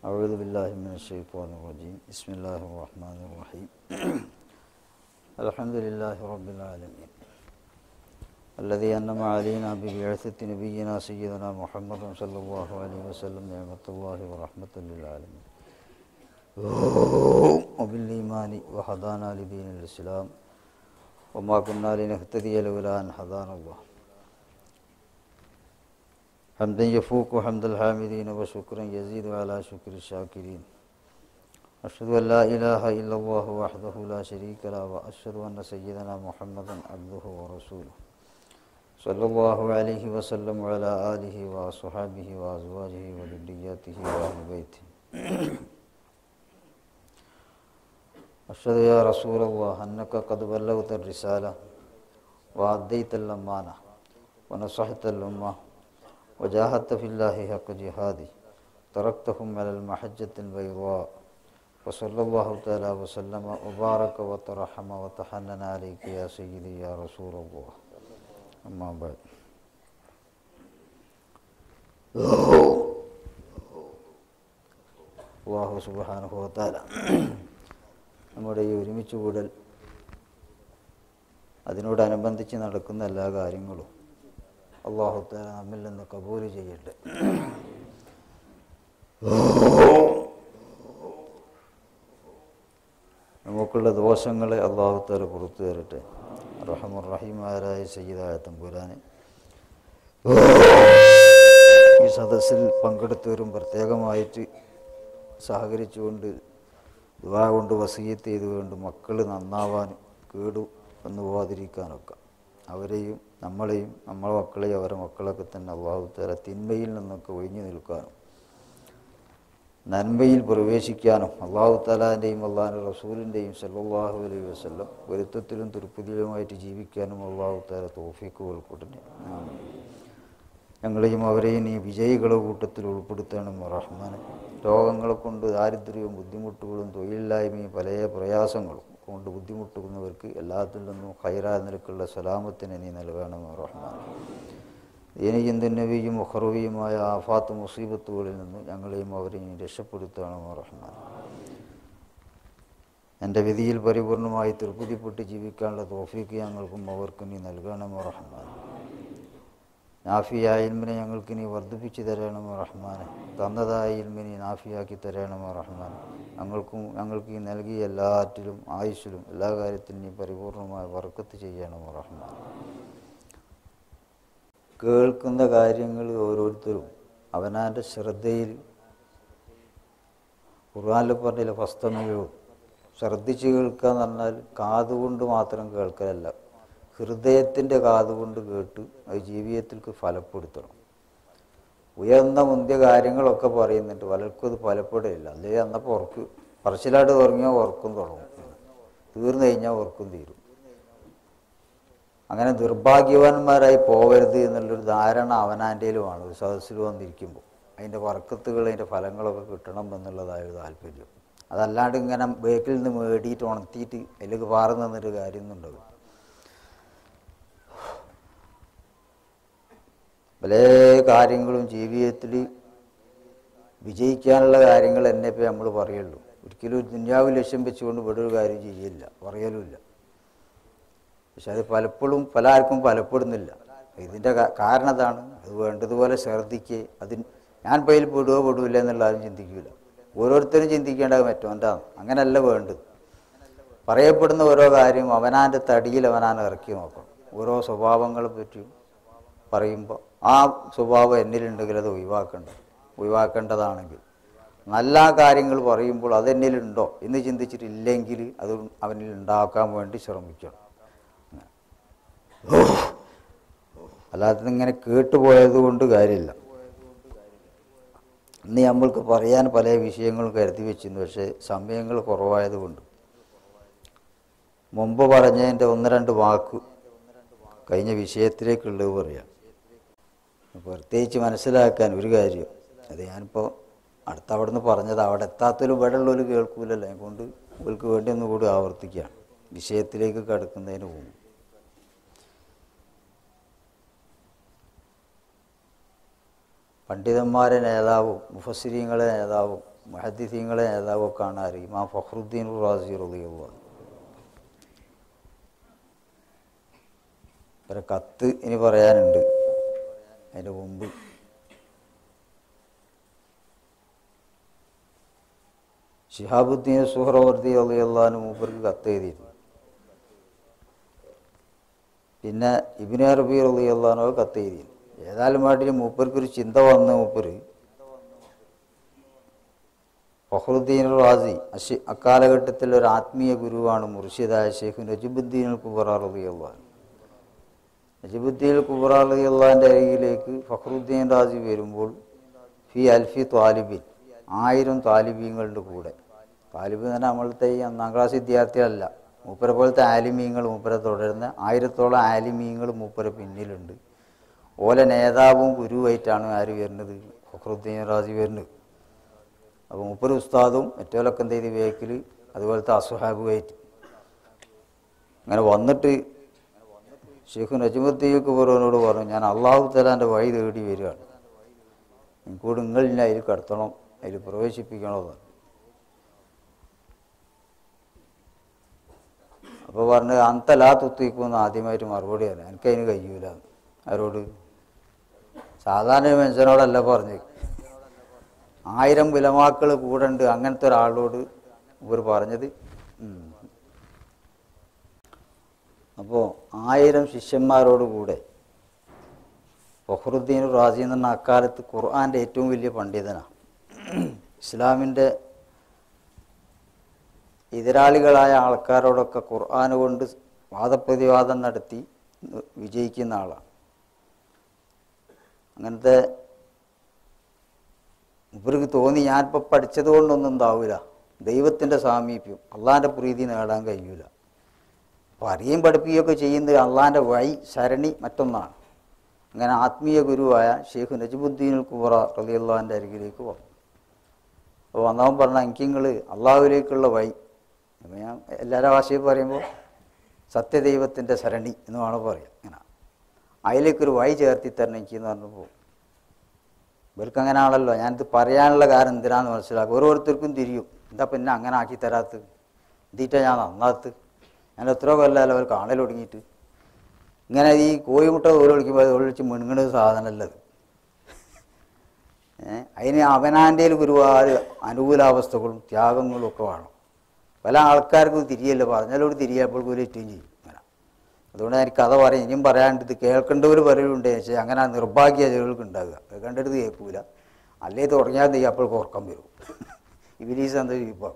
أعوذ بالله من الشيطان الرجيم بسم الله الرحمن الرحيم الحمد لله رب العالمين الذي أنعم علينا ببعثة نبينا سيدنا محمد صلى الله عليه وسلم نعمة الله ورحمة للعالمين وبالإيمان وهدانا لدين الإسلام وما كنا لنهتدي لولا أن هدانا الله حمدا يفوق حمد الحامدين وشكرا يزيد على شكر الشاكرين أشهد أن لا إله إلا الله وحده لا شريك له وأشهد أن سيدنا محمدا عبده ورسوله صلى الله عليه وسلم وعلى آله وصحبه وأزواجه وذرياته وأهل بيته أشهد يا رسول الله أنك قد بلغت الرسالة وأديت الأمانة ونصحت الأمة وجاهدت في الله حق جهاده تركتهم على المحجة البيضاء وصلى الله تعالى وسلم وبارك وترحم وتحنن عليك يا سيدي يا رسول الله أما بعد അല്ലാഹു സുബ്ഹാനഹു വ തആല നമ്മുടെ ഈ ഒരുമിച്ച് കൂടൽ അതിനോടനുബന്ധിച്ച് നടക്കുന്ന എല്ലാ കാര്യങ്ങളും അല്ലാഹു തആല നമ്മിൽ നിന്ന് കബൂൽ ചെയ്യട്ടെ. നമുക്കുള്ള ദോഷങ്ങളെ അല്ലാഹു തആല പുറത്തു തരട്ടെ. റഹ്മാൻ റഹീമായ സയ്യിദായ തമ്പുരാനെ, ഈ സദസ്സിൽ പങ്കെടുത്തവരും പ്രത്യേകമായിട്ട് സഹകരിച്ചുകൊണ്ട് ദുആ കൊണ്ട് വസിയ്യത്ത് ചെയ്തുകൊണ്ട് മക്കൾ നന്നാവാനും കേടു വന്നു പോകാതിരിക്കാനൊക്കെ അവരെയും നമ്മളെയും നമ്മളെ മക്കളെയും അവരെ മക്കളൊക്കെ തന്നെ അല്ലാഹു തആല തിന്മയിൽ നിന്നൊക്കെ ഒഴിഞ്ഞു നിൽക്കാനും നന്മയിൽ പ്രവേശിക്കാനും അല്ലാഹു തആലാൻ്റെയും അല്ലാഹുവിൻ്റെ റസൂലിൻ്റെയും സല്ലല്ലാഹു അലൈഹി വസല്ലം പൊരുത്തത്തിലും തൃപ്തിയിലുമായിട്ട് ജീവിക്കാനും അല്ലാഹു തആല തൗഫീഖ് കൊടുക്കട്ടെ. ഞങ്ങളെയും അവരെയും ഈ വിജയികളുടെ കൂട്ടത്തിൽ ഉൾപ്പെടുത്തണം റഹ്മാനെ. രോഗങ്ങളെ കൊണ്ട് ദാരിദ്ര്യവും ബുദ്ധിമുട്ടുകളും തൊഴിലില്ലായ്മയും പല പ്രയാസങ്ങളും കൊണ്ട് ബുദ്ധിമുട്ടുന്നവർക്ക് എല്ലാത്തിൽ നിന്നും ഖൈറായ നിലക്കുള്ള സലാമത്തിന് നീ നൽകണം റഹ്മാൻ. ദീനിയും നബിയും ഉഖറവിയുമായ ആഫാത്ത് മുസീബത്തുകളിൽ നിന്ന് ഞങ്ങളെയും അവരെയും രക്ഷപ്പെടുത്തണം റഹ്മാൻ. എൻ്റെ വിധിയിൽ പരിപൂർണമായി തൃപ്തിപ്പെട്ട് ജീവിക്കാനുള്ള തൗഫീഖ് ഞങ്ങൾക്കും അവർക്കും നീ നൽകണം റഹ്മാൻ. നാഫിയായ ഇൽമിനെ ഞങ്ങൾക്ക് നീ വർദ്ധിപ്പിച്ച് തരണം റഹ്മാനെ. തന്നതായ ഇൽമിനെ നാഫിയാക്കി തരണം റഹ്മാൻ. ഞങ്ങൾക്ക് ഈ നൽകിയ എല്ലാറ്റിലും ആയുസ്സിലും എല്ലാ കാര്യത്തിലും നീ പരിപൂർണമായി ബർക്കത്ത് ചെയ്യണം റഹ്മാൻ. കേൾക്കുന്ന കാര്യങ്ങൾ ഓരോരുത്തരും അവനാൻ്റെ ശ്രദ്ധയിൽ ഖുർആനിൽ പറഞ്ഞില്ല ഫസ്തമിഉ, ശ്രദ്ധിച്ച് കേൾക്കുക എന്ന് പറഞ്ഞാൽ കാതുകൊണ്ട് മാത്രം കേൾക്കലല്ല, ഹൃദയത്തിൻ്റെ കാതുകൊണ്ട് കേട്ട് അത് ജീവിതത്തിലേക്ക് ഫലപ്പെടുത്തണം. ഉയർന്ന മുന്തിയ കാര്യങ്ങളൊക്കെ പറയുന്നുണ്ട്, പലർക്കും അത് ഫലപ്പെടില്ല. അല്ലെങ്കിൽ അന്നപ്പോൾ ഉറക്ക് പറച്ചിലായിട്ട് തുടങ്ങിയാൽ ഉറക്കും തുടങ്ങും, തീർന്നു കഴിഞ്ഞാൽ ഉറക്കും തീരും. അങ്ങനെ നിർഭാഗ്യവാന്മാരായി പോകരുത് എന്നുള്ളൊരു ധാരണ അവനാൻ്റെയിലുമാണ്. ഒരു സദസ്സിൽ വന്നിരിക്കുമ്പോൾ അതിൻ്റെ വർക്കത്തുകൾ അതിൻ്റെ ഫലങ്ങളൊക്കെ കിട്ടണം എന്നുള്ളതായൊരു താല്പര്യം. അതല്ലാണ്ട് ഇങ്ങനെ ബേക്കിൽ നിന്ന് മേടിയിട്ട് ഉണർത്തിയിട്ട് അതിലേക്ക് പാർന്നു നിന്നൊരു കാര്യമൊന്നും ഉണ്ടാവില്ല. പല കാര്യങ്ങളും ജീവിതത്തിൽ വിജയിക്കാനുള്ള കാര്യങ്ങൾ എന്നെ ഇപ്പോൾ നമ്മൾ പറയുള്ളൂ. ഒരിക്കലും ദുനിയാവ് ലക്ഷ്യം വെച്ചുകൊണ്ട് ഇവിടെ ഒരു കാര്യം ചെയ്യില്ല, പറയലുമില്ല. പക്ഷെ അത് പലപ്പോഴും പലർക്കും ഫലപ്പെടുന്നില്ല. ഇതിൻ്റെ കാരണം അതാണ്. അത് വേണ്ടതുപോലെ ശ്രദ്ധിക്കുക. ഞാൻ പയ്യിൽ പെടുകയോ പെടില്ല എന്നുള്ള ആരും ചിന്തിക്കില്ല. ഓരോരുത്തരും ചിന്തിക്കേണ്ടത് മറ്റോൻ്റെതാണ്. അങ്ങനെയല്ല വേണ്ടത്. പറയപ്പെടുന്ന ഓരോ കാര്യം അവനാൻ്റെ തടിയിൽ അവനാൻ ഇറക്കി നോക്കണം. ഓരോ സ്വഭാവങ്ങളെ പറ്റിയും പറയുമ്പോൾ ആ സ്വഭാവം എന്നിലുണ്ടെങ്കിൽ അത് ഒഴിവാക്കേണ്ടതാണെങ്കിൽ, നല്ല കാര്യങ്ങൾ പറയുമ്പോൾ അതെന്നിലുണ്ടോ എന്ന് ചിന്തിച്ചിട്ടില്ലെങ്കിൽ അത് അവനിൽ ഉണ്ടാക്കാൻ വേണ്ടി ശ്രമിക്കണം. അല്ലാതെ ഇങ്ങനെ കേട്ടുപോയത് കൊണ്ട് കാര്യമില്ല. ഇന്ന് നമ്മൾക്ക് പറയാൻ പല വിഷയങ്ങളും കരുതി വെച്ചിരുന്നു, പക്ഷേ സമയങ്ങൾ കുറവായതുകൊണ്ട് മുമ്പ് പറഞ്ഞതിൻ്റെ 1-2 വാക്ക് കഴിഞ്ഞ വിഷയത്തിലേക്കുള്ളത് പറയാം. പ്രത്യേകിച്ച് മനസ്സിലാക്കാൻ ഒരു കാര്യം, അത് ഞാനിപ്പോൾ അവിടെ നിന്ന് പറഞ്ഞത് അവിടെ എത്താത്തൊരു ഇവിടെ ഉള്ളവർ കേൾക്കൂലല്ലോ, അതുകൊണ്ട് ഇവർക്ക് വേണ്ടി ഒന്നുകൂടി ആവർത്തിക്കുകയാണ് വിഷയത്തിലേക്ക് കടക്കുന്നതിന് മുമ്പ്. പണ്ഡിതന്മാരെ നേതാവും മുഫസ്സിരീങ്ങളെ നേതാവും മുഹദ്ദിസീങ്ങളെ നേതാവൊക്കെയാണ് ആര് ഇമാം ഫഖ്റുദ്ദീൻ റാസി റളിയല്ലാഹു അൻഹു. ഒരു കത്ത് ഇനി പറയാനുണ്ട്. അതിൻ്റെ മുമ്പ് ശിഹാബുദ്ദീൻ സുഹ്റവർദി റളിയല്ലാഹു അൻഹു മൂപ്പർക്ക് കത്ത് എഴുതിയിരുന്നു. പിന്നെ ഇബ്നു അറബി റളിയല്ലാഹു അൻഹു കത്ത് എഴുതിയിരുന്നു. ഏതായാലും വേണ്ടിയിട്ട് മൂപ്പർക്കൊരു ചിന്ത വന്ന് മൂപ്പർ ഫഖ്റുദ്ദീൻ റാസി അക്കാലഘട്ടത്തിൽ ഒരു ആത്മീയ ഗുരുവാണ് മുർഷിദായ ഷെയ്ഖ് നജിബുദ്ദീൻ അൽ കുബ്ര റളിയല്ലാഹു അൻഹു. നജിബുദ്ദീൻ അൽ കുബ്ര റളിയല്ലാഹു അൻഹുവിൻ്റെ അരികിലേക്ക് ഫഖ്റുദ്ദീൻ റാസി വരുമ്പോൾ ഫി അൽഫി ത്വാലിബിൻ 1000 താലിബീങ്ങളുടെ കൂടെ. താലിബ് എന്ന് പറഞ്ഞാൽ നമ്മളത്തെ ഈ 1ാം ക്ലാസ് വിദ്യാർത്ഥികളല്ല, മൂപ്പരെ പോലത്തെ ആലിമീങ്ങൾ മൂപ്പരെ തുടരുന്ന 1000ഓളം ആലിമീങ്ങൾ മൂപ്പരെ പിന്നിലുണ്ട്. ഓലെ നേതാവും ഗുരുവായിട്ടാണ് ആര് വരുന്നത്? ഫഖ്റുദ്ദീൻ റാസി വരുന്നത്. അപ്പോൾ മൂപ്പര് ഉസ്താദും മറ്റോലൊക്കെ എന്ത് ചെയ്ത് വേക്കിൽ അതുപോലത്തെ അസ്ഹാബുമായിട്ട് അങ്ങനെ വന്നിട്ട് ഷെയ്ഖ് നജ്മുദ്ദീൻ കുബറോനോട് പറഞ്ഞു, ഞാൻ അള്ളാഹു തആലാൻ്റെ വഴി തേടി വരികയാണ്, എനിക്കൂടെ നിങ്ങളിനെ അതിൽ കടത്തണം, അതിൽ പ്രവേശിപ്പിക്കണമെന്ന്. അപ്പോൾ പറഞ്ഞ് അന്തലാ തുത്തിക്കുമെന്ന് ആദ്യമായിട്ട് മറുപടി പറഞ്ഞു, എനിക്കതിന് കഴിയൂല. ആരോട്? സാധാരണ മനുഷ്യനോടല്ല പറഞ്ഞു, 1000 വിലമാക്കൾ കൂടെ ഉണ്ട് അങ്ങനത്തെ ഒരാളോട് ഇവർ പറഞ്ഞത്. അപ്പോൾ 1000 ശിഷ്യന്മാരോട് കൂടെ ഫഖ്റുദ്ദീൻ റാസി എന്ന് പറഞ്ഞ അക്കാലത്ത് ഖുർആൻ്റെ ഏറ്റവും വലിയ പണ്ഡിതനാണ്. ഇസ്ലാമിൻ്റെ എതിരാളികളായ ആൾക്കാരോടൊക്കെ ഖുർആൻ കൊണ്ട് വാദപ്രതിവാദം നടത്തി വിജയിക്കുന്ന ആളാണ്. അങ്ങനത്തെ ഇവർക്ക് തോന്നി ഞാനിപ്പോൾ പഠിച്ചത് കൊണ്ടൊന്നും ഉണ്ടാവില്ല, ദൈവത്തിൻ്റെ സാമീപ്യം അള്ളാൻ്റെ പ്രീതി നേടാൻ കഴിയൂല. അപ്പോൾ അറിയും പഠിപ്പിക്കുകയൊക്കെ ചെയ്യുന്നത് അള്ളാൻ്റെ വഴി ശരണി മറ്റൊന്നാണ്. അങ്ങനെ ആത്മീയ ഗുരുവായ ഷെയ്ഖ് നജിബുദ്ദീൻ അൽ കുബ്ര റളിയല്ലാഹു അൻഹുവിൻ്റെ അരികിലേക്ക് വന്നു. അപ്പോൾ വന്നവൻ പറഞ്ഞാൽ എനിക്ക് നിങ്ങൾ അള്ളാഹുവിലേക്കുള്ള വഴി, അപ്പോൾ ഞാൻ എല്ലാവരുടെ ഭാഷയിൽ പറയുമ്പോൾ സത്യദൈവത്തിൻ്റെ ശരണി എന്ന് വേണം പറയാം. ഇങ്ങനെ അതിലേക്കൊരു വഴി ചേർത്തി തരണം എനിക്ക് എന്ന് പറഞ്ഞപ്പോൾ ഇവർക്ക് അങ്ങനെ ആണല്ലോ, ഞാനിത് പറയാനുള്ള കാരണം എന്തിനാന്ന് മനസ്സിലാക്കും. ഓരോരുത്തർക്കും തിരിയും, എന്താ പിന്നെ അങ്ങനെ ആക്കി തരാത്ത്, എന്തിട്ടാ ഞാൻ നന്നാത്ത്, ഞാൻ എത്രയോ കൊല്ലമല്ലോ അവർ കാണൽ തുടങ്ങിയിട്ട്. ഇങ്ങനെ ഈ കോഴിമുട്ട ഓരൊളിക്കുമ്പോൾ ഒളിച്ച് മിണുങ്ങുന്ന സാധനമല്ലത്. അതിന് അവനാൻ്റെ ഒരുപാട് അനുകൂലാവസ്ഥകളും ത്യാഗങ്ങളും ഒക്കെ വേണം. പല ആൾക്കാർക്കും തിരിയല്ല, പറഞ്ഞാലോട് തിരിയപ്പോഴേക്കും ഒരു ഏറ്റവും ചെയ്യും. അങ്ങനെ അതുകൊണ്ട് എനിക്ക് കഥ പറയും, ഇനിയും പറയാണ്ട് ഇത് കേൾക്കേണ്ടവർ പറയലുണ്ട്. പക്ഷേ അങ്ങനെ നിർഭാഗ്യ ചെറുകൾക്ക് ഉണ്ടാകുക, അത് കണ്ടെടുത്ത് കേൾക്കൂല. അല്ലേ തുടങ്ങിയാൽ നീ അപ്പോഴേക്കും ഉറക്കം വരും. ഇബിലീസ് എന്താ ഇപ്പോൾ.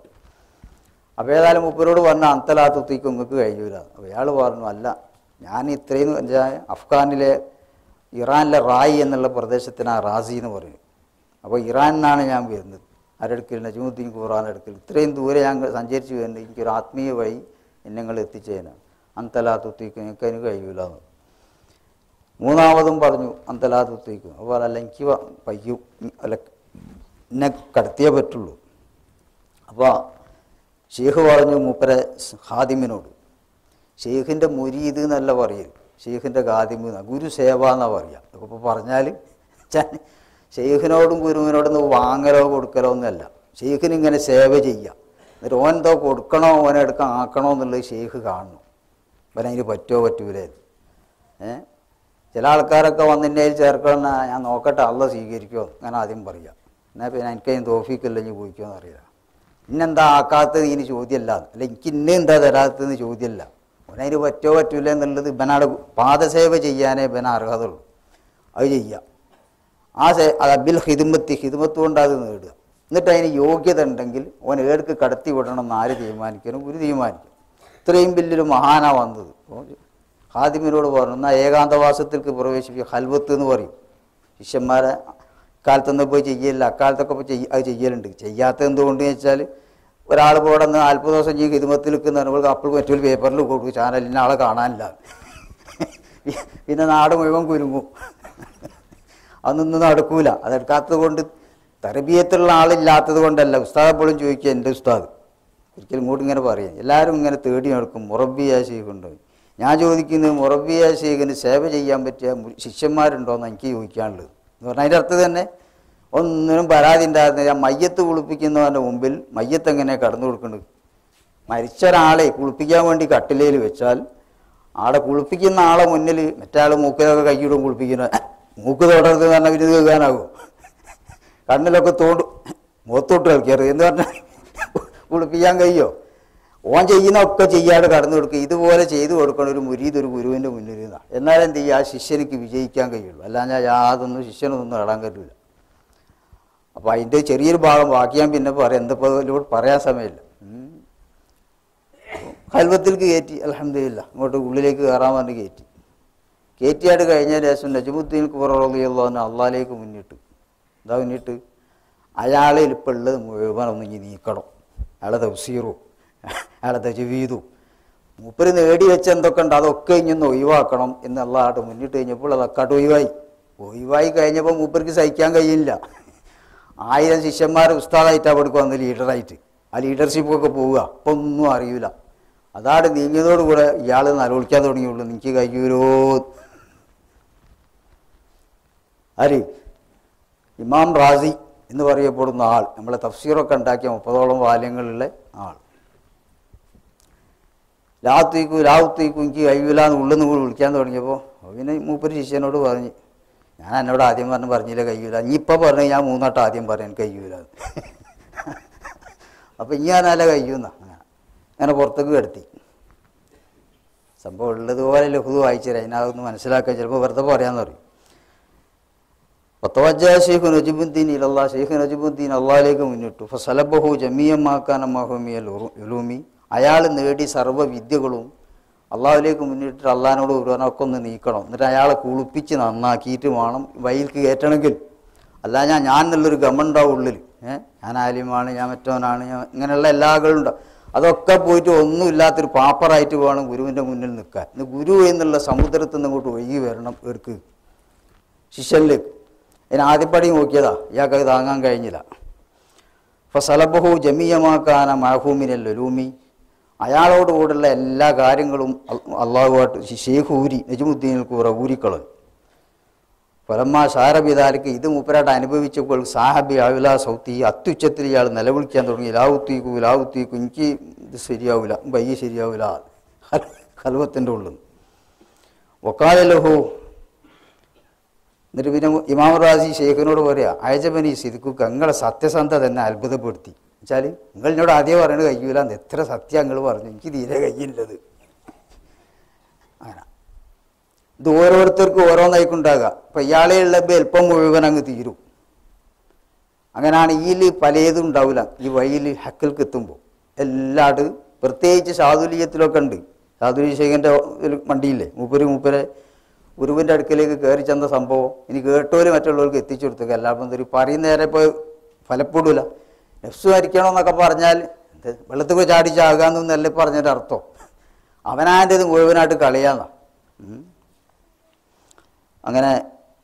അപ്പോൾ ഏതായാലും മൂപ്പരോട് പറഞ്ഞ അന്തലാത്തുത്തേക്ക് നിങ്ങൾക്ക് കഴിയൂല. അപ്പോൾ അയാൾ പറഞ്ഞു, അല്ല ഞാൻ ഇത്രയും അഫ്ഗാനിലെ ഇറാനിലെ റായി എന്നുള്ള പ്രദേശത്തിനാണ് റാസി എന്ന് പറയും. അപ്പോൾ ഇറാനിൽ നിന്നാണ് ഞാൻ വരുന്നത്, ആരെടുക്കൽ നജ്മുദ്ദീൻ ഖുറാൻ്റെ അടുക്കൽ. ഇത്രയും ദൂരെ ഞാൻ സഞ്ചരിച്ച് വരുന്നത് എനിക്കൊരു ആത്മീയ വഴി നിങ്ങൾ എത്തിച്ചതിനാണ്. അന്തലാത്തുത്തേക്ക് നിങ്ങൾക്ക് അതിന് കഴിയൂല എന്ന്. മൂന്നാമതും പറഞ്ഞു അന്തലാത്തുത്തേക്കും. അപ്പോൾ അല്ല എനിക്ക് പയ്യും അല്ല എന്നെ കടത്തിയേ പറ്റുള്ളൂ. അപ്പോൾ ഷെയ്ഖ് പറഞ്ഞു മൂപ്പരെ ഖാദിമിനോട്, ഷെയ്ഖിൻ്റെ മുരീദ് എന്നല്ല പറയൽ, ഷെയ്ഖിൻ്റെ ഖാദിമ് ഗുരു സേവ എന്നാണ് പറയുക. അപ്പോൾ പറഞ്ഞാൽ ഷെയ്ഖിനോടും ഗുരുവിനോടൊന്നും വാങ്ങലോ കൊടുക്കലോ ഒന്നുമല്ല, ഷെയ്ഖിന് ഇങ്ങനെ സേവ ചെയ്യുക. എന്നിട്ട് ഓൻ എന്തോ കൊടുക്കണോ ഓനെ എടുക്കാൻ ആക്കണോ എന്നുള്ളത് ഷെയ്ഖ് കാണണം, അവനതിന് പറ്റുമോ പറ്റൂലേ. ചില ആൾക്കാരൊക്കെ വന്നിൻ്റെ അതിൽ ചേർക്കണം, ഞാൻ നോക്കട്ടെ അള്ള സ്വീകരിക്കുമോ അങ്ങനെ ആദ്യം പറയുക. എന്നാൽ പിന്നെ എനിക്കതിന് തോഫിക്കല്ലെങ്കിൽ പോയിക്കോ എന്നറിയില്ല. ഇന്നെന്താ ആക്കാത്തത് ഇതിന് ചോദ്യമല്ല, അല്ല എനിക്ക് ഇന്നെ എന്താ തരാത്തതെന്ന് ചോദ്യമല്ല. അവനതിന് പറ്റുമോ പറ്റൂല എന്നുള്ളത് ഇവനാട് പാദസേവ ചെയ്യാനേ ഇവന അർഹതയുള്ളൂ, അത് ചെയ്യുക. അത് അബിൽ ഹിദ്മത്ത് കൊണ്ട് അത് നേടുക. എന്നിട്ട് അതിന് യോഗ്യത ഉണ്ടെങ്കിൽ ഓൻ ഏടുക്ക് കടത്തി വിടണം എന്ന് ആര് തീരുമാനിക്കണം? ഗുരു തീരുമാനിക്കും. ഇത്രയും വലിയൊരു മഹാനാ വന്നത്. ഖാദിമിനോട് പറഞ്ഞു, എന്നാൽ ഏകാന്തവാസത്തിലേക്ക് പ്രവേശിപ്പിക്കുക, ഹൽവത്ത് എന്ന് പറയും. ശിഷ്യന്മാരെ കാലത്തൊന്നും പോയി ചെയ്യലില്ല, അക്കാലത്തൊക്കെ പോയി അത് ചെയ്യലുണ്ട്. ചെയ്യാത്തത് എന്തുകൊണ്ട് വെച്ചാൽ ഒരാൾ പോടെ നിന്ന് 40 ദിവസം ചെയ്യും ഹിദ്മത്തിൽ നിൽക്കുന്ന അപ്പോൾ മറ്റൊരു പേപ്പറിൽ കൊടുക്കും, ചാനലിന് ആളെ കാണാനില്ല. പിന്നെ നാട് മുഴുവൻ കുരുങ്ങും, അതൊന്നും നടക്കൂല. അതെടുക്കാത്തത് കൊണ്ട് തർബിയത്തുള്ള ആളില്ലാത്തത് കൊണ്ടല്ല. ഉസ്താദ് എപ്പോഴും ചോദിക്കുക, എൻ്റെ ഉസ്താദ് ഒരിക്കലും ഇങ്ങോട്ട് ഇങ്ങനെ പറയാം, എല്ലാവരും ഇങ്ങനെ തേടി നടക്കും മുറബിയ ഷെയ്ഖ് ഉണ്ടോ. ഞാൻ ചോദിക്കുന്നത് മുറബിയ ഷെയ്ഖിന് സേവ ചെയ്യാൻ പറ്റിയ ശിഷ്യന്മാരുണ്ടോയെന്ന് എനിക്ക് ചോദിക്കാനുള്ളത് എന്ന് പറഞ്ഞാൽ അതിൻ്റെ അർത്ഥം തന്നെ ഒന്നിനും പരാതി ഉണ്ടായിരുന്നില്ല. ഞാൻ മയ്യത്ത് കുളിപ്പിക്കുന്നവൻ്റെ മുമ്പിൽ മയ്യത്ത് എങ്ങനെ കടന്നു കൊടുക്കുന്നത്? മരിച്ച ഒരാളെ കുളിപ്പിക്കാൻ വേണ്ടി കട്ടിലേൽ വെച്ചാൽ ആടെ കുളിപ്പിക്കുന്ന ആളെ മുന്നിൽ മറ്റാൾ മൂക്കിലൊക്കെ കൈയിടും കുളിപ്പിക്കുന്ന മൂക്ക് തൊടരുത് എന്ന് പറഞ്ഞാൽ വിരുന്ന് കേൾക്കാനാകും. കണ്ണിലൊക്കെ തോണ്ടും, മുഖത്തോട്ട് കളിക്കരുത് എന്ന് പറഞ്ഞാൽ കുളിപ്പിക്കാൻ കഴിയോ? ഓൻ ചെയ്യുന്നൊക്കെ ചെയ്യാതെ കടന്നു കൊടുക്കുക. ഇതുപോലെ ചെയ്തു കൊടുക്കണം ഒരു മുരീദ് ഒരു ഗുരുവിൻ്റെ മുന്നിൽ നിന്നാണ്. എന്നാലും എന്ത് ചെയ്യുക, ആ ശിഷ്യനിക്ക് വിജയിക്കാൻ കഴിയുള്ളൂ. അല്ലാഞ്ഞാൽ യാതൊന്നും ശിഷ്യനൊന്നും നേടാൻ കഴിയില്ല. അപ്പോൾ അതിൻ്റെ ചെറിയൊരു ഭാഗം ബാക്കി ഞാൻ പിന്നെ പറയാം. എന്തപ്പോൾ പറയാൻ സമയമില്ല. ഹൽവത്തിലേക്ക് കയറ്റി, അൽഹംദുലില്ലാ അങ്ങോട്ട് ഉള്ളിലേക്ക് കയറാൻ പറഞ്ഞ് കയറ്റിയായിട്ട് കഴിഞ്ഞതിന് ശേഷം നജ്മുദ്ദീൻ ഖുബറ റളിയല്ലാഹു അൻഹു അള്ളാഹിലേക്ക് മുന്നിട്ട് എന്താ മുന്നിട്ട് അയാളിൽ ഇപ്പോൾ ഉള്ളത് മുഴുവൻ ഒന്ന് ഇനി നീക്കണം. അയാളെ തഫ്സീറും അയാളെ തജ്വീദും മൂപ്പര് നേടി വെച്ച എന്തൊക്കെ ഉണ്ട് അതൊക്കെ ഇങ്ങനെ ഒഴിവാക്കണം എന്ന് അള്ളാഹ് മുന്നിട്ട് കഴിഞ്ഞപ്പോൾ അതൊക്കെ ഒഴിവായി കഴിഞ്ഞപ്പോൾ മൂപ്പർക്ക് സഹിക്കാൻ കഴിയില്ല. 1000 ശിഷ്യന്മാർ ഉസ്താദായിട്ടാണ് കൊടുക്കുക, വന്ന് ലീഡറായിട്ട്. ആ ലീഡർഷിപ്പൊക്കെ പോവുക. അപ്പം ഒന്നും അറിയില്ല. അതാണ് നീങ്ങിയതോടുകൂടെ ഇയാൾ നലോളിക്കാൻ തുടങ്ങിയുള്ളൂ. എനിക്ക് കഴിയൂരോ ആര് ഇമാം റാസി എന്ന് പറയപ്പെടുന്ന ആൾ, നമ്മളെ തഫ്സീറൊക്കെ ഉണ്ടാക്കിയ 30ഓളം വാല്യങ്ങളുള്ള ആൾ. ലാവുത്തീക്കും എനിക്ക് കഴിയൂല എന്ന് ഉള്ളിൽ നിന്ന് വിളിക്കാൻ തുടങ്ങിയപ്പോൾ പിന്നെ മൂപ്പര് ശിഷ്യനോട് പറഞ്ഞ്, ഞാൻ എന്നോട് ആദ്യം പറഞ്ഞില്ല കഴിയൂല, ഇനിയിപ്പോൾ പറഞ്ഞു ഞാൻ 3 വട്ടം ആദ്യം പറയാൻ കഴിയൂല. അപ്പം ഇനി ഞാനല്ല കഴിയുന്ന അങ്ങനെ പുറത്തേക്ക് കിടത്തി. സംഭവം ഉള്ളതുപോലെ ലഘുത് വായിച്ചുതരാം. അതിനകത്തൊന്ന് മനസ്സിലാക്കാൻ ചിലപ്പോൾ വെറുതെ പറയാമെന്ന് പറയും. ഷെയ്ഖ് നജിമുദ്ദീൻ ഇലല്ലാ, ഷെയ്ഖ് നജിമുദ്ദീൻ അള്ളാഹിലേക്ക് മുന്നിട്ടു. ഫസലബഹു ജമീയമാക്കാൻ മഹമിയൽ ഉലൂമി, അയാൾ നേടി സർവ്വവിദ്യകളും അള്ളാഹുലേക്ക് മുന്നിട്ട് അള്ളാഹിനോട് ഒരുവനൊക്കെ ഒന്ന് നീക്കണം. എന്നിട്ട് അയാളെ കുളിപ്പിച്ച് നന്നാക്കിയിട്ട് വേണം വയലിക്ക് കയറ്റണമെങ്കിൽ. അല്ല ഞാൻ എന്നുള്ളൊരു ഗമണ്ടാവും ഉള്ളിൽ, ഞാൻ ആലിമാണ്, ഞാൻ മറ്റവനാണ്, ഞാൻ ഇങ്ങനെയുള്ള എല്ലാ ആളുകളുണ്ടാവും. അതൊക്കെ പോയിട്ട് ഒന്നുമില്ലാത്തൊരു പാപ്പറായിട്ട് വേണം ഗുരുവിൻ്റെ മുന്നിൽ നിൽക്കാൻ. ഇന്ന് ഗുരു എന്നുള്ള സമുദ്രത്തിൽ നിന്ന് ഇങ്ങോട്ട് ഒഴുകി വരണം ഇവർക്ക് ശിഷ്യനിലേക്ക്. അതിന് ആദ്യപ്പടി നോക്കിയതാ, ഇയാൾക്കത് താങ്ങാൻ കഴിഞ്ഞില്ല. ഫസലബഹു ജമീയമാക്കാന മഹൂമിനൽ ഉലൂമി, അയാളോടുകൂടുള്ള എല്ലാ കാര്യങ്ങളും അള്ളാഹുവായിട്ട് ഷെയ്ഖ് നജ്മുദ്ദീൻ ഖുബറ ഊരിക്കളഞ്ഞു. ഫലമ്മ ഷാരബിദാലിക്ക് ഇത് മൂപ്പരായിട്ട് അനുഭവിച്ചപ്പോൾ സാഹബി ആവില സൗത്തി, അത്യുച്ചത്തിൽ ഇയാൾ നിലവിളിക്കാൻ തുടങ്ങി. ലാവുത്തീക്കു എനിക്ക് ഇത് ശരിയാവില്ല, ബയ്യ ശരിയാവില്ല, ഹൽവത്തിൻ്റെ ഉള്ളിൽ വക്കാലഹു. എന്നിട്ട് പിന്നെ ഇമാം റാസി ഷെയ്ഖിനോട് പറയാ, അയജബനി സിദ്ഖു, നിങ്ങളെ സത്യസന്ധത തന്നെ അത്ഭുതപ്പെടുത്തി. വെച്ചാൽ നിങ്ങൾ എന്നോട് ആദ്യം പറയണത് കഴിയൂല, എത്ര സത്യം നിങ്ങൾ പറഞ്ഞു, എനിക്ക് തീരെ കഴിയില്ലത്. അങ്ങനെ ഇത് ഓരോരുത്തർക്കും ഓരോന്നായിക്കുണ്ടാകുക. ഇപ്പം ഇയാളെ ഉള്ളപ്പോൾ എളുപ്പം മുഴുവൻ അങ്ങ് തീരും. അങ്ങനെയാണ് ഇതിൽ പലതും ഉണ്ടാവില്ല. ഈ വഴിയിൽ ഹക്കിൽക്ക് എത്തുമ്പോൾ എല്ലാവരും പ്രത്യേകിച്ച് സാധുലീയത്തിലൊക്കെ ഉണ്ട്. സാധുലി ഷെയ്ഖിൻ്റെ വണ്ടിയില്ലേ, മൂപ്പരെ ഗുരുവിൻ്റെ അടുക്കലേക്ക് കയറി ചെന്ന സംഭവം ഇനി കേട്ടോര് മറ്റുള്ളവർക്ക് എത്തിച്ചു കൊടുത്തു. എല്ലാവർക്കും എന്തൊരു പറയുന്ന നേരെ ഇപ്പോൾ ഫലപ്പെടില്ല. നെഫ്സ് മരിക്കണമെന്നൊക്കെ പറഞ്ഞാൽ വെള്ളത്തിൽ ചാടി ചാകാന്നല്ല പറഞ്ഞതിൻ്റെ അർത്ഥം. അവനാൻ്റെ ഇത് മുഴുവനായിട്ട് കളിയാന്നാണ്. അങ്ങനെ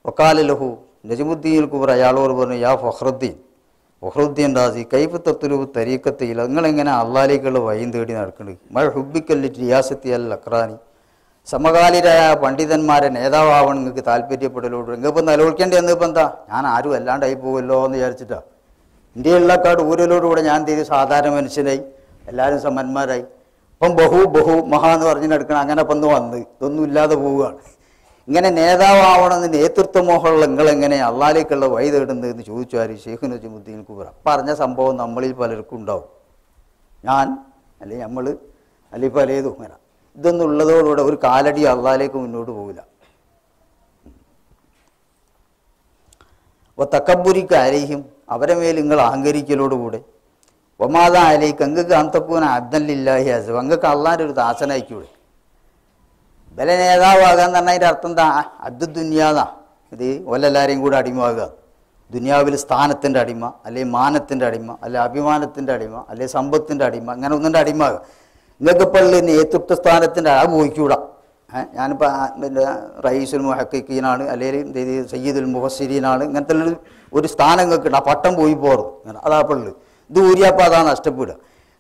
വക്കാലഹു നജിമുദ്ദീൻ ഖുബറ അയാളോട് പറഞ്ഞു, യാ ഫഖ്റുദ്ദീൻ റാസി കൈഫ് തത്തുലു തരീക്കത്തില്ല, നിങ്ങളെങ്ങനെ അള്ളാഹിലേക്കുള്ള വഴിയും തേടി നടക്കുന്നത്? മഴ ഹുബിക്കല്ലി റിയാസത്തി അൽ അക്രാനി, സമകാലികരായ പണ്ഡിതന്മാരെ നേതാവാവണം നിങ്ങൾക്ക് താല്പര്യപ്പെടലോട്. നിങ്ങൾക്കിപ്പോൾ നിലവിളിക്കേണ്ടി എന്നിപ്പോൾ എന്താ, ഞാൻ ആരും അല്ലാണ്ടായി പോകുമല്ലോ എന്ന് വിചാരിച്ചിട്ടാണ്. ഇന്ത്യയിലുള്ളക്കാട് ഊരലോടുകൂടെ ഞാൻ തീരെ സാധാരണ മനുഷ്യനായി, എല്ലാവരും സമന്മാരായി. ഇപ്പം ബഹു മഹാ എന്ന് പറഞ്ഞു നടക്കണം. അങ്ങനെ ഇപ്പം വന്ന് ഇതൊന്നും ഇല്ലാതെ പോവുകയാണ്. ഇങ്ങനെ നേതാവാവണമെന്ന് നേതൃത്വമോഹമുള്ള നിങ്ങളെങ്ങനെ അള്ളാഹിലേക്കുള്ള വഴി തേടുന്നത് എന്ന് ചോദിച്ചു ആര്? ഷെയ്ഖ് നജിമുദ്ദീൻ ഖുബറ. പറഞ്ഞ സംഭവം നമ്മളിൽ പലർക്കും ഉണ്ടാവും. ഞാൻ അല്ലെങ്കിൽ നമ്മൾ അല്ലെങ്കിൽ പലതും അങ്ങനെ ഇതൊന്നും ഉള്ളതോടുകൂടെ ഒരു കാലടി അള്ളാഹിലേക്ക് മുന്നോട്ട് പോകില്ല. അപ്പോൾ തക്കബുരിക്ക് ആരെയും അവരെ മേൽ നിങ്ങൾ അഹങ്കരിക്കലോടുകൂടെ ഒമാത ആലേക്ക് അങ്ങക്ക് അന്തക്കൂന അബ്ദല്ലില്ലാഹി അസ്, അങ്ങക്ക് അള്ളാഹിൻ്റെ ഒരു ദാസനായിക്കൂടെ. ബല നേതാവാകാൻ തന്നെ അതിൻ്റെ അർത്ഥം എന്താ? അബ്ദു ദുന്യാതാ. ഇത് ഓലെല്ലാവരെയും കൂടെ അടിമയാകുക. ദുനിയാവിൽ സ്ഥാനത്തിൻ്റെ അടിമ, അല്ലെങ്കിൽ മാനത്തിൻ്റെ അടിമ, അല്ലെ അഭിമാനത്തിൻ്റെ അടിമ, അല്ലെ സമ്പത്തിൻ്റെ അടിമ, അങ്ങനെ ഒന്നിൻ്റെ അടിമയാകുക. നിങ്ങൾക്കിപ്പോൾ നേതൃത്വ സ്ഥാനത്തിൻ്റെ പോയിക്കൂടാ. ഞാനിപ്പോൾ പിന്നെ റയീസുൽ മുഹഖിഖീനാണ്, അല്ലെങ്കിൽ സയ്യിദുൽ മുഫസ്സിരീനാണ്, ഇങ്ങനത്തെ ഒരു സ്ഥാനം നിങ്ങൾക്കുണ്ട്. ആ പട്ടം പോയി പോറും അങ്ങനെ അതാപ്പുള്ളു. ഇത് ഊരിയപ്പോൾ അതാ നഷ്ടപ്പെടുക.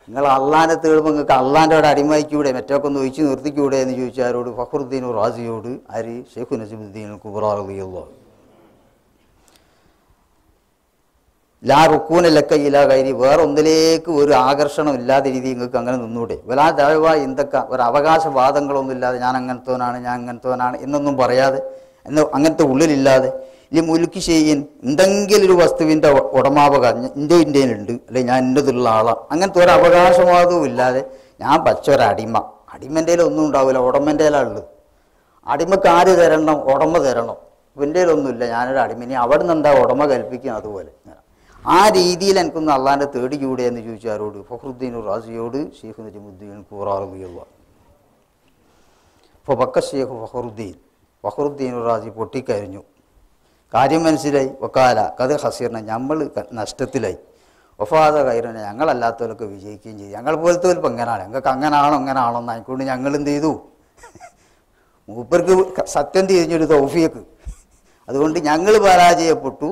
നിങ്ങൾ അള്ളാഹിനെ തേടുമ്പോൾ നിങ്ങൾക്ക് അള്ളാഹിൻ്റെ അവിടെ അടിമയ്ക്കൂടെ, മറ്റൊക്കെ ഒന്ന് ഒഴിച്ച് നിർത്തിക്കൂടെ എന്ന് ചോദിച്ചാൽ ആരോട്? ഫഖ്റുദ്ദീൻ റാസിയോട്. ആര്? ഷെയ്ഖ് നജിമുദ്ദീൻ ഖുബറ റളിയല്ലാഹു. ലാ റുക്കൂനലക്ക ഇലാ കൈരി, വേറെ ഒന്നിലേക്ക് ഒരു ആകർഷണം ഇല്ലാത്ത രീതി നിങ്ങൾക്ക് അങ്ങനെ നിന്നൂടെ. വലാ ദഅവ എന്തൊക്കെ ഒരു അവകാശവാദങ്ങളൊന്നും ഇല്ലാതെ ഞാൻ അങ്ങനത്തോനാണ് എന്നൊന്നും പറയാതെ, അങ്ങനത്തെ ഉള്ളിലില്ലാതെ, ഈ മുലുക്കി ചെയ്യൻ എന്തെങ്കിലും ഒരു വസ്തുവിൻ്റെ ഉടമാവകാശം ഇന്ത്യയിലുണ്ട്, അല്ലെങ്കിൽ ഞാൻ ഇന്നതുള്ള ആളാണ്, അങ്ങനത്തെ ഒരു അവകാശവാദവും ഇല്ലാതെ ഞാൻ പച്ചൊരടിമ. അടിമൻ്റെ ഒന്നും ഉണ്ടാവില്ല, ഉടമൻ്റെ ഉള്ളത്. അടിമക്ക് ആര് തരണം? ഉടമ തരണം. എൻ്റെ ഒന്നുമില്ല, ഞാനൊരു അടിമ. ഇനി അവിടെ നിന്ന് എന്താ ഉടമ കൽപ്പിക്കും, അതുപോലെ ആ രീതിയിൽ എനിക്കൊന്ന് അള്ളാൻ്റെ തേടി ചൂടെ എന്ന് ചോദിച്ചു. ആരോട്? ഫഖ്റുദ്ദീൻ റാസിയോട്, ഷെയ്ഖ് നജ്മുദ്ദീൻ ഖുറാറിയുള്ള. അപ്പോൾ ബക്ക ഷെയ്ഖ് ഫഖ്റുദ്ദീൻ റാസി പൊട്ടിക്കരിഞ്ഞു. കാര്യം മനസ്സിലായി. വക്കാല കത് ഹസീറിനെ, നമ്മൾ നഷ്ടത്തിലായി. വഫാദ കൈറിനെ, ഞങ്ങളല്ലാത്തവരൊക്കെ വിജയിക്കുകയും ചെയ്തു. ഞങ്ങൾ പോലത്തെ ഇപ്പം എങ്ങനെയാണ്, ഞങ്ങൾക്ക് അങ്ങനാണോ എന്ന് ആയിക്കൊണ്ട് ഞങ്ങൾ എന്ത് ചെയ്തു? മൂപ്പർക്ക് സത്യം തിരിഞ്ഞൊരു തൗഫീഖ്. അതുകൊണ്ട് ഞങ്ങൾ പരാജയപ്പെട്ടു.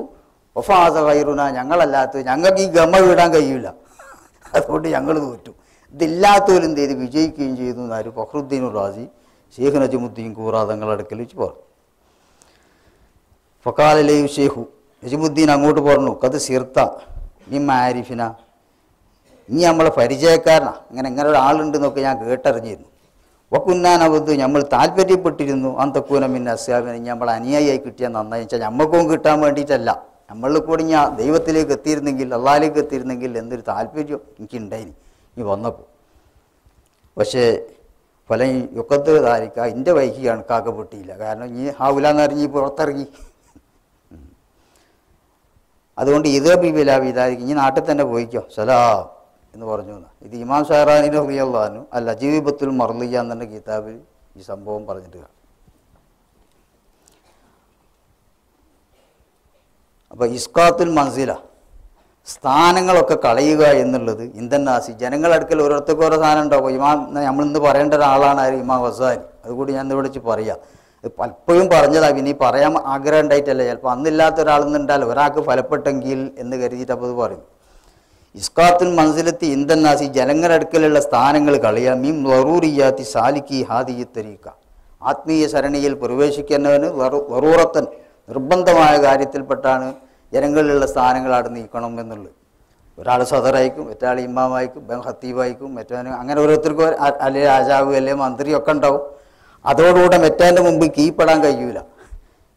വഫാദ കൈറുന, ഞങ്ങളല്ലാത്തത്, ഞങ്ങൾക്ക് ഈ ഗമ വിടാൻ കഴിയില്ല, അതുകൊണ്ട് ഞങ്ങൾ തോറ്റു. ഇതില്ലാത്തവരും എന്ത് ചെയ്ത് വിജയിക്കുകയും ചെയ്തു എന്നാര്? ഫഖ്റുദ്ദീൻ റാസി ഷെയ്ഖ് നജ്മുദ്ദീൻ ഖൂറ തങ്ങളുടെ അടുക്കൽ വെച്ച് പറഞ്ഞു. ഫഖാലലൈഹി ഷെയ്ഖു, നജ്മുദ്ദീൻ അങ്ങോട്ട് പറഞ്ഞു, കത് സിർത്ത മിൻ മാരിഫിന, ഇനി നമ്മളെ പരിചയക്കാരനാ, ഇങ്ങനെ ഒരാളുണ്ടെന്നൊക്കെ ഞാൻ കേട്ടറിഞ്ഞിരുന്നു. വക്കുന്നാനവത്, നമ്മൾ താല്പര്യപ്പെട്ടിരുന്നു. അന്തക്കൂന മിൻ അസ്യാബിനെ, നമ്മൾ അനുയായിയായി കിട്ടിയാൽ നന്നായി വെച്ചാൽ നമ്മൾക്കും കിട്ടാൻ വേണ്ടിയിട്ടല്ല, നമ്മളിൽ കൂടി ഞാൻ ദൈവത്തിലേക്ക് എത്തിയിരുന്നെങ്കിൽ, അള്ളാഹിലേക്ക് എത്തിയിരുന്നെങ്കിൽ എന്നൊരു താല്പര്യം എനിക്കുണ്ടായിന് ഈ വന്നപ്പോൾ. പക്ഷേ പല യുക്കത്ത് താരിക്ക എൻ്റെ വൈകി കണക്കാക്കപ്പെട്ടില്ല. കാരണം ഇനി ഹാവുലാന്നറിഞ്ഞ് പുറത്തിറങ്ങി. അതുകൊണ്ട് ഇത് ബിബിലാവിതായിരിക്കും, ഇനി നാട്ടിൽ തന്നെ പോയിക്കോ സലാം എന്ന് പറഞ്ഞു. ഇത് ഇമാം ഷഹറാനി റളിയല്ലാഹു അൻഹു അൽ അജീബത്തുൽ മർളിയ എന്ന കിതാബിൽ ഈ സംഭവം പറഞ്ഞിട്ട് കാണാം. അപ്പോൾ ഇസ്കാത്തുൽ മൻസില, സ്ഥാനങ്ങളൊക്കെ കളയുക എന്നുള്ളത് ഇന്ദന്നാസി, ജനങ്ങളടുക്കൽ ഓരോരുത്തർക്ക് ഓരോ സ്ഥാനം ഉണ്ടാവും. ഇമാം നമ്മളിന്ന് പറയേണ്ട ഒരാളാണ് ആര്? ഇമാം ഗസാലി. അതുകൂടി ഞാൻ ഇവിടെ വെച്ച് പറയാം. പലപ്പോഴും പറഞ്ഞതാണ്, ഇനി പറയാൻ ആഗ്രഹം ഉണ്ടായിട്ടല്ല, ചിലപ്പോൾ അന്നില്ലാത്ത ഒരാളെന്നുണ്ടാലും ഒരാൾക്ക് ഫലപ്പെട്ടെങ്കിൽ എന്ന് കരുതിയിട്ട് അപ്പോൾ അത് പറയും. ഇസ്കാത്തുൽ മൻസിലത്തി ഇന്ദന്നാസി, ജനങ്ങളടുക്കലുള്ള സ്ഥാനങ്ങൾ കളയുക. മീം വറൂറിയാത്തി സാലിക്കി ഹാദിയി തരീക്ക, ആത്മീയ സരണിയിൽ പ്രവേശിക്കുന്നവന് വറൂറത്തൻ, നിർബന്ധമായ കാര്യത്തിൽപ്പെട്ടാണ് ജനങ്ങളിലുള്ള സ്ഥാനങ്ങൾ അവിടെ നീക്കണം എന്നുള്ളത്. ഒരാൾ സദറായിരിക്കും, മറ്റൊരാൾ ഇമാമായിരിക്കും, ഹത്തീബായിരിക്കും, മറ്റവന് അങ്ങനെ ഓരോരുത്തർക്കും അല്ലെ രാജാവ് അല്ലെ മന്ത്രിയൊക്കെ ഉണ്ടാവും. അതോടുകൂടെ മറ്റേൻ്റെ മുമ്പ് കീപ്പെടാൻ കഴിയൂല.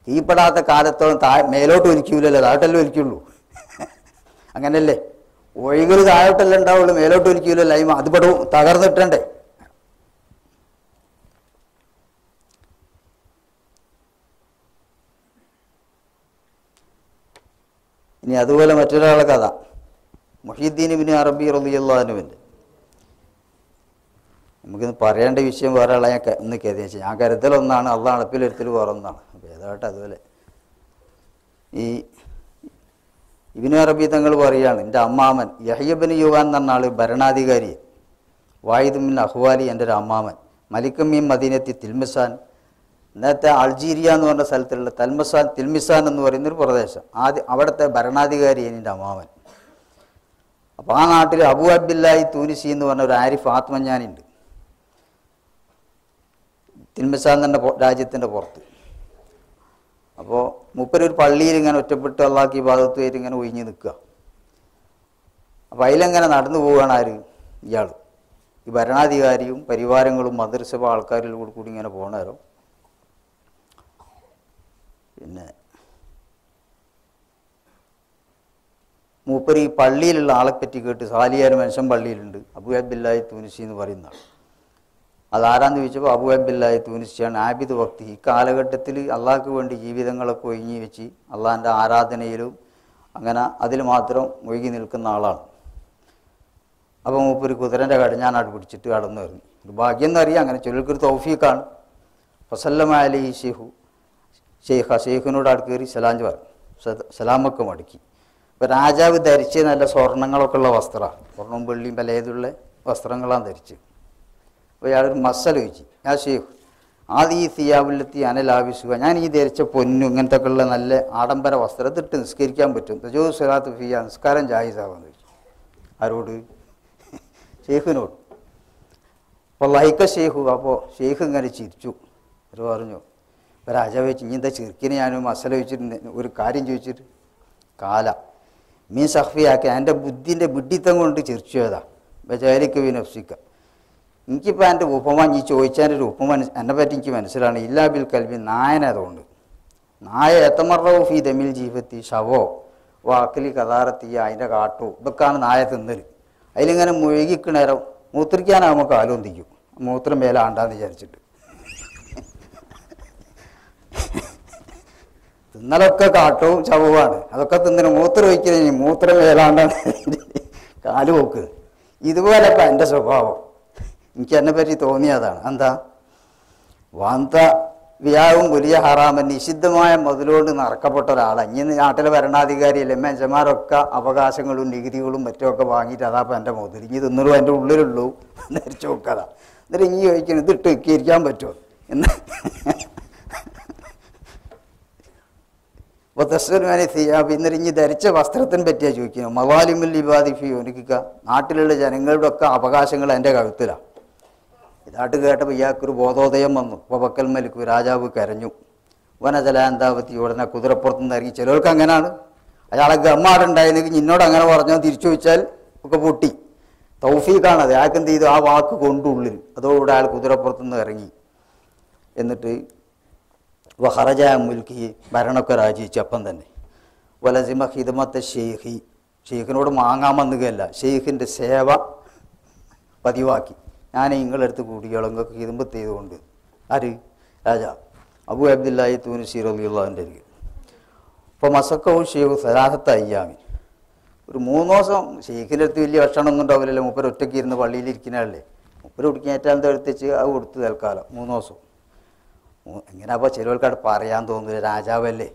കീപ്പെടാത്ത കാലത്തോളം മേലോട്ട് ഒലിക്കൂലല്ലോ, താഴോട്ടല്ലേ ഒലിക്കുള്ളൂ. അങ്ങനല്ലേ? ഒഴികൾ താഴോട്ടല്ലേ ഉണ്ടാവുള്ളൂ, മേലോട്ട് ഒലിക്കൂലല്ലോ. അയിമ അത് പെടും, തകർന്നിട്ടണ്ടേ. ഇനി അതുപോലെ മറ്റൊരാളെ കഥ, മുഹീദ്ദീൻ ഇബ്നു അറബി റളിയല്ലാഹു അൻഹുവിൻ്റെ. നമുക്കിന്ന് പറയേണ്ട വിഷയം വേറെ ആളെ ഞാൻ ഒന്ന് കരുതിയാൽ, ഞാൻ കരുതലൊന്നാണ്, അള്ളാഹ് നടപ്പിലൊരുത്തൽ വേറെ ഒന്നാണ്. അപ്പോൾ ഏതാവട്ടെ. അതുപോലെ ഈ ഇബ്നു അറബി തങ്ങൾ പറയുകയാണ്, എൻ്റെ അമ്മാമൻ യഹ്യ ഇബ്നു യുവാൻ എന്ന് പറഞ്ഞ ആൾ ഭരണാധികാരി, വായിദ് മിൻ അഹ്വാലി, എൻ്റെ ഒരു അമ്മാമൻ, മലിക്കും മീൻ മദീനത്തി തിൽമിസാൻ, ഇന്നത്തെ അൾജീരിയ എന്ന് പറഞ്ഞ സ്ഥലത്തുള്ള തിൽമിസാൻ എന്ന് പറയുന്നൊരു പ്രദേശം, അവിടുത്തെ ഭരണാധികാരി എൻ്റെ അമ്മാമൻ. അപ്പോൾ ആ നാട്ടിൽ അബൂ അബ്ദില്ലാഹി തൂനിസി എന്ന് പറഞ്ഞ ഒരു ആരിഫ് ആത്മജ്ഞാനിയുണ്ട്, തിൽമിസാൻ എന്ന രാജ്യത്തിൻ്റെ പുറത്ത്. അപ്പോൾ മൂപ്പരൊരു പള്ളിയിൽ ഇങ്ങനെ ഒറ്റപ്പെട്ട് അള്ളാഹ് ഇബാദത്ത് ആയിട്ട് ഇങ്ങനെ ഒഴിഞ്ഞ് നിൽക്കുക. അപ്പോൾ അതിലെങ്ങനെ നടന്നു പോവുകയാണ് ആര്? ഇയാൾ, ഈ ഭരണാധികാരിയും പരിവാരങ്ങളും മദ്രസഭ ആൾക്കാരിലും കൂടി ഇങ്ങനെ പോകണേരോ. പിന്നെ മൂപ്പര് ഈ പള്ളിയിലുള്ള ആളെപ്പറ്റി കേട്ട്, സാലിയാർ മനുഷ്യൻ പള്ളിയിലുണ്ട്, അബൂ അബ്ദില്ലാഹി തൂനിസി എന്ന് പറയുന്ന ആൾ. അതാരാന്ന് ചോദിച്ചപ്പോൾ അബൂ അബ്ദില്ലാഹി തൂനിസിയാണ്. ആബിദ് വക്തി, ഈ കാലഘട്ടത്തിൽ അള്ളാഹ്ക്ക് വേണ്ടി ജീവിതങ്ങളൊക്കെ ഒഴിഞ്ഞു വെച്ച് അള്ളാഹിൻ്റെ ആരാധനയിലും അങ്ങനെ അതിൽ മാത്രം ഒഴുകി നിൽക്കുന്ന ആളാണ്. അപ്പോൾ മൂപ്പര് കുതിരൻ്റെ കടഞ്ഞാനാട് പിടിച്ചിട്ട് കടന്നു വരുന്നു. ഒരു ഭാഗ്യം എന്നറിയാം, അങ്ങനെ ചൊല്ലിക്കൊരു തൗഫീഖാണ്. ഫസല്ലമ അലൈഹി ഷെയ്ഖിനോട് അവിടെ കയറി സലാം പറഞ്ഞു, സലാമൊക്കെ മടക്കി. ഇപ്പോൾ രാജാവ് ധരിച്ച് നല്ല സ്വർണ്ണങ്ങളൊക്കെ ഉള്ള വസ്ത്രമാണ്, സ്വർണ്ണവും വെള്ളിയും പലതുള്ള വസ്ത്രങ്ങളാണ് ധരിച്ച്. അപ്പോൾ ഇയാളൊരു മസല ചോദിച്ചു, ഞാൻ ഷെയ്ഖ് ആദ്യ ഈ സിയാബുല്ലെത്തി അനലാവിസുക, ഞാൻ ഈ ധരിച്ച പൊന്നും ഇങ്ങനത്തെ ഒക്കെ ഉള്ള നല്ല ആഡംബര വസ്ത്രത്തിട്ട് നിസ്കരിക്കാൻ പറ്റും? തജോ സലാത്ത് ഫിയ, നിസ്കാരം ജായിസാവാന്ന് ചോദിച്ചു. ആരോട്? ഷെയ്ഖിനോട്. അപ്പോൾ ലൈക്ക ഷെയ്ഖു, അപ്പോൾ ഷെയ്ഖ് ഇങ്ങനെ ചിരിച്ചു. ഒരു പറഞ്ഞു, രാജാവ് വെച്ച് ഇനി എന്താ ചിരിക്കിന്? ഞാൻ മസല ചോദിച്ചിട്ട് ഒരു കാര്യം ചോദിച്ചിട്ട്, കാല മീൻ സഹ്ഫിയാക്കി എൻ്റെ ബുദ്ധിൻ്റെ വിഡ്ഢിത്തം കൊണ്ട് ചിരിച്ചതാ ബജാലിക്ക് വിനഫ്സിക്ക. എനിക്കിപ്പോൾ എൻ്റെ ഉപമ ഈ ചോദിച്ചതിൻ്റെ ഒരു ഉപമ എന്നെ പറ്റി എനിക്ക് മനസ്സിലാണ്. ഇല്ലാ ബിൽ കൽബി നായനതുകൊണ്ട് നായ എത്തമറവും ഫീ ദമിൽ ജീവത്തി ശവോ വാക്കലി കഥാറത്തി അതിൻ്റെ കാട്ടു ഇതൊക്കെയാണ് നായ തിന്നൽ. അതിലിങ്ങനെ മുഴുകിക്കണേരം മൂത്രിക്കാനാകുമ്പോൾ കാലൊന്തിക്കും, മൂത്രം മേലെ ആണ്ടാന്ന് വിചാരിച്ചിട്ട്. തിന്നലൊക്കെ കാട്ടവും ചവുവാണ്, അതൊക്കെ തിന്നിന് മൂത്രം ഒഴിക്കുന്നതിന് മൂത്രം മേലാണ്ടാണ് കാല് പോക്ക്. ഇതുപോലെ ഇപ്പം എൻ്റെ സ്വഭാവം എനിക്ക് എന്നെ പറ്റി തോന്നിയതാണ്. എന്താ വാന്ത വ്യാവും വലിയ ഹറാമൻ നിഷിദ്ധമായ മുതലുകൊണ്ട് നടക്കപ്പെട്ട ഒരാളാണ്. ഇനി നാട്ടിലെ ഭരണാധികാരിയല്ലേ മെഞ്ചന്മാരൊക്കെ അവകാശങ്ങളും നികുതികളും മറ്റുമൊക്കെ വാങ്ങിയിട്ട് അതാപ്പം എൻ്റെ മുതൽ ഇനി തിന്നലും എൻ്റെ ഉള്ളിലുള്ളൂ ധരിച്ചു നോക്കാതാ. എന്നിട്ട് ഇനി ചോദിക്കണം ഇതിട്ട് ഇരിക്കാൻ പറ്റുമോ എന്ന്. അപ്പോൾ തസ്വരുമാനെ സിയാബ് എന്നിട്ട് ഇനി ധരിച്ച വസ്ത്രത്തിനെ പറ്റിയാണ് ചോദിക്കുന്നത്. മവാലിമുൽ ഇബാദിഫി ഒനിക്കുക നാട്ടിലുള്ള ജനങ്ങളുടെ ഒക്കെ അവകാശങ്ങൾ എൻ്റെ കഴുത്തിലാണ്. ഇതാട്ട് കേട്ടപ്പോൾ ഇയാൾക്കൊരു ബോധോദയം വന്നു. അപ്പോൾ ബക്കൽ മലിക്ക് രാജാവ് കരഞ്ഞു. വനജലാന്താവത്തി ഉടനെ കുതിരപ്പുറത്തു നിന്ന് ഇറങ്ങി. ചിലർക്ക് അങ്ങനെയാണ്, അയാളെ ഗമ്മാടുണ്ടായിരുന്നെങ്കിൽ നിന്നോട് അങ്ങനെ പറഞ്ഞോ തിരിച്ചു വെച്ചാൽ ഒക്കെ പൊട്ടി. തൗഫീഖാണത്. അയാൾക്ക് എന്ത് ചെയ്തു, ആ വാക്ക് കൊണ്ടുള്ളിൽ അതോടുകൂടെ അയാൾ കുതിരപ്പുറത്തു നിന്ന് ഇറങ്ങി. എന്നിട്ട് വഹറജ മുൽക്കി ഭരണമൊക്കെ രാജിച്ചു. അപ്പം തന്നെ വലസിമ ഹിദമത്തെ ഷെയ്ഖി ഷെയ്ഖിനോട് മാങ്ങാമെന്നുകയല്ല, ഷെയ്ഖിൻ്റെ സേവ പതിവാക്കി. ഞാൻ നിങ്ങളെടുത്ത് കൂടിയോളം നിങ്ങൾക്ക് ഹിദമത്ത് ചെയ്തുകൊണ്ട്. ആര്? രാജാ അബു അബ്ദുല്ലാഹി തൂനിസി റളിയല്ലാഹുവിൻ്റെ അരികിൽ. അപ്പോൾ മസക്കവും ഷെയ്ഖ് സലാഹത്ത് അയ്യാമി ഒരു 3 ദിവസം ഷെയ്ഖിൻ്റെ അടുത്ത് വലിയ ഭക്ഷണമൊന്നും ഉണ്ടാവില്ലല്ലോ. മൂപ്പർ ഒറ്റയ്ക്ക് ഇരുന്ന് പള്ളിയിലിരിക്കുന്നതല്ലേ. മൂപ്പർ കുടിക്കാറ്റാൻ എടുത്തിച്ച് അത് കൊടുത്ത് തൽക്കാലം 3 ദിവസം. എങ്ങനെ അപ്പോൾ ചിലവർക്കവിടെ പറയാൻ തോന്നില്ല, രാജാവല്ലേ.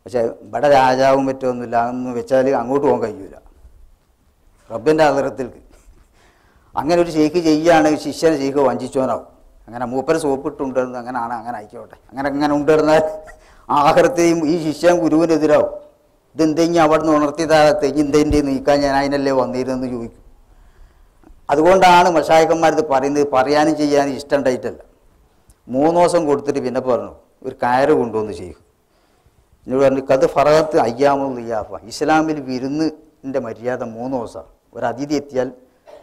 പക്ഷേ ഇവിടെ രാജാവും പറ്റുമൊന്നുമില്ല എന്ന് വെച്ചാൽ അങ്ങോട്ട് പോകാൻ കഴിയൂല റബ്ബിൻ്റെ ആദരത്തിൽക്ക്. അങ്ങനെ ഒരു ഷെയ്ഖ് ചെയ്യുകയാണ്, ശിഷ്യനെ ഷെയ്ഖ് വഞ്ചിച്ചോനാവും. അങ്ങനെ മൂപ്പര് സോപ്പിട്ടുണ്ടെന്ന് അങ്ങനെയാണ്, അങ്ങനെ ആയിക്കോട്ടെ. അങ്ങനെ ഉണ്ടിരുന്നാൽ ആഹ്റത്തെയും ഈ ശിഷ്യൻ ഗുരുവിനെതിരാവും. ഇതെന്തെങ്കിലും അവിടെ നിന്ന് ഉണർത്തി താഴത്തെ ഇന്ത്യൻ്റെ നീക്കാൻ ഞാൻ അതിനല്ലേ വന്നിരുന്നെന്ന് ചോദിക്കും. അതുകൊണ്ടാണ് മശായിഖന്മാരിത് പറയുന്നത്. പറയാനും ചെയ്യാനും ഇഷ്ടം ഉണ്ടായിട്ടല്ല. 3 ദിവസം കൊടുത്തിട്ട് പിന്നെ പറഞ്ഞു ഒരു കയറ് കൊണ്ടുവന്ന് ഷെയ്ഖ് എന്നോട് പറഞ്ഞു കത് ഫറഹത്ത് അയ്യാമുൽ ലിയാഫ. ഇസ്ലാമിൽ വിരുന്നിൻ്റെ മര്യാദ 3 ദിവസമാണ്. ഒരു അതിഥി എത്തിയാൽ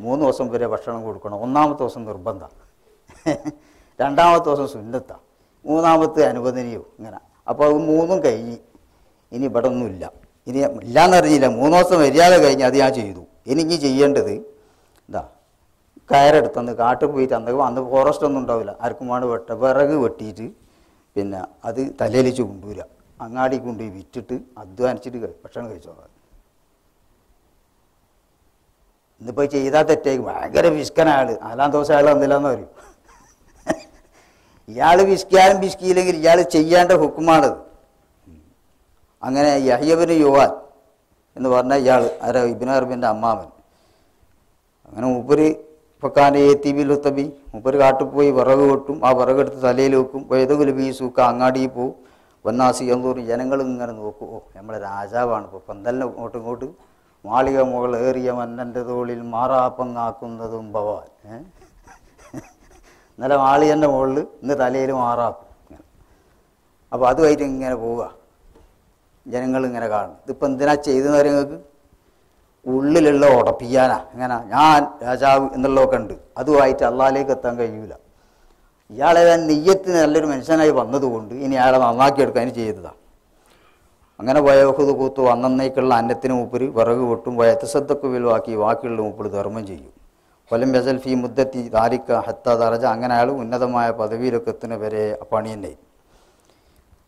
3 ദിവസം വരെ ഭക്ഷണം കൊടുക്കണം. 1-ാമത്തെ ദിവസം നിർബന്ധം, 2-ാമത്തെ ദിവസം സുന്നത്താണ്, 3-ാമത്തെ അനുവദനീയോ ഇങ്ങനെ. അപ്പോൾ അത് 3ഉം കഴിഞ്ഞ് ഇനി ഇവിടെ ഒന്നുമില്ല. ഇനി ഇല്ലയെന്നറിഞ്ഞില്ല. 3 ദിവസം മര്യാദ കഴിഞ്ഞ് അത് ഞാൻ ചെയ്തു. ഇനി ചെയ്യേണ്ടത് എന്താ, കയറെടുത്തന്ന് കാട്ടിൽ പോയിട്ട് അന്ന് ഫോറസ്റ്റ് ഒന്നും ഉണ്ടാവില്ല, ആർക്കും വേണം വിറക് വെട്ടിയിട്ട് പിന്നെ അത് തലയിലിച്ച് കൊണ്ടുവരിക, അങ്ങാടി കൊണ്ടുപോയി വിറ്റിട്ട് അധ്വാനിച്ചിട്ട് ഭക്ഷണം കഴിച്ചോളാം. ഇന്നിപ്പോൾ ചെയ്താൽ തെറ്റേക്ക് ഭയങ്കര വിസ്കനാൾ. 4-ാം ദിവസം അയാൾ വന്നില്ലെന്ന് പറയും. ഇയാൾ വിസ്കിയാലും വിസ്കിയില്ലെങ്കിൽ ഇയാൾ ചെയ്യേണ്ട ഹുക്കുമാണത്. അങ്ങനെ യഹ്യബിന് യുവാൻ എന്ന് പറഞ്ഞാൽ ഇയാൾ ഇബ്നു അർബിൻ്റെ അമ്മാവൻ. അങ്ങനെ മൂപ്പര് ഫക്കാൻ്റെ ഏത്തിബിൽ ഉത്തബി മൂപ്പര് കാട്ടിൽ പോയി വിറക് വെട്ടും. ആ വിറകെടുത്ത് തലയിൽ വെക്കും. വൈദകുൽ ബീസൂക്ക അങ്ങാടിയിൽ പോവും. വന്നാസി എന്തോറും ജനങ്ങൾ ഇങ്ങനെ നോക്കും. ഓ നമ്മളെ രാജാവാണ്. ഇപ്പോൾ പന്തലിനെ ഇങ്ങോട്ട് മാളിക മുകൾ ഏറിയ മന്നൻ്റെ തോളിൽ മാറാപ്പങ്ങാക്കുന്നതും ഭവാൻ. ഇന്നലെ മാളികൻ്റെ മുകളിൽ ഇന്ന് തലയിൽ മാറാപ്പും. അപ്പോൾ അതുമായിട്ട് ഇങ്ങനെ പോവുക. ജനങ്ങളിങ്ങനെ കാണും. ഇതിപ്പോൾ എന്തിനാ ചെയ്തെന്ന് പറയാൻ നിങ്ങൾക്ക് ഉള്ളിലുള്ള ഉടപ്പിക്കാനാ. എങ്ങനെ ഞാൻ രാജാവ് എന്നുള്ളതൊക്കെ ഉണ്ട്. അതുമായിട്ട് അള്ളാഹിലേക്ക് എത്താൻ കഴിയൂല. ഇയാളെ നെയ്യത്ത് നല്ലൊരു മനുഷ്യനായി വന്നതുകൊണ്ട് ഇനി അയാളെ നന്നാക്കിയെടുക്കാൻ അതിന് ചെയ്തതാണ്. അങ്ങനെ വയോഹുദ് കൂത്തു അന്നേക്കുള്ള അന്നത്തിന് മൂപ്പര് വിറക് വെട്ടും. വയത്തസദ്ദക്ക് വിൽവാക്കി ബാക്കിയുള്ള മൂപ്പര് ധർമ്മം ചെയ്യും. കൊലം ബസൽ ഫി മുദ്ദത്തി താരിക്ക ഹത്ത ദറജ. അങ്ങനെ അയാൾ ഉന്നതമായ പദവിയിലൊക്കെ എത്തുന്ന വരെ പണി തന്നെ.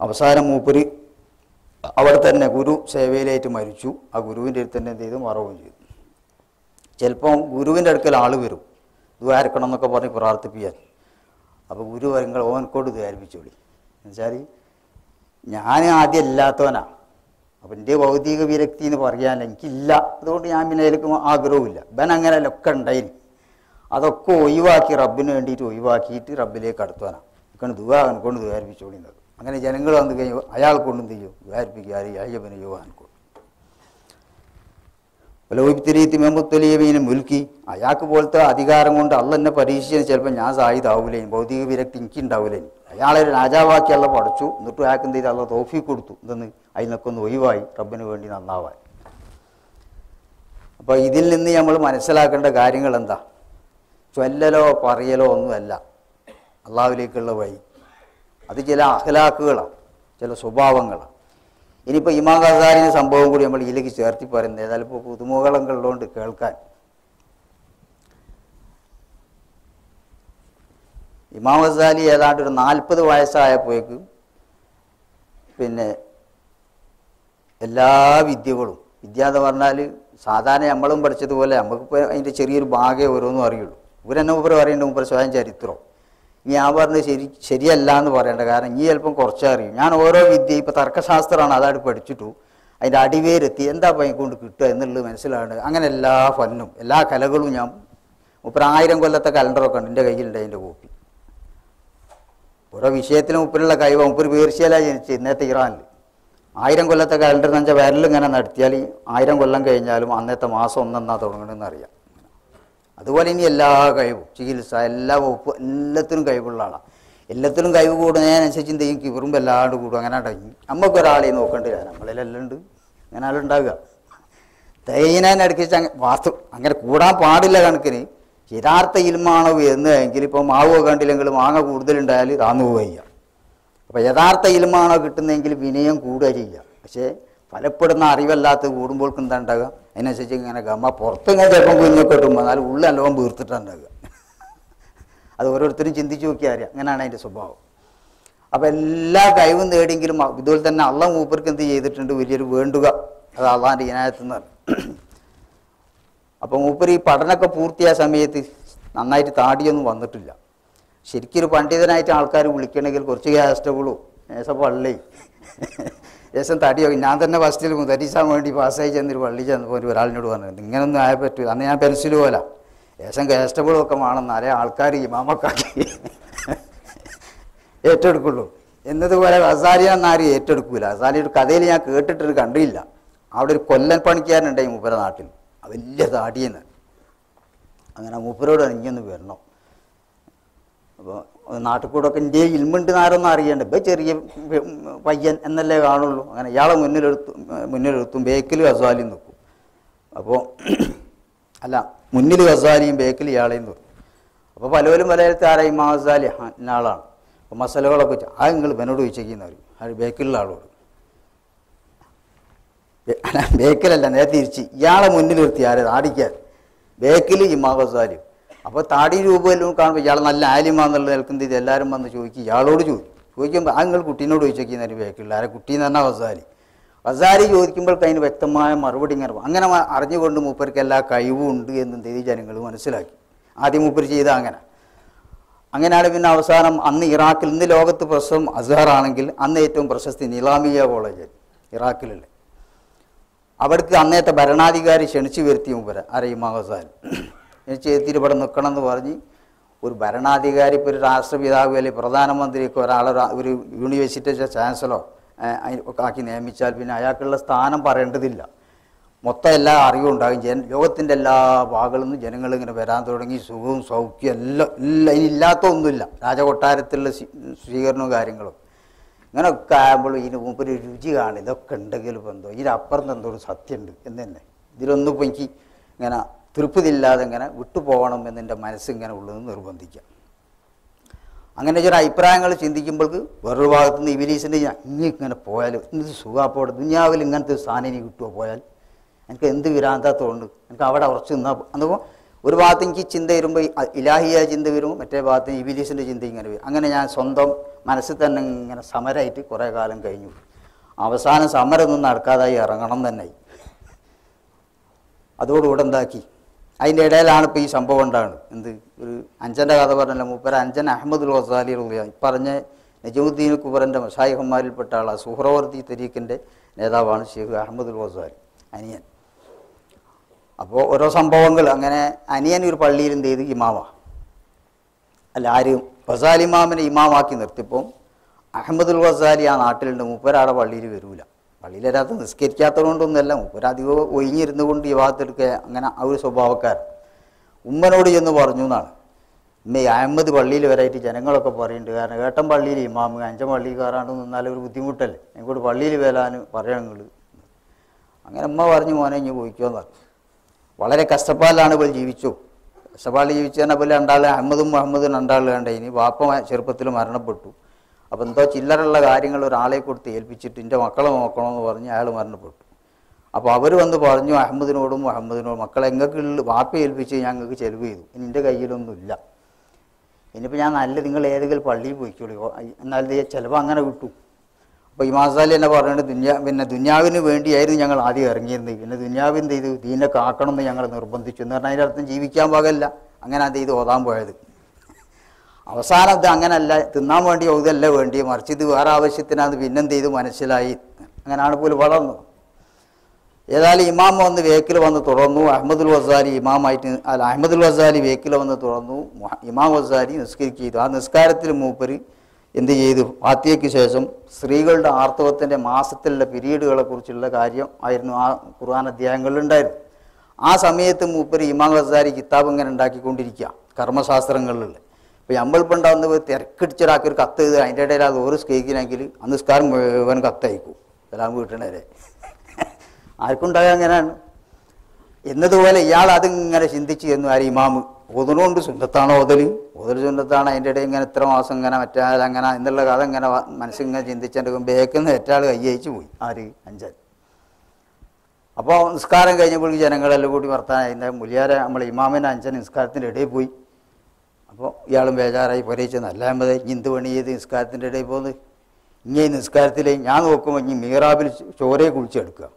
അവസാനം മൂപ്പര് അവിടെ തന്നെ ഗുരു സേവയിലായിട്ട് മരിച്ചു. ആ ഗുരുവിൻ്റെ അടുത്ത് തന്നെ എന്ത് ചെയ്തു, മറവും ചെയ്തു. ചിലപ്പം ഗുരുവിൻ്റെ അടുക്കൽ ആൾ വരും ദ്വാരക്കണം എന്നൊക്കെ പറഞ്ഞ് പ്രാർത്ഥിപ്പിക്കാൻ. അപ്പോൾ ഗുരു നിങ്ങൾ ഓനക്കോട് ദ്വാരിപ്പിച്ചോളി എന്നുവെച്ചാൽ ഞാൻ ആദ്യം ഇല്ലാത്തവനാണ്. അപ്പം എൻ്റെ ഭൗതിക വിരക്തി എന്ന് പറയാൻ എനിക്കില്ല. അതുകൊണ്ട് ഞാൻ പിന്നെ അതിലേക്ക് ആഗ്രഹവുമില്ല. ഇവൻ അങ്ങനെയല്ല ഒക്കെ ഉണ്ടായിന്. അതൊക്കെ ഒഴിവാക്കി റബ്ബിന് വേണ്ടിയിട്ട് ഒഴിവാക്കിയിട്ട് റബ്ബിലേക്ക് അടുത്തവനാണ്. ഇക്കാണ് അവനെക്കൊണ്ട് ദ്വാരിപ്പിച്ചോളിന്നത്. അങ്ങനെ ജനങ്ങൾ വന്നു കഴിയുമ്പോൾ അയാൾ കൊണ്ടും ചെയ്യും ദ്വാരിപ്പിക്കുക. അയ്യപ്പന് യുവാനക്കൊണ്ട് ലോഹിത്തിരീത്തി മെമ്പുത്തലിയമീനും മുൽക്കി. അയാൾക്ക് പോലത്തെ അധികാരം കൊണ്ട് അള്ള എന്നെ പരീക്ഷിച്ചതിന് ചിലപ്പോൾ ഞാൻ സായുധാവൂലേ, ഭൗതിക വിരക്തി എനിക്ക് ഉണ്ടാവില്ലേ. അയാളെ രാജാവാക്കി അള്ള പഠിച്ചു. എന്നിട്ടും അയാൾക്ക് എന്ത് ചെയ്ത് അള്ള തോഫി കൊടുത്തു. എന്തെന്ന് അതിനൊക്കെ ഒന്ന് ഒഴിവായി റബ്ബിന് വേണ്ടി നന്നാവാൻ. അപ്പോൾ ഇതിൽ നിന്ന് നമ്മൾ മനസ്സിലാക്കേണ്ട കാര്യങ്ങൾ എന്താ? ചൊല്ലലോ പറയലോ ഒന്നുമല്ല അള്ളാഹുവിലേക്കുള്ള വഴി. അത് ചില അഖ്ലാഖുകളാണ്, ചില സ്വഭാവങ്ങളാണ്. ഇനിയിപ്പോൾ ഇമാം ഗസാലിൻ്റെ സംഭവം കൂടി നമ്മൾ ഇതിലേക്ക് ചേർത്തി പറയുന്നത് ഏതായാലും ഇപ്പോൾ പുതുമുഖങ്ങളുള്ളതുകൊണ്ട് കേൾക്കാൻ. ഇമാം ഗസാലി ഏതാണ്ട് ഒരു 40 വയസ്സായപ്പോഴേക്കും പിന്നെ എല്ലാ വിദ്യകളും, വിദ്യ എന്ന് പറഞ്ഞാൽ സാധാരണ നമ്മളും പഠിച്ചതുപോലെ നമുക്കിപ്പോൾ അതിൻ്റെ ചെറിയൊരു ഭാഗമേ ഓരോന്നും അറിയുള്ളൂ. ഇവരെന്നെ മുമ്പ് പറയേണ്ട മുമ്പ് സ്വയം ചരിത്രം. ഞാൻ പറഞ്ഞത് ശരിയല്ല എന്ന് പറയേണ്ട, കാരണം ഈ ചിലപ്പം കുറച്ചേ അറിയും. ഞാൻ ഓരോ വിദ്യ, ഇപ്പോൾ തർക്കശാസ്ത്രമാണ് അതായിട്ട് പഠിച്ചിട്ടു അതിൻ്റെ അടിവേരെത്തി എന്താ പൈ കൊണ്ട് കിട്ടുക എന്നുള്ളത് മനസ്സിലാണ്. അങ്ങനെ എല്ലാ ഫന്നും എല്ലാ കലകളും ഞാൻ 1000 കൊല്ലത്തെ കലണ്ടറൊക്കെ ഉണ്ട് എൻ്റെ കയ്യിലുണ്ട്, അതിൻ്റെ കോപ്പി. ഓരോ വിഷയത്തിലും മുപ്പിലുള്ള കഴിവ്. മുപ്പൊരു പേർഷ്യയിലാണ് ജനിച്ചത്, ഇന്നത്തെ ഇറാനിൽ. 1000 കൊല്ലത്തെ കലണ്ടർ എന്ന് വെച്ചാൽ വിരലിങ്ങനെ നടത്തിയാൽ 1000 കൊല്ലം കഴിഞ്ഞാലും അന്നത്തെ മാസം ഒന്നെന്നാ തുടങ്ങണമെന്ന് അറിയാം. അതുപോലെ ഇനി എല്ലാ കഴിവും, ചികിത്സ, എല്ലാ വകുപ്പ്, എല്ലാത്തിനും കഴിവുള്ള ആളാണ്. എല്ലാത്തിനും കഴിവ് കൂടുന്നതിനനുസരിച്ച് എന്ത് ചെയ്യും? കിവറും വല്ലാണ്ട് കൂടും. അങ്ങനെ അടങ്ങി നമുക്കൊരാളെ നോക്കേണ്ടില്ല, നമ്മളിലെല്ലാം ഉണ്ട്. അങ്ങനെ ആളുണ്ടാകുക തേയിനടുക്കിച്ച് വാസ്തു അങ്ങനെ കൂടാൻ പാടില്ല. കണക്കിന് യഥാർത്ഥ ഇൽമാണോ എന്നെങ്കിൽ ഇപ്പോൾ മാവ് കണ്ടില്ലെങ്കിൽ മാങ്ങ കൂടുതലുണ്ടായാൽ താന്നു പോവുക. അപ്പോൾ യഥാർത്ഥ ഇൽമാണോ കിട്ടുന്നതെങ്കിൽ വിനയം കൂടുക ചെയ്യുക. പക്ഷേ ഫലപ്പെടുന്ന അറിവല്ലാത്ത കൂടുമ്പോൾ എന്താ ഉണ്ടാകുക? അതിനനുസരിച്ച് ഇങ്ങനെ ഗമ്മ പുറത്ത് ഇങ്ങനെ ചിലപ്പം കുഞ്ഞൊക്കെ കിട്ടുമ്പോൾ എന്നാലും ഉള്ളിൽ നല്ലോണം വീർത്തിട്ടുണ്ടാകുക. അത് ഓരോരുത്തരും ചിന്തിച്ച് നോക്കിയാൽ അറിയാം. അങ്ങനെയാണ് അതിൻ്റെ സ്വഭാവം. അപ്പോൾ എല്ലാ കഴിവും നേടിയെങ്കിലും ഇതുപോലെ തന്നെ അള്ളാഹ് മൂപ്പർക്ക് എന്ത് ചെയ്തിട്ടുണ്ട്? വലിയൊരു വേണ്ടുക. അത് അള്ളാഹിൻ്റെ ഇനായത്തുനിന്ന്. അപ്പോൾ മൂപ്പർ ഈ പഠനമൊക്കെ പൂർത്തിയായ സമയത്ത് നന്നായിട്ട് താടിയൊന്നും വന്നിട്ടില്ല. ശരിക്കൊരു പണ്ഡിതനായിട്ട് ആൾക്കാർ വിളിക്കണമെങ്കിൽ കുറച്ച് ഗ്യാസ്റ്റബിളും പള്ളി ശേഷം തടിയോ. ഞാൻ തന്നെ ഫസ്റ്റിൽ മുതരീസാൻ വേണ്ടി പാസ്സായി ചെന്നൊരു പള്ളി ചെന്നപ്പോൾ ഒരാളിനോട് പറഞ്ഞത് ഇങ്ങനൊന്നും ആയ പറ്റൂ. അന്ന് ഞാൻ പെൻസിൽ പോലെ ശേഷം ഗ്യാസ്റ്റബിളും ഒക്കെ വേണം, എന്നാലേ ആൾക്കാർ ഇമാമക്കാക്കി ഏറ്റെടുക്കുള്ളൂ. എന്നതുപോലെ ഗസാലിയാന്നാരും ഏറ്റെടുക്കൂല. ഗസാലിയുടെ കഥയിൽ ഞാൻ കേട്ടിട്ടൊരു കണ്ടില്ല. അവിടെ ഒരു കൊല്ലൻ പണിക്കാരനുണ്ടായി മൂപ്പര നാട്ടിൽ, വലിയ താടിയെന്ന്. അങ്ങനെ മൂപ്പരോട് ഇനിയൊന്ന് വരണം. അപ്പോൾ നാട്ടിൽ കൂടെ ഒക്കെ ഇന്ത്യയിൽ ഇൽമുണ്ട് ആരൊന്നും അറിയണ്ട. ഇപ്പം ചെറിയ പയ്യൻ എന്നല്ലേ കാണുള്ളൂ. അങ്ങനെ ഇയാളെ മുന്നിലെടുത്തും ബേക്കിൽ ഗസാലിയും നിൽക്കും. അപ്പോൾ അല്ല, മുന്നിൽ ഗസാലിയും ബേക്കിൽ ഇയാളെയും നിൽക്കും. അപ്പോൾ പലരും പലയിടത്ത് ആരായി ഇമാം ഗസാലി ഇന്ന ആളാണ്. അപ്പോൾ മസലകളൊക്കെ വെച്ചാൽ ആ നിങ്ങൾ ഇവനോട് ചോദിച്ചേക്കുന്ന പറയും. അത് ബേക്കിലുള്ള ആളോട്. ബേക്കിലല്ല, നേരെ തിരിച്ച് ഇയാളെ മുന്നിൽ നിർത്തി ആരെ താടിക്കാൻ ബേക്കിൽ ഇമാം ഗസാലി. അപ്പോൾ താടി രൂപമെല്ലാം കാണുമ്പോൾ ഇയാൾ നല്ല ആലിമാന്നുള്ളത് നിൽക്കുന്നത്. ഇത് എല്ലാവരും വന്ന് ചോദിക്കും, ഇയാളോട് ചോദിക്കുമ്പോൾ ആ നിങ്ങൾ കുട്ടീനോട് ചോദിച്ചേക്കുന്നതിന് ബേക്കിലുള്ള ആരെ കുട്ടി എന്ന് പറഞ്ഞാൽ ഗസാലി ചോദിക്കുമ്പോഴേക്ക് അതിന് വ്യക്തമായ മറുപടി അങ്ങനെ അറിഞ്ഞുകൊണ്ട് മൂപ്പർക്ക് എല്ലാ കഴിവും ഉണ്ട് എന്ന് ജനങ്ങൾ മനസ്സിലാക്കി. ആദ്യം മൂപ്പർ ചെയ്ത അങ്ങനെയാണ്. പിന്നെ അവസാനം അന്ന് ഇറാഖിൽ, ഇന്ന് ലോകത്ത് പ്രശസ്തം അസ്ഹർ ആണെങ്കിൽ അന്ന് ഏറ്റവും പ്രശസ്തി നിലാമിയ കോളേജ് ഇറാഖിലുള്ള. അവിടേക്ക് അന്നത്തെ ഭരണാധികാരി ക്ഷണിച്ചു വരുത്തി മൂപ്പര ഇമാം ഗസാലി. ക്ഷണിച്ചെത്തിയിട്ട് ഇവിടെ നിൽക്കണം എന്ന് പറഞ്ഞ് ഒരു ഭരണാധികാരി, ഇപ്പോൾ ഒരു രാഷ്ട്രപിതാവ് അല്ലെങ്കിൽ പ്രധാനമന്ത്രിയൊക്കെ ഒരാളെ ഒരു യൂണിവേഴ്സിറ്റി ചാൻസലോ ഒക്കെ ആക്കി നിയമിച്ചാൽ പിന്നെ അയാൾക്കുള്ള സ്ഥാനം പറയേണ്ടതില്ല. മൊത്തം എല്ലാ അറിവും ഉണ്ടാകും. ലോകത്തിൻ്റെ എല്ലാ ഭാഗങ്ങളിൽ നിന്നും ജനങ്ങളിങ്ങനെ വരാൻ തുടങ്ങി. സുഖവും സൗഖ്യം എല്ലാം ഇല്ലാത്ത ഒന്നുമില്ല. രാജകൊട്ടാരത്തിലുള്ള സ്വീകരണവും കാര്യങ്ങളും ഇങ്ങനെയൊക്കെ ആകുമ്പോൾ ഇതിന് മുമ്പ് ഒരു രുചി കാണും. ഇതൊക്കെ ഉണ്ടെങ്കിലും ഇപ്പോൾ എന്തോ ഇതിനപ്പുറത്ത് എന്തോ ഒരു സത്യമുണ്ട് എന്ന് തന്നെ. ഇതിലൊന്നും ഇപ്പോൾ എനിക്ക് ഇങ്ങനെ തൃപ്തിയില്ലാതെ ഇങ്ങനെ വിട്ടുപോകണം എന്നെൻ്റെ മനസ്സിങ്ങനെ ഉള്ളത് നിർബന്ധിക്കാം. അങ്ങനെ ചില അഭിപ്രായങ്ങൾ ചിന്തിക്കുമ്പോൾക്ക് വേറൊരു ഭാഗത്തു നിന്ന് ഇബിലീസിൻ്റെ ഇങ്ങനെ പോയാൽ എന്ത് സുഖാപ്പോടെ ദുനിയാവിൽ ഇങ്ങനത്തെ ഒരു സ്ഥാനം ഇനി കിട്ടുമോ പോയാൽ എനിക്ക് എന്ത് വിരാന്താത്തതുകൊണ്ട് എനിക്ക് അവിടെ ഉറച്ചു നിന്നാൽ. അതുമ്പോൾ ഒരു ഭാഗത്ത് എനിക്ക് ചിന്ത വരുമ്പോൾ ഇലാഹിയായ ചിന്ത വരുമ്പോൾ മറ്റേ ഭാഗത്ത് ഇബിലീസിൻ്റെ ചിന്ത ഇങ്ങനെ വരും. അങ്ങനെ ഞാൻ സ്വന്തം മനസ്സിൽ തന്നെ ഇങ്ങനെ സമരമായിട്ട് കുറേ കാലം കഴിഞ്ഞു. അവസാനം സമരമൊന്നും നടക്കാതായി ഇറങ്ങണം തന്നെയായി. അതോടുകൂടെ എന്താക്കി, അതിൻ്റെ ഇടയിലാണ് ഇപ്പോൾ ഈ സംഭവം ഉണ്ടാകുന്നത്. എന്ത് ഒരു അഞ്ചൻ്റെ കഥ പറഞ്ഞല്ലോ. മൂപ്പര അഞ്ചൻ അഹമ്മദുൽ ഗസാലി പറഞ്ഞ നജമുദ്ദീൻ കുബറിൻ്റെ മശായിഖന്മാരിൽപ്പെട്ട ആളാണ്. സുഹ്റവർദി തരീഖിൻ്റെ നേതാവാണ് ഷെയ്ഖ് അഹമ്മദുൽ ഗസാലി, അനിയൻ. അപ്പോൾ ഓരോ സംഭവങ്ങൾ അങ്ങനെ അനിയൻ ഒരു പള്ളിയിൽ എന്ത് ചെയ്ത് ഇമാമാണ്. അല്ല ആരും ഗസാലി ഇമാമിനെ ഇമാമാക്കി നിർത്തിയപ്പോൾ അഹമ്മദുൽ ഗസാലി ആ നാട്ടിലുണ്ട്. മൂപ്പരാടെ പള്ളിയിൽ വരൂല. പള്ളിയിൽ വരാത്ത നിസ്കരിക്കാത്തതുകൊണ്ടൊന്നുമല്ല, മൂപ്പരധികം ഒഴിഞ്ഞിരുന്നു കൊണ്ട് ഈ ഭാഗത്തെടുക്കുക. അങ്ങനെ ആ ഒരു സ്വഭാവക്കാരൻ ഉമ്മനോട് ചെന്ന് പറഞ്ഞു എന്നാണ്. ഉമ്മ അഹമ്മദ് പള്ളിയിൽ വരായിട്ട് ജനങ്ങളൊക്കെ പറയുന്നുണ്ട്. കാരണം ഏട്ടൻ പള്ളിയിൽ ഇമാമ്, അഞ്ചൻ പള്ളിയിൽ കയറാണ്ട് നിന്നാലും ഒരു ബുദ്ധിമുട്ടല്ലേ, എനിക്കോട് പള്ളിയിൽ വരാൻ പറയണങ്ങൾ. അങ്ങനെ ഉമ്മ പറഞ്ഞു മോനെ ഇനി പോയിക്കോന്ന് പറഞ്ഞു. വളരെ കഷ്ടപ്പാടിലാണ് ഇപ്പോൾ ജീവിച്ചു. കഷ്ടപ്പാടിൽ ജീവിച്ചു തന്നെ പോലെ രണ്ടാൾ അഹമ്മദും മുഹമ്മദും രണ്ടാൾ കണ്ടതിന് വാപ്പ ചെറുപ്പത്തിൽ മരണപ്പെട്ടു. അപ്പോൾ എന്തോ ചില്ലറുള്ള കാര്യങ്ങൾ ഒരാളെ കൊടുത്ത് ഏൽപ്പിച്ചിട്ട് എൻ്റെ മക്കളെ നോക്കണമെന്ന് പറഞ്ഞ് അയാൾ മരണപ്പെട്ടു. അപ്പോൾ അവർ വന്ന് പറഞ്ഞു അഹമ്മദിനോടും മുഹമ്മദിനോടും, മക്കളെ എങ്ങൾക്ക് വാപ്പ ഏൽപ്പിച്ച് ഞങ്ങൾക്ക് ചെലവ് ചെയ്തു, ഇനി എൻ്റെ കയ്യിലൊന്നുമില്ല, ഇനിയിപ്പോൾ ഞാൻ നല്ല നിങ്ങൾ ഏതെങ്കിലും പള്ളിയിൽ പോയിക്കോളൂ, എന്നാൽ ചിലവ് അങ്ങനെ കിട്ടും. അപ്പോൾ ഇമാം സാലി എന്നെ പറഞ്ഞിട്ട് ദുന്യാവിന് വേണ്ടിയായിരുന്നു ഞങ്ങൾ ആദ്യം ഇറങ്ങിയിരുന്നത്, പിന്നെ ദുന്യാവ് എന്ത് ചെയ്തു, ദീനെ കാക്കണമെന്ന് ഞങ്ങൾ നിർബന്ധിച്ചു എന്ന് പറഞ്ഞാൽ അതിൻ്റെ അർത്ഥം ജീവിക്കാൻ പാകല്ല, അങ്ങനെ അത് ചെയ്ത് ഓതാൻ പോയത്. അവസാനം ഇത് അങ്ങനല്ല, തിന്നാൻ വേണ്ടി ഓതല്ല വേണ്ടി, മറിച്ച് ഇത് വേറെ ആവശ്യത്തിനാണ് പിന്നെന്ത് ചെയ്തു മനസ്സിലായി. അങ്ങനെയാണ് പോലും വളർന്നത്. ഏതായാലും ഇമാം വന്ന് വേക്കിൽ വന്ന് തുടർന്നു. അഹമ്മദുൽ വസാലി ഇമാമായിട്ട് അഹമ്മദുൽ വസാലി വേക്കിൽ വന്ന് തുടർന്നു. ഇമാം വസാലി നിസ്കരിക്കുക ചെയ്തു. ആ നിസ്കാരത്തിൽ മൂപ്പര് എന്ത് ചെയ്തു, ഫാത്തിഹയ്ക്ക് ശേഷം സ്ത്രീകളുടെ ആർത്തവത്തിൻ്റെ മാസത്തിലുള്ള പീരീഡുകളെ കുറിച്ചുള്ള കാര്യം ആയിരുന്നു ആ ഖുർആൻ അധ്യായങ്ങളിലുണ്ടായിരുന്നു. ആ സമയത്ത് മൂപ്പര് ഇമാം വസാലി കിതാബ് ഇങ്ങനെ ഉണ്ടാക്കിക്കൊണ്ടിരിക്കുക കർമ്മശാസ്ത്രങ്ങളിലുള്ള. ഇപ്പോൾ നമ്മളിപ്പോൾ തിരക്കടിച്ചൊരാക്കി ഒരു കത്ത് എഴുതുക, അതിൻ്റെ ഇടയിൽ അത് ഓരോ സ്കേക്കിനെങ്കിൽ ആ നിസ്കാരം മുഴുവൻ കത്തയക്കും എല്ലാം വീട്ടണവരെ. ആർക്കുണ്ടാകുക അങ്ങനെയാണ്. എന്നതുപോലെ ഇയാൾ അതിങ്ങനെ ചിന്തിച്ച് ചെന്നു. ആര് ഇമാമ് ഓതണോണ്ട് സുന്നത്താണോ ഓതൽ സുന്നത്താണ്, അതിൻ്റെ ഇടയിൽ ഇങ്ങനെ ഇത്ര മാസം ഇങ്ങനെ മറ്റങ്ങനെ എന്നുള്ള കഥ ഇങ്ങനെ മനസ്സിങ്ങനെ ചിന്തിച്ചെടുക്കും. ബേക്കുന്ന ഏറ്റയാൾ കയ്യയച്ച് പോയി. ആര് അഞ്ചൻ. അപ്പോൾ നിസ്കാരം കഴിഞ്ഞപ്പോഴേക്ക് ജനങ്ങളെല്ലാം കൂടി വർത്താനായി. മുലിയാരെ നമ്മളെ ഇമാമിൻ്റെ അഞ്ചൻ നിസ്കാരത്തിൻ്റെ ഇടയിൽ പോയി. അപ്പോൾ ഇയാളും ബേജാറായി പൊരയിച്ച് നല്ല അമ്പത് ഇന്ത് പണി ചെയ്ത് നിസ്കാരത്തിൻ്റെ ഇടയിൽ പോകുന്നത്. ഇങ്ങനെ നിസ്കാരത്തിൽ ഞാൻ നോക്കുമ്പോൾ ഇനി മീറാബിൽ ചോരയെ കുളിച്ചെടുക്കുക,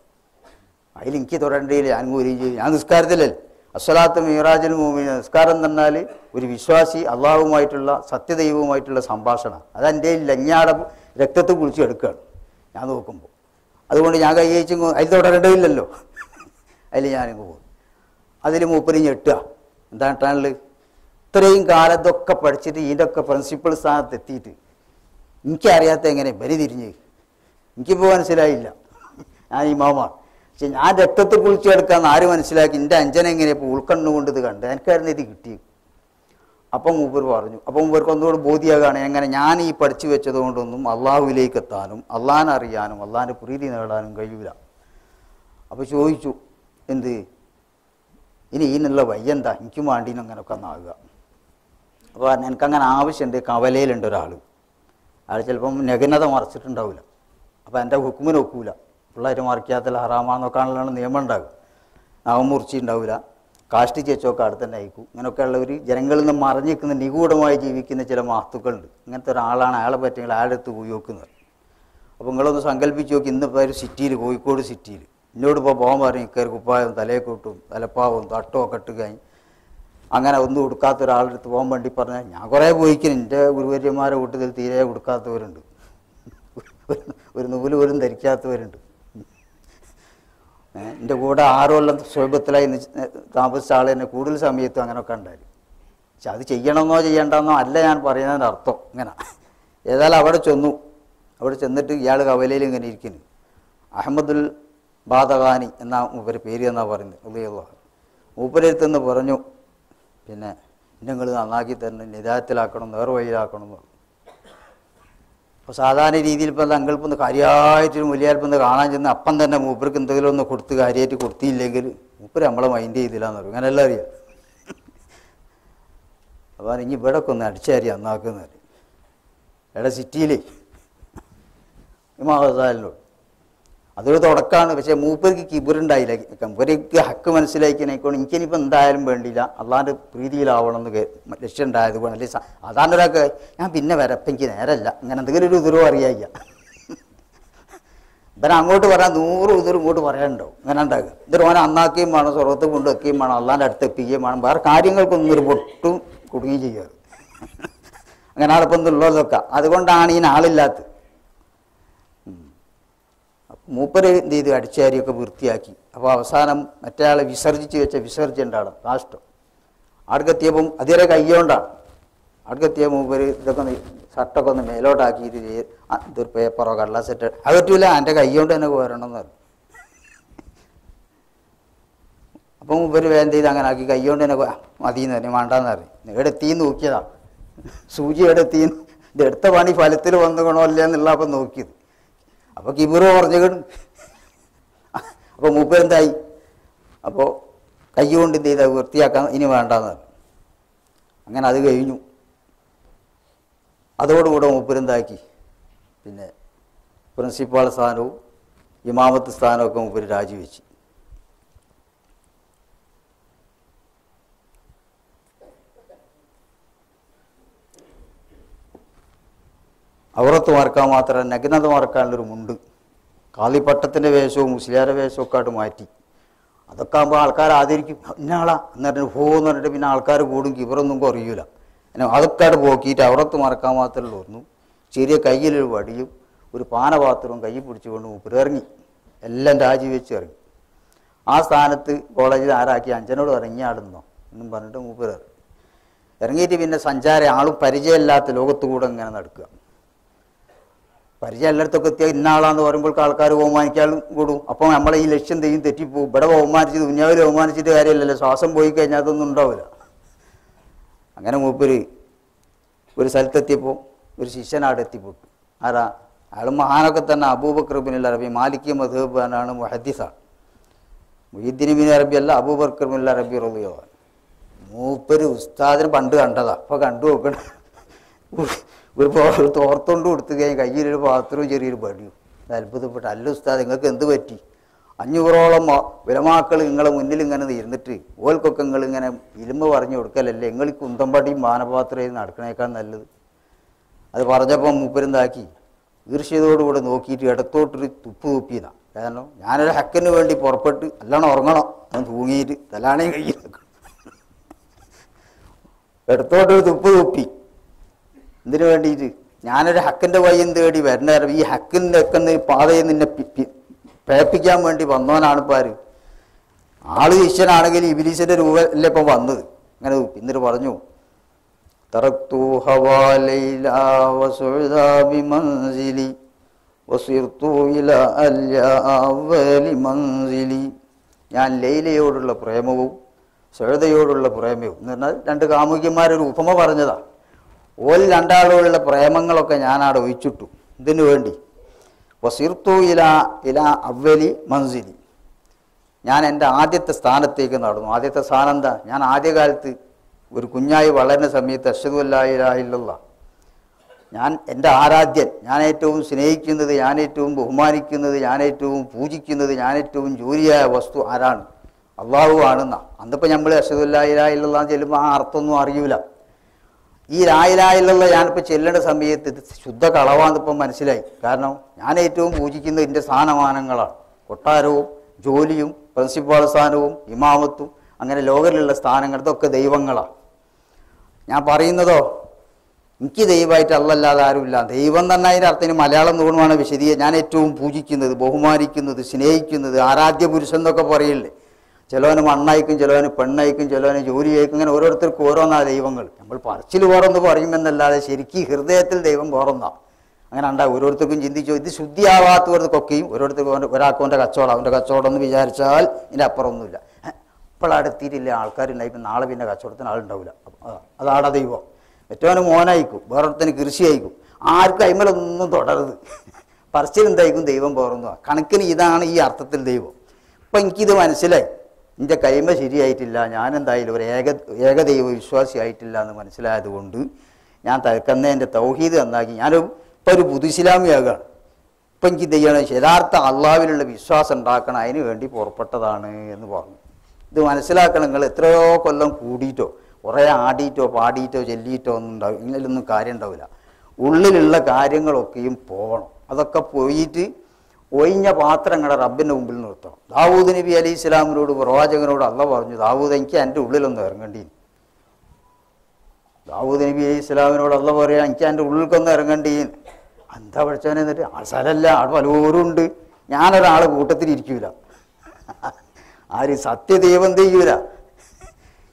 അതിൽ എനിക്ക് തൊടേണ്ടതില്ല, ഞാൻ കൂരുകയും ചെയ്യും. ഞാൻ നിസ്കാരത്തിലല്ലേ. അസ്സലാത്ത് മീറാജുൽ മുഅ്മിൻ, നിസ്കാരം എന്ന് പറഞ്ഞാൽ ഒരു വിശ്വാസി അള്ളാഹുമായിട്ടുള്ള സത്യദൈവവുമായിട്ടുള്ള സംഭാഷണം. അതെൻ്റെ ലഞ്ഞാടെ രക്തത്തിൽ കുളിച്ചെടുക്കുകയാണ് ഞാൻ നോക്കുമ്പോൾ. അതുകൊണ്ട് ഞാൻ കൈയച്ചും അതിൽ തൊടേണ്ടതില്ലല്ലോ, അതിൽ ഞാനിങ്ങ് പോകും. അതിൽ മൂപ്പര് ഞെട്ടുക. എന്താണെന്നുള്ളത് ഇത്രയും കാലത്തൊക്കെ പഠിച്ചിട്ട് ഇതിൻ്റെ ഒക്കെ പ്രിൻസിപ്പൾ സ്ഥാനത്ത് എത്തിയിട്ട് എനിക്കറിയാത്ത എങ്ങനെ ബലി തിരിഞ്ഞ് എനിക്കിപ്പോൾ മനസ്സിലായില്ല. ഞാൻ ഇമാമാണ്, പക്ഷെ ഞാൻ രക്തത്തിൽ കുളിച്ചെടുക്കാമെന്ന് ആര് മനസ്സിലാക്കി? എൻ്റെ അഞ്ചനെങ്ങനെ ഇപ്പോൾ ഉൾക്കണ്ണുകൊണ്ട് ഇത് കണ്ട് എനിക്കായിരുന്നു ഇത് കിട്ടി. അപ്പം മൂപ്പർ പറഞ്ഞു. അപ്പം മൂപ്പർക്ക് ഒന്നുകൂടെ ബോധ്യമാകാണ് എങ്ങനെ ഞാൻ ഈ പഠിച്ചു വെച്ചത് കൊണ്ടൊന്നും അള്ളാഹുവിലേക്ക് എത്താനും അള്ളാഹിനെ അറിയാനും അള്ളാഹിൻ്റെ പ്രീതി നേടാനും കഴിയില്ല. അപ്പോൾ ചോദിച്ചു, എന്ത് ഇനി ഇതിനുള്ള വയ്യെന്താ, എനിക്കും വേണ്ടീനും അങ്ങനെയൊക്കെ ഒന്നാകുക. അപ്പോൾ എനിക്കങ്ങനെ ആവശ്യമുണ്ട്. കവലയിലുണ്ട് ഒരാൾ, അയാൾ ചിലപ്പം നഗ്നത മറച്ചിട്ടുണ്ടാവില്ല. അപ്പോൾ എൻ്റെ ഹുക്കുമിന് ഒക്കൂല, പിള്ളേർ മറിക്കാത്തല്ല ഹറാമാന്നൊക്കെയാണല്ലോ നിയമം ഉണ്ടാകുക. നഖം മുറിച്ചിട്ടുണ്ടാവില്ല, കാഷ്ടി ചേച്ചൊക്കെ അടുത്ത് തന്നെ അയക്കും. ഇങ്ങനെയൊക്കെയുള്ളവർ ജനങ്ങളിൽ നിന്ന് മറിഞ്ഞു നിൽക്കുന്ന നിഗൂഢമായി ജീവിക്കുന്ന ചില മഹത്തുക്കളുണ്ട്. ഇങ്ങനത്തെ ഒരാളാണ്. അയാളെ പറ്റിയെങ്കിൽ അയാളുടെ അടുത്ത് പോയി നോക്കുന്നത്. അപ്പോൾ നിങ്ങളൊന്ന് സങ്കല്പിച്ച് നോക്കി, ഇന്നിപ്പോൾ ഒരു സിറ്റിയിൽ, കോഴിക്കോട് സിറ്റിയിൽ എന്നോടിപ്പോൾ പോകാൻ പറയും ഇക്കർ കുപ്പായം തലയെക്കൊട്ടും തലപ്പാവും തട്ടോ ഒക്കെ ഇട്ട് കഴിഞ്ഞ് അങ്ങനെ ഒന്നും കൊടുക്കാത്ത ഒരാളുടെ അടുത്ത് പോകാൻ വേണ്ടി പറഞ്ഞാൽ ഞാൻ കുറേ പോയിക്കുന്നു. എൻ്റെ ഗുരുവര്യന്മാരെ കൂട്ടത്തിൽ തീരെ കൊടുക്കാത്തവരുണ്ട്, ഒരു നൂല് പോലും ധരിക്കാത്തവരുണ്ട്. എൻ്റെ കൂടെ 6 കൊല്ലം സ്വയബത്തിലായി താമസിച്ച ആൾ തന്നെ കൂടുതൽ സമയത്തും അങ്ങനെയൊക്കെ ഉണ്ടായി. പക്ഷെ അത് ചെയ്യണമെന്നോ ചെയ്യണ്ടെന്നോ അല്ല ഞാൻ പറയുന്നതിൻ്റെ അർത്ഥം. ഇങ്ങനെ ഏതായാലും അവിടെ ചെന്നു. അവിടെ ചെന്നിട്ട് ഇയാൾ കവലയിൽ ഇങ്ങനെ ഇരിക്കുന്നു. അഹമ്മദുൽ ബാദഖാനി എന്നാ മൂപ്പര് പേര് എന്നാ പറയുന്നത്. മൂപ്പരെടുത്തെന്ന് പറഞ്ഞു, പിന്നെ നിങ്ങൾ നന്നാക്കി തരണം, നിദായത്തിലാക്കണം, നേർവഴിയിലാക്കണം എന്ന് പറഞ്ഞു. അപ്പോൾ സാധാരണ രീതിയിൽ ഇപ്പോൾ തങ്ങൾപ്പൊന്ന് കാര്യമായിട്ടൊരു മുലിയാൽപ്പൊന്ന് കാണാൻ ചെന്ന് അപ്പം തന്നെ മൂപ്പർക്ക് എന്തെങ്കിലും ഒന്ന് കൊടുത്ത് കാര്യമായിട്ട് കൊടുത്തില്ലെങ്കിൽ മൂപ്പര് നമ്മളെ മൈൻഡ് ചെയ്തില്ലാന്ന് പറയും. അങ്ങനെല്ലാം അറിയാം. അപ്പോൾ ഇനി ഇവിടെ ഒക്കെ ഒന്ന് അടിച്ചാരി നന്നാക്കുന്നത് ഇവിടെ സിറ്റിയിലേ ഇമാസാലിനോട് അതൊരു തുടക്കമാണ്. പക്ഷേ മൂപ്പർക്ക് കിബറുണ്ടായില്ല. മൂപ്പർക്ക് ഹക്ക് മനസ്സിലാക്കിയതിനേക്കൊണ്ട് എനിക്കിനിപ്പോൾ എന്തായാലും വേണ്ടിയില്ല, അള്ളാൻ്റെ പ്രീതിയിലാവണം എന്ന് ലക്ഷ്യം ഉണ്ടായത് കൊണ്ട്. അല്ലെ അതാണ് ഒരാൾക്ക് ഞാൻ പിന്നെ വരപ്പം എനിക്ക് നേരമല്ല, അങ്ങനെ എന്തെങ്കിലും ഒരു ഉതിരവും അറിയായില്ല. ഇവൻ അങ്ങോട്ട് പറയാൻ 100 ഉതിരും ഇങ്ങോട്ട് പറയാനുണ്ടാവും. അങ്ങനെ ഉണ്ടാകുക. എന്നിട്ട് ഓനെ അന്നാക്കുകയും വേണം, സ്വർഗത്ത് കൊണ്ട് വെക്കുകയും വേണം, അള്ളാൻ്റെ അടുത്ത് എത്തിക്കുകയും വേണം. വേറെ കാര്യങ്ങൾക്കൊന്നും ഒരു പൊട്ടും കുടുങ്ങുകയും ചെയ്യാറ്. അങ്ങനെ ആളിപ്പം ഉള്ളതൊക്കെ അതുകൊണ്ടാണ് ഈ ആളില്ലാത്തത്. മൂപ്പര് എന്ത് ചെയ്തു, അടിച്ചാരിയൊക്കെ വൃത്തിയാക്കി. അപ്പോൾ അവസാനം മറ്റേ ആളെ വിസർജിച്ച് വെച്ച വിസർജൻ്റെ ആള് കാഷ്ടം അടുക്കെത്തിയപ്പം അതേറെ കയ്യോണ്ടാണ്. അടുക്കെത്തിയ മൂപ്പര് ഇതൊക്കെ ഒന്ന് ഷർട്ടൊക്കെ ഒന്ന് മേലോട്ടാക്കിയിട്ട് ഇതൊരു പേപ്പറോ കടലാസെറ്റ് അത് പറ്റൂല, എൻ്റെ കയ്യോണ്ട് തന്നെ പോരണമെന്ന് പറഞ്ഞു. അപ്പം മൂപ്പര് വേണ്ട ചെയ്ത് അങ്ങനെ ആക്കി കയ്യോണ്ട് തന്നെ മതിയെന്ന് പറഞ്ഞു. വേണ്ടാന്ന് പറഞ്ഞു. എവിടെ എത്തിയെന്ന് നോക്കിയതാ, സൂചി എവിടെ എത്തിയെന്ന്, ഇത് എടുത്ത പണി ഫലത്തിൽ വന്നുകണോ അല്ല എന്നുള്ള അപ്പം നോക്കിയത്. അപ്പോൾ കിബിറ് പറഞ്ഞുകിടും. അപ്പോൾ മൂപ്പരെന്തായി, അപ്പോൾ കൈ കൊണ്ട് എന്ത് ചെയ്താൽ വൃത്തിയാക്കാൻ ഇനി വേണ്ടെന്ന്. അങ്ങനെ അത് കഴിഞ്ഞു. അതോടുകൂടെ മൂപ്പരെന്താക്കി, പിന്നെ പ്രിൻസിപ്പാൾ സ്ഥാനവും ഇമാമത്ത് സ്ഥാനമൊക്കെ മൂപ്പര് രാജിവെച്ച്. ഔറത്ത് മറക്കാൻ മാത്രമല്ല നഗ്നത മറക്കാനുള്ളൊരു മുണ്ട്, കാളിപ്പട്ടത്തിൻ്റെ വേഷവും മുസ്ലിയാരുടെ വേഷവും ഒക്കെ ആയിട്ട് മാറ്റി. അതൊക്കെ ആകുമ്പോൾ ആൾക്കാർ ആദരിക്കും. ഇന്നാളാ എന്നിട്ട് എന്ന് പറഞ്ഞിട്ട് പിന്നെ ആൾക്കാർ കൂടും, കിബറൊന്നും കുറയൂല. അതൊക്കെ ആയിട്ട് പോക്കിയിട്ട് ഔറത്ത് മറക്കാൻ മാത്രമേ ഉള്ളൂ. ചെറിയ കയ്യിലൊരു വടിയും ഒരു പാനപാത്രവും കയ്യിൽ പിടിച്ചുകൊണ്ട് മൂപ്പര് ഇറങ്ങി. എല്ലാം രാജിവെച്ച് ഇറങ്ങി. ആ സ്ഥാനത്ത് കോളേജിൽ ആരാക്കി അഞ്ചനോട് ഇറങ്ങിയാടുന്നോ എന്നും പറഞ്ഞിട്ട് മൂപ്പര് ഇറങ്ങിയിട്ട് പിന്നെ സഞ്ചാരം ആളും പരിചയമില്ലാത്ത ലോകത്ത് കൂടെ ഇങ്ങനെ നടക്കുക. പരിചയം എല്ലായിടത്തൊക്കെ എത്തിയാൽ ഇന്ന ആളാന്ന് പറയുമ്പോൾ ആൾക്കാർ ബഹുമാനിക്കാനും കൂടും. അപ്പോൾ നമ്മളെ ഈ ലക്ഷ്യം തെയ്യും തെറ്റിപ്പോവും. ഇവിടെ ബഹുമാനിച്ചത് ദുനിയാവിൽ ബഹുമാനിച്ചിട്ട് കാര്യമില്ലല്ലോ. ശ്വാസം പോയി കഴിഞ്ഞാൽ അതൊന്നും ഉണ്ടാവില്ല. അങ്ങനെ മൂപ്പര് ഒരു സ്ഥലത്തെത്തിയപ്പോൾ ഒരു ശിഷ്യനാട് എത്തിപ്പെട്ടു. ആരാ? അയാൾ മഹാനൊക്കെ തന്നെ അബൂബക്കർ ബിൻ അറബി, മാലിക്കി മദ്ഹബാനാണ്, മുഹദ്ദിസാണ്. മുഹ്യിദ്ദീൻ ബിൻ അറബി അല്ല, അബൂബക്കർ ബിൻ അറബി റളിയല്ലാഹു അൻഹു. മൂപ്പര് ഉസ്താദിന് പണ്ട് കണ്ടതാ, അപ്പോൾ കണ്ടു നോക്കണ ഒരു തോർത്തുകൊണ്ട് കൊടുത്തു കഴിഞ്ഞാൽ കയ്യിലൊരു പാത്രവും ചെറിയൊരു പടിയും. അത്ഭുതപ്പെട്ടു. അല്ല ഉസ്താദ്, നിങ്ങൾക്ക് എന്ത് പറ്റി? 500ഓളം വിലമാക്കൾ നിങ്ങളെ മുന്നിൽ ഇങ്ങനെ ഇരുന്നിട്ട് ഓൽക്കൊക്കെ നിങ്ങളിങ്ങനെ ഇലുമ്പ് പറഞ്ഞു കൊടുക്കലല്ലേ, നിങ്ങൾ ഈ കുന്തമ്പടിയും മാനപാത്രയും നടക്കണേക്കാൾ നല്ലത്. അത് പറഞ്ഞപ്പോൾ മൂപ്പരെന്താക്കി, ഈർഷ്യതോടുകൂടെ നോക്കിയിട്ട് ഇടത്തോട്ടൊരു തുപ്പ് തുപ്പിയതാണ്. കാരണം ഞാനൊരു ഹക്കിന് വേണ്ടി പുറപ്പെട്ട് അല്ലാണ്ട് ഉറങ്ങണം, ഞാൻ തൂങ്ങിയിട്ട് തലാണേ കയ്യിൽ നിൽക്കണം. ഇടത്തോട്ടൊരു തുപ്പ് തുപ്പി. എന്തിനു വേണ്ടിയിട്ട്? ഞാനൊരു ഹക്കിൻ്റെ വഴിയും തേടി വരണ ഈ ഹക്കിൻ്റെ ഒക്കെ പാതയിൽ നിന്നെ പേപ്പിക്കാൻ വേണ്ടി വന്നവനാണ് ഇപ്പോൾ ആര്? ആള് ശിഷ്യനാണെങ്കിൽ ഇബ്ലീസിൻ്റെ രൂപല്ലേ ഇപ്പം വന്നത്. അങ്ങനെ എന്നിട്ട് പറഞ്ഞു, തറക്തു ഹവാലൈലാ വസുഅദാ ബിമൻസിലി വസിർതു ഇലാ അൽയാവലി മൻസിലി. ഞാൻ ലൈലയോടുള്ള പ്രേമവും സുഅദയോടുള്ള പ്രേമവും എന്ന് പറഞ്ഞാൽ രണ്ട് കാമുകിമാരൊരു ഉപമ പറഞ്ഞതാണ്. ഓൽ രണ്ടാളോടുള്ള പ്രേമങ്ങളൊക്കെ ഞാനവിടെ ഒഴിച്ചിട്ടു. ഇതിനു വേണ്ടി വസിർതു ഇലാ അവലി മൻസിലി, ഞാൻ എൻ്റെ ആദ്യത്തെ സ്ഥാനത്തേക്ക് നടന്നു. ആദ്യത്തെ സ്ഥാനം എന്താ? ഞാൻ ആദ്യകാലത്ത് ഒരു കുഞ്ഞായി വളരുന്ന സമയത്ത് അശ്ഹദു അല്ലാ ഇലാഹ ഇല്ലല്ലാഹ്, ഞാൻ എൻ്റെ ആരാധ്യൻ, ഞാൻ ഏറ്റവും സ്നേഹിക്കുന്നത്, ഞാൻ ഏറ്റവും ബഹുമാനിക്കുന്നത്, ഞാൻ ഏറ്റവും പൂജിക്കുന്നത്, ഞാൻ ഏറ്റവും ജോലിയായ വസ്തു ആരാണ്? അള്ളാഹു ആണെന്നാ. അന്നിപ്പോൾ നമ്മൾ അശ്ഹദു അല്ലാ ഇലാഹ ഇല്ലല്ലാഹ് ചെല്ലുമ്പോൾ ആ അർത്ഥമൊന്നും അറിയൂല. ഈ ലാ ഇലാഹ ഇല്ലല്ലാഹ് ഞാനിപ്പോൾ ചെല്ലേണ്ട സമയത്ത് ഇത് ശുദ്ധ കളവാന്നിപ്പം മനസ്സിലായി. കാരണം ഞാൻ ഏറ്റവും പൂജിക്കുന്നത് എൻ്റെ സ്ഥാനമാനങ്ങളാണ്. കൊട്ടാരവും ജോലിയും പ്രിൻസിപ്പാൾ സ്ഥാനവും ഇമാമത്തും അങ്ങനെ ലോകത്തിലുള്ള സ്ഥാനങ്ങൾ ഇതൊക്കെ ദൈവങ്ങളാണ്. ഞാൻ പറയുന്നതോ എനിക്ക് ദൈവമായിട്ട് അല്ലല്ലാതെ ആരുമില്ല. ദൈവം തന്നെ അതിൻ്റെ അർത്ഥം മലയാളം നോണമാണ് വിശദീകരിക്കുക. ഞാൻ ഏറ്റവും പൂജിക്കുന്നത്, ബഹുമാനിക്കുന്നത്, സ്നേഹിക്കുന്നത്, ആരാധ്യ പുരുഷൻ എന്നൊക്കെ പറയില്ലേ. ചിലവന് മണ്ണയക്കും, ചിലവന് പെണ്ണയക്കും, ചിലവന് ജോലിയയക്കും. ഇങ്ങനെ ഓരോരുത്തർക്കും ഓരോന്നാ ദൈവങ്ങൾ. നമ്മൾ പറച്ചിൽ വേറൊന്ന് പറയുമെന്നല്ലാതെ ശരിക്കും ഹൃദയത്തിൽ ദൈവം വേറൊന്നാണ്. അങ്ങനെ ഉണ്ടാവും. ഓരോരുത്തർക്കും ചിന്തിച്ചോ, ഇത് ശുദ്ധിയാവാത്തവർക്കൊക്കെയും ഓരോരുത്തർക്കും ഒരാൾക്കവൻ്റെ കച്ചവടം, അവൻ്റെ കച്ചവടം എന്ന് വിചാരിച്ചാൽ ഇതിൻ്റെ അപ്പുറമൊന്നുമില്ല. ഇപ്പോഴടുത്തിട്ടില്ല ആൾക്കാരുണ്ടായിരിക്കും, നാളെ പിന്നെ കച്ചവടത്തിന് ആളുണ്ടാവില്ല. അതാണ് ദൈവം. ഏറ്റവും മോനായിക്കും, വേറൊരുത്തന് കൃഷി അയക്കും. ആർക്കും അയിമലൊന്നും തുടരുത്. പറച്ചിലെന്തായിരിക്കും ദൈവം പോറുന്നതാണ്. കണക്കിന് ഇതാണ് ഈ അർത്ഥത്തിൽ ദൈവം. അപ്പം എനിക്കിത് മനസ്സിലായി. എൻ്റെ കൈമ ശരിയായിട്ടില്ല, ഞാനെന്തായാലും ഒരു ഏകദൈവ വിശ്വാസിയായിട്ടില്ല എന്ന് മനസ്സിലായത് കൊണ്ട് ഞാൻ തൽക്കന്നെ എൻ്റെ തൗഹീദ് നന്നാക്കി ഇപ്പോൾ ഒരു പുതുഇസ്ലാമിയാകാണ്. ഇപ്പം എനിക്ക് ഇത് ചെയ്യണം, യഥാർത്ഥ അള്ളാഹുവിലുള്ള വിശ്വാസം ഉണ്ടാക്കണം, അതിന് വേണ്ടി പുറപ്പെട്ടതാണ് എന്ന് പറഞ്ഞു. ഇത് മനസ്സിലാക്കണം. നിങ്ങൾ എത്രയോ കൊല്ലം കൂടിയിട്ടോ കുറേ ആടിയിട്ടോ പാടിയിട്ടോ ചൊല്ലിയിട്ടോ ഒന്നും ഉണ്ടാവും, ഇങ്ങനെയൊന്നും കാര്യം ഉണ്ടാവില്ല. ഉള്ളിലുള്ള കാര്യങ്ങളൊക്കെയും പോകണം. അതൊക്കെ പോയിട്ട് ഒഴിഞ്ഞ പാത്രങ്ങളെ റബ്ബിൻ്റെ മുമ്പിൽ നിർത്തണം. ദാവൂദ് നബി അലൈഹി ഇസ്ലാമിനോട് പ്രവാചകനോട് അള്ളാഹ് പറഞ്ഞു, ദാവൂദ് എനിക്ക് എൻ്റെ ഉള്ളിലൊന്നും ഇറങ്ങേണ്ടി. ദാവൂദ് നബി അലൈഹി ഇസ്ലാമിനോട് അള്ളാഹ് പറയാ, എനിക്ക് എൻ്റെ ഉള്ളിലേക്കൊന്നും ഇറങ്ങേണ്ടി. എന്താ പഠിച്ചവനെ? എന്നിട്ട് സ്ഥലമല്ല, അവിടെ പലരും ഉണ്ട്, ഞാനൊരാൾ കൂട്ടത്തിലിരിക്കൂല. ആര്? സത്യദൈവം ചെയ്യൂല.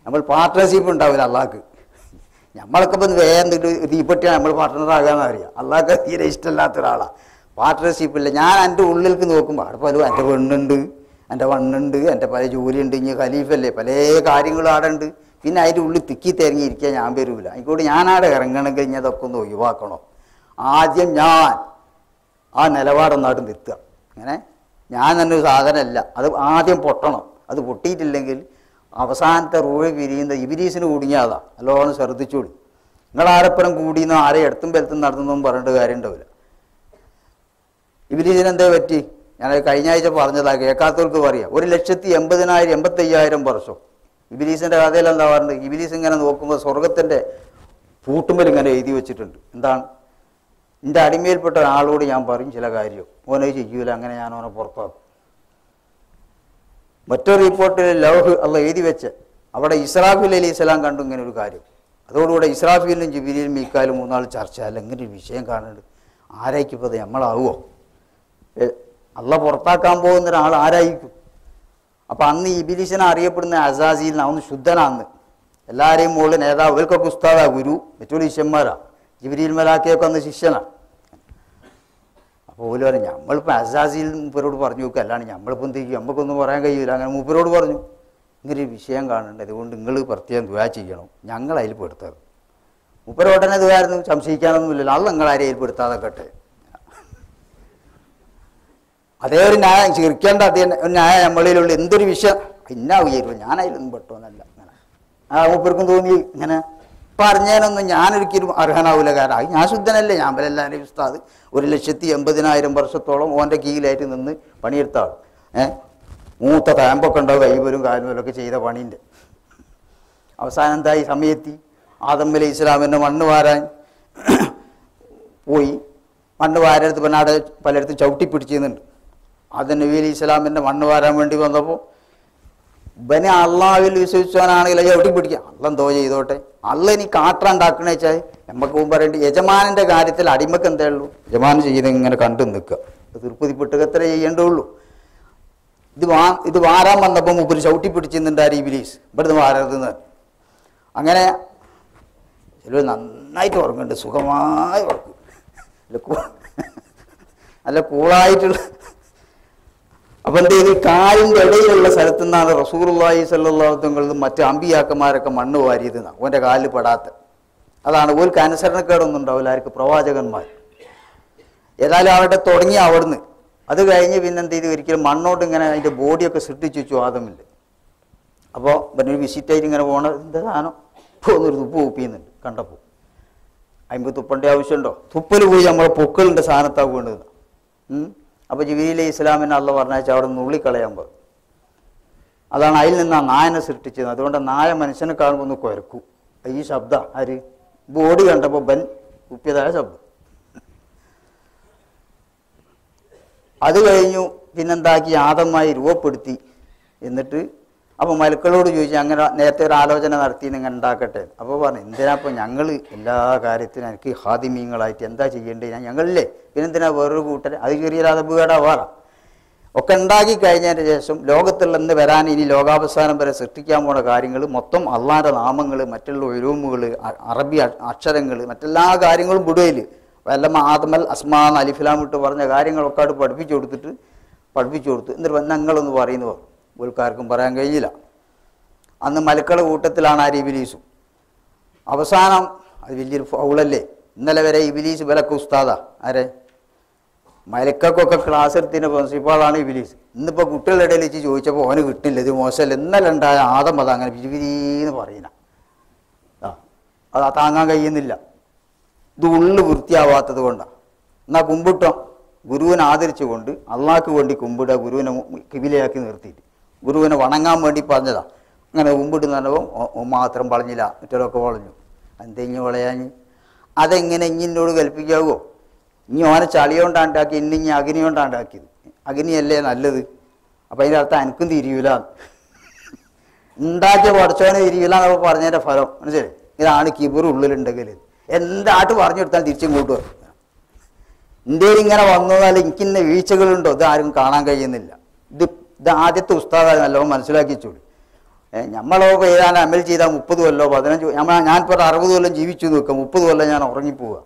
നമ്മൾ പാർട്ട്ണർഷിപ്പ് ഉണ്ടാവില്ല അള്ളാഹ്ക്ക്. നമ്മളൊക്കെ ഇപ്പം വേഗം തീപ്പെട്ടിയാണ് നമ്മൾ പാർട്ട്ണറാകാമെന്ന് അറിയാം. അള്ളാഹ്ക്ക് തീരെ ഇഷ്ടമില്ലാത്ത ഒരാളാണ്. പാർട്ട്ണർഷിപ്പില്ല. ഞാൻ എൻ്റെ ഉള്ളിലേക്ക് നോക്കുമ്പോൾ അവിടെ പല എൻ്റെ പെണ്ണുണ്ട്, എൻ്റെ വണ്ണുണ്ട്, എൻ്റെ പല ജോലിയുണ്ട്, ഇനി ഖലീഫല്ലേ, പല കാര്യങ്ങളും ആടെ ഉണ്ട്. പിന്നെ അതിൻ്റെ ഉള്ളിൽ തിക്കി തിരങ്ങിയിരിക്കാൻ ഞാൻ വരൂല. അതിക്കൂടെ ഞാനാടെ ഇറങ്ങണമെങ്കിൽ ഇനി അതൊക്കെ ഒന്ന് ഒഴിവാക്കണം. ആദ്യം ഞാൻ ആ നിലപാടൊന്നായിട്ട് നിർത്തുക. അങ്ങനെ ഞാൻ തന്നെ ഒരു സാധനമല്ല, അത് ആദ്യം പൊട്ടണം. അത് പൊട്ടിയിട്ടില്ലെങ്കിൽ അവസാനത്തെ റൂഴ് പിരിയുന്ന ഇബിലീസിന് കുടുങ്ങിയാതാ. നല്ലോണം ശ്രദ്ധിച്ചോളി. നിങ്ങൾ ആരെപ്പുറം കൂടിയെന്നോ ആരെ എടുത്തും ബലത്തും നടത്തുന്നതും പറഞ്ഞിട്ട് കാര്യം ഉണ്ടാവില്ല. ഇബിലീസിന് എന്തേ പറ്റി? ഞാൻ കഴിഞ്ഞ ആഴ്ച പറഞ്ഞതാ, കേൾക്കാത്തവർക്ക് പറയാം. 1,80,000 85,000 വർഷം ഇബിലീസിൻ്റെ കഥയിൽ എന്താ പറഞ്ഞത്? ഇബിലീസ് ഇങ്ങനെ നോക്കുമ്പോൾ സ്വർഗത്തിൻ്റെ പൂട്ടുമ്പൽ ഇങ്ങനെ എഴുതി വെച്ചിട്ടുണ്ട്. എന്താണ്? എൻ്റെ അടിമയിൽപ്പെട്ട ഒരാളോട് ഞാൻ പറയും ചില കാര്യം, ഓനെ ചെയ്യൂല, അങ്ങനെ ഞാൻ ഓനെ പുറത്താക്കും. മറ്റൊരു റിപ്പോർട്ടിൽ ലൗഹ് അള്ള എഴുതി വെച്ച് അവിടെ ഇസ്രാഫീൽ അലൈഹി സ്വലാം കണ്ടു ഇങ്ങനെ ഒരു കാര്യം. അതോടുകൂടെ ഇസ്രാഫീലും ജിബ്രീലും മീക്കാലും 3 നാൾ ചർച്ച. അല്ല, ഇങ്ങനെ ഒരു വിഷയം കാണുന്നുണ്ട്. ആരായിക്കിപ്പോൾ നമ്മളാവുമോ? അള്ള പുറത്താക്കാൻ പോകുന്ന ഒരാൾ ആരായിരിക്കും? അപ്പം അന്ന് ഇബിലീസിനെ അറിയപ്പെടുന്ന അസാസിയിൽ അന്ന് ശുദ്ധനാന്ന്. എല്ലാവരെയും മുകളിൽ നേതാവ്, ഇവർക്കൊക്കെ ഉസ്താദാ, ഗുരു, മറ്റൊരു ശിഷ്യന്മാരാ. ജിബ്രീൽ മലാഖയൊക്കെ അന്ന് ശിഷ്യനാണ്. അപ്പോൾ ഓല് പറഞ്ഞു, നമ്മളിപ്പോൾ അസാസിയിൽ മൂപ്പരോട് പറഞ്ഞു നോക്കുക, അല്ലാണ്ട് നമ്മളിപ്പോൾ എന്ത് ചെയ്യും, നമുക്കൊന്നും പറയാൻ കഴിയില്ല. അങ്ങനെ മൂപ്പരോട് പറഞ്ഞു, ഇങ്ങനെ ഒരു വിഷയം കാണുന്നുണ്ട്, അതുകൊണ്ട് നിങ്ങൾ പ്രത്യേകം ദുആ ചെയ്യണം, ഞങ്ങൾ അതിൽ പെടുത്തത്. മൂപ്പര് ഉടനെ ദുആയിരുന്നു, സംശയിക്കാനൊന്നുമില്ലല്ലോ, അത് നിങ്ങൾ ആരെയും അതിൽ പെടുത്താതെക്കട്ടെ. അതേ ഒരു ന്യായം ചിരിക്കേണ്ട അതേ ന്യായം നമ്മളിലുള്ള എന്തൊരു വിഷയം പിന്നെ ഉയരുമോ, ഞാൻ അതിലൊന്നും പെട്ടോന്നല്ല. അങ്ങനെ മൂപ്പർക്കും തോന്നി, ഇങ്ങനെ പറഞ്ഞതിനൊന്നും ഞാനൊരിക്കലും അർഹനാവില്ല. കാരണം അത് ഞാൻ ശുദ്ധനല്ലേ, ഞാൻ എല്ലാവരെയും ഉസ്താദ് 1,80,000 വർഷത്തോളം ഓൻ്റെ കീഴിലായിട്ട് നിന്ന് പണിയെടുത്ത ആൾ. മൂത്ത താമ്പൊക്കെ ഉണ്ടാവും, കൈവരും കാലുമലൊക്കെ ചെയ്ത പണീൻ്റെ. അവസാനം എന്തായി? സമയത്തി ആദം അലൈഹി ഇസ്ലാമിൻ്റെ മണ്ണ് വാരാൻ പോയി. മണ്ണ് വാരടുത്ത് പിന്നെ അവിടെ പലയിടത്തും ചവിട്ടി പിടിച്ചിരുന്നുണ്ട്. ആദം നബി അലൈഹി ഇസ്ലാമിൻ്റെ മണ്ണ് വാരാൻ വേണ്ടി വന്നപ്പോൾ ഇവനെ അള്ളാഹുവിൽ വിശ്വസിച്ചവനാണെങ്കിൽ ചവിട്ടി പിടിക്കുക. അള്ള എന്തോ ചെയ്തോട്ടെ, അള്ള ഇനി കാട്ടുണ്ടാക്കണ വെച്ചാൽ നമുക്ക് മുമ്പ് പറയേണ്ടി യജമാനൻ്റെ കാര്യത്തിൽ അടിമക്ക് എന്തേ ഉള്ളൂ? യജമാൻ ചെയ്യുന്നത് ഇങ്ങനെ കണ്ടു നിൽക്കുക, തിരുപ്പതിപ്പെട്ടുക എത്ര ചെയ്യേണ്ടുള്ളൂ. ഇത് വാരാൻ വന്നപ്പോൾ മുമ്പ് ചവിട്ടി പിടിച്ചിരുന്നുണ്ട് ആ ഇബ്ലീസ്, ഇവിടുന്ന് വാരരുതെന്ന്. അങ്ങനെ ചിലർ നന്നായിട്ട് ഉറങ്ങുന്നുണ്ട്, സുഖമായി ഉറക്കും, നല്ല കൂളായിട്ടുള്ള. അപ്പം എന്ത് ചെയ്ത്? കാലിൻ്റെ ഇടയിലുള്ള സ്ഥലത്തു നിന്നാണ് റസൂലുള്ളാഹി സ്വല്ലല്ലാഹു അലൈഹി വസല്ലം മറ്റ് അമ്പിയാക്കന്മാരൊക്കെ മണ്ണ് വാരിയതെന്നാണ്. ഓൻ്റെ കാലിൽ പെടാത്ത അതാണ്. ഓർക്ക് അനുസരണക്കേടൊന്നും ഉണ്ടാവില്ല ആർക്ക്? പ്രവാചകന്മാർ. ഏതായാലും അവിടെ തുടങ്ങി അവിടുന്ന്. അത് കഴിഞ്ഞ് പിന്നെ എന്ത് ചെയ്ത്? ഒരിക്കലും മണ്ണോട്ട് ഇങ്ങനെ അതിൻ്റെ ബോഡിയൊക്കെ സൃഷ്ടിച്ചു വെച്ചു ആദമില്ല. അപ്പോൾ പിന്നെ ഒരു വിസിറ്റായിട്ട് ഇങ്ങനെ പോകണ എന്താ സാധനം പോകുന്നൊരു തുപ്പ് കുപ്പിയുന്നുണ്ട് കണ്ടപ്പോൾ. അതിമ്പോൾ തുപ്പേണ്ട ആവശ്യമുണ്ടോ? തുപ്പൽ പോയി നമ്മളെ പൊക്കളിൻ്റെ സാധനത്താണ് വേണ്ടത്. അപ്പോൾ ജിബ്രീൽ അലൈഹി ഇസ്ലാമിനെ അള്ള പറഞ്ഞാൽ അവിടെ നുള്ളിക്കളയാൻ പറയും. അതാണ് അതിൽ നിന്ന് ആ നായനെ സൃഷ്ടിച്ചത്. അതുകൊണ്ട് നായ മനുഷ്യനെ കാണുമ്പോൾ ഒന്ന് കുരക്കും. ഈ ശബ്ദം ആര്? ബോഡി കണ്ടപ്പോൾ ബൻ കുപ്പിയതായ ശബ്ദം. അത് കഴിഞ്ഞു പിന്നെന്താക്കി? ആദമായി രൂപപ്പെടുത്തി. എന്നിട്ട് അപ്പോൾ മലക്കളോട് ചോദിച്ചു, അങ്ങനെ നേരത്തെ ഒരു ആലോചന നടത്തി ഇങ്ങനെ ഉണ്ടാക്കട്ടെ. അപ്പോൾ പറഞ്ഞു, എന്തിനാ ഇപ്പോൾ ഞങ്ങൾ എല്ലാ കാര്യത്തിനും എനിക്ക് ഹാദിമീങ്ങളായിട്ട് എന്താ ചെയ്യേണ്ടത്? ഞങ്ങളില്ലേ, പിന്നെന്തിനാ വേറൊരു കൂട്ടർ? അത് ചെറിയൊരു അപകടമാവാറ ഒക്കെ ഉണ്ടാക്കി കഴിഞ്ഞതിന് ശേഷം ലോകത്തുള്ള എന്ത് വരാൻ ഇനി ലോകാവസാനം വരെ സൃഷ്ടിക്കാൻ പോണ കാര്യങ്ങൾ മൊത്തം അള്ളാൻ്റെ നാമങ്ങൾ, മറ്റുള്ള ഉലൂമുകൾ, അറബി അക്ഷരങ്ങൾ, മറ്റെല്ലാ കാര്യങ്ങളും വിടുകയിൽ വല്ല ആദമൽ അസ്മാൻ അലിഫിലാം ഇട്ട് പറഞ്ഞ കാര്യങ്ങളൊക്കെ അവിടെ പഠിപ്പിച്ചു കൊടുത്തു. എന്നിട്ട് ഞങ്ങളൊന്ന് പറയുന്നു ഓൽക്കാർക്കും പറയാൻ കഴിയില്ല. അന്ന് മലക്കളുടെ കൂട്ടത്തിലാണ് ആ ഇബ്ലീസും. അവസാനം അത് വലിയൊരു ഫൗളല്ലേ. ഇന്നലെ വരെ ഇബ്ലീസ് വിലക്ക് ഉസ്താദാ. ആരെ? മലക്കൊക്കെ ക്ലാസ് എടുത്തതിൻ്റെ പ്രിൻസിപ്പാളാണ് ഇബ്ലീസ്. ഇന്നിപ്പോൾ കുട്ടികളുടെ ഇടയിൽ വെച്ച് ചോദിച്ചപ്പോൾ ഓന് കിട്ടില്ല, ഇത് മോശമല്ല. ഇന്നലെ ഉണ്ടായ ആദം അത് അങ്ങനെ പിരിപിരീന്ന് പറയുന്ന അത് താങ്ങാൻ കഴിയുന്നില്ല. ഇത് ഉള്ളു വൃത്തിയാവാത്തത് കൊണ്ടാണ്. എന്നാൽ കുമ്പിട്ടോ ഗുരുവിനെ ആദരിച്ചുകൊണ്ട് അള്ളാഹ്ക്ക് വേണ്ടി കുമ്പിടുക, ഗുരുവിനെ കിബിലയാക്കി നിർത്തിയിട്ട് ഗുരുവിനെ വണങ്ങാൻ വേണ്ടി പറഞ്ഞതാ. അങ്ങനെ കുമ്പിട്ട് പറഞ്ഞപ്പോൾ മാത്രം പറഞ്ഞില്ല, മറ്റൊരൊക്കെ വളഞ്ഞു. എന്തെങ്കിലും വളയാഞ്ഞ് അതെങ്ങനെ ഇഞ്ഞിനോട് കൽപ്പിക്കാവോ? ഇനി ഓനെ ചളിയോണ്ടാണ്ടാക്കി, ഇന്നിങ്ങി അഗ്നിയോണ്ടാണ്ടാക്കിയത്. അഗ്നിയല്ലേ നല്ലത്? അപ്പം അതിൻ്റെ അർത്ഥം എനിക്കും തിരിയൂല, ഉണ്ടാക്കിയ പഠിച്ചവനെ തിരിയൂല എന്നൊക്കെ പറഞ്ഞതിൻ്റെ ഫലം മനസ്സിലായി. ഇതാണ് കിബിർ ഉള്ളിലുണ്ടെങ്കിൽ എന്താട്ട് പറഞ്ഞു കൊടുത്താൽ തിരിച്ചിങ്ങോട്ട് വരും. ഇന്ത്യയിൽ ഇങ്ങനെ വന്നാൽ എനിക്കിന്ന വീഴ്ചകളുണ്ടോ? ഇത് ആരും കാണാൻ കഴിയുന്നില്ല. ഇത് ആദ്യത്തെ ഉസ്താദായി നല്ലോണം മനസ്സിലാക്കിച്ചോളൂ. നമ്മളോ ഏതാനും അമൽ ചെയ്താൽ 30 കൊല്ലോ 15, ഞാനിപ്പോൾ 60 കൊല്ലം ജീവിച്ചു നിൽക്കുക, 30 കൊല്ലം ഞാൻ ഉറങ്ങിപ്പോവുക.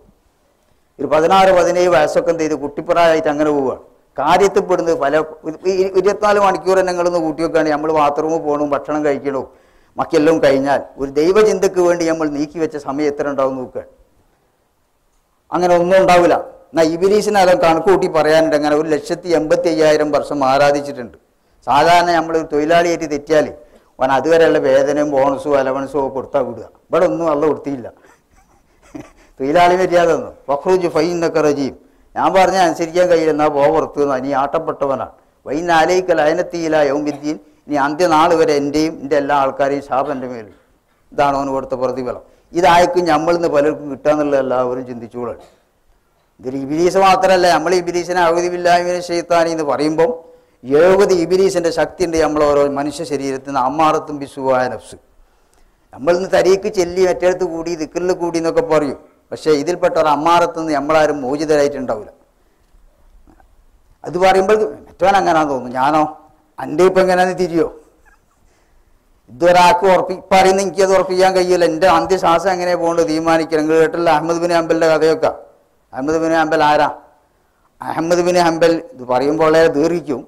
ഒരു 16-17 വയസ്സൊക്കെ എന്ത് ചെയ്ത് കുട്ടിപ്രായമായിട്ട് അങ്ങനെ പോവുകയാണ്. കാര്യത്തിൽപ്പെടുന്നത് പല 24 മണിക്കൂർ ഞങ്ങളൊന്ന് കൂട്ടി വെക്കുകയാണെങ്കിൽ നമ്മൾ ബാത്റൂമിൽ പോകണം, ഭക്ഷണം കഴിക്കണോ, മക്കെല്ലാം കഴിഞ്ഞാൽ ഒരു ദൈവചിന്തക്ക് വേണ്ടി നമ്മൾ നീക്കി വെച്ച സമയം എത്ര ഉണ്ടാവും നോക്കുക. അങ്ങനെ ഒന്നും ഉണ്ടാവില്ല. എന്നാൽ ഇബ്ലീസിനെല്ലാം കണക്ക് കൂട്ടി പറയാനുണ്ട്. അങ്ങനെ 1,85,000 വർഷം ആരാധിച്ചിട്ടുണ്ട്. സാധാരണ നമ്മൾ തൊഴിലാളിയായിട്ട് തെറ്റിയാൽ കാരണം അതുവരെയുള്ള വേതനയും ബോണസും അലവൻസും ഒക്കെ കൊടുത്താൽ വിടുക. ഇവിടെ ഒന്നും അല്ല കൊടുത്തില്ല. തൊഴിലാളി മര്യാദ ഒന്നും ഫഖ്റുജ് ഫൈന്നക റജീം, ഞാൻ പറഞ്ഞ അനുസരിക്കാൻ കഴിയില്ലെന്നാ പുറത്തു നിന്ന് നീ ആട്ടപ്പെട്ടവനാണ്. വൈനാലയിക്കൽ അയനത്തിയില യൗമിദ്ദീൻ, ഇനി അന്ത്യനാൾ വരെ എൻ്റെയും എൻ്റെ എല്ലാ ആൾക്കാരെയും ശാപം എൻ്റെ മേലും. ഇതാണ് അവന് കൊടുത്ത പ്രതിഫലം. ഇതായിരിക്കും നമ്മളിൽ നിന്ന് പലർക്കും കിട്ടാന്നുള്ള എല്ലാവരും ചിന്തിച്ചോളാം. ഇതൊരു ഇബിലീസ് മാത്രമല്ല, നമ്മൾ ഇബിലീസിനെ അവധി ബില്ലാഹിമിനെ ശൈത്താനി എന്ന് പറയുമ്പം 70 ഇബിലീസിൻ്റെ ശക്തി ഉണ്ട് നമ്മൾ ഓരോ മനുഷ്യ ശരീരത്തിൽ നിന്ന്. അമ്മാറത്തും ബിസുവായ നഫ്സ്, നമ്മളിൽ നിന്ന് തരീക്ക് ചെല്ലി മറ്റേടത്ത് കൂടി ദിക്റിൽ കൂടി എന്നൊക്കെ പറയും. പക്ഷേ ഇതിൽപ്പെട്ട ഒരു അമ്മാറത്തുനിന്ന് നമ്മളാരും മോചിതരായിട്ടുണ്ടാവില്ല. അത് പറയുമ്പോൾ മറ്റവൻ അങ്ങനാന്ന് തോന്നുന്നു, ഞാനോ എൻ്റെ ഇപ്പം എങ്ങനെയാന്ന് തിരിയോ? ഇതൊരാൾക്ക് പറയുന്ന എനിക്കത് ഉറപ്പിക്കാൻ കഴിയില്ല. എൻ്റെ അന്ത്യശ്വാസം എങ്ങനെ പോകേണ്ടത് തീരുമാനിക്കണം. നിങ്ങൾ കേട്ടില്ല അഹമ്മദ് ബിൻ ഹംബലിൻ്റെ കഥയൊക്കെ? അഹമ്മദ് ബിൻ ഹംബൽ ആരാ? അഹമ്മദ് ബിൻ ഹംബൽ ഇത് പറയുമ്പോൾ വളരെ ദീർഘിക്കും.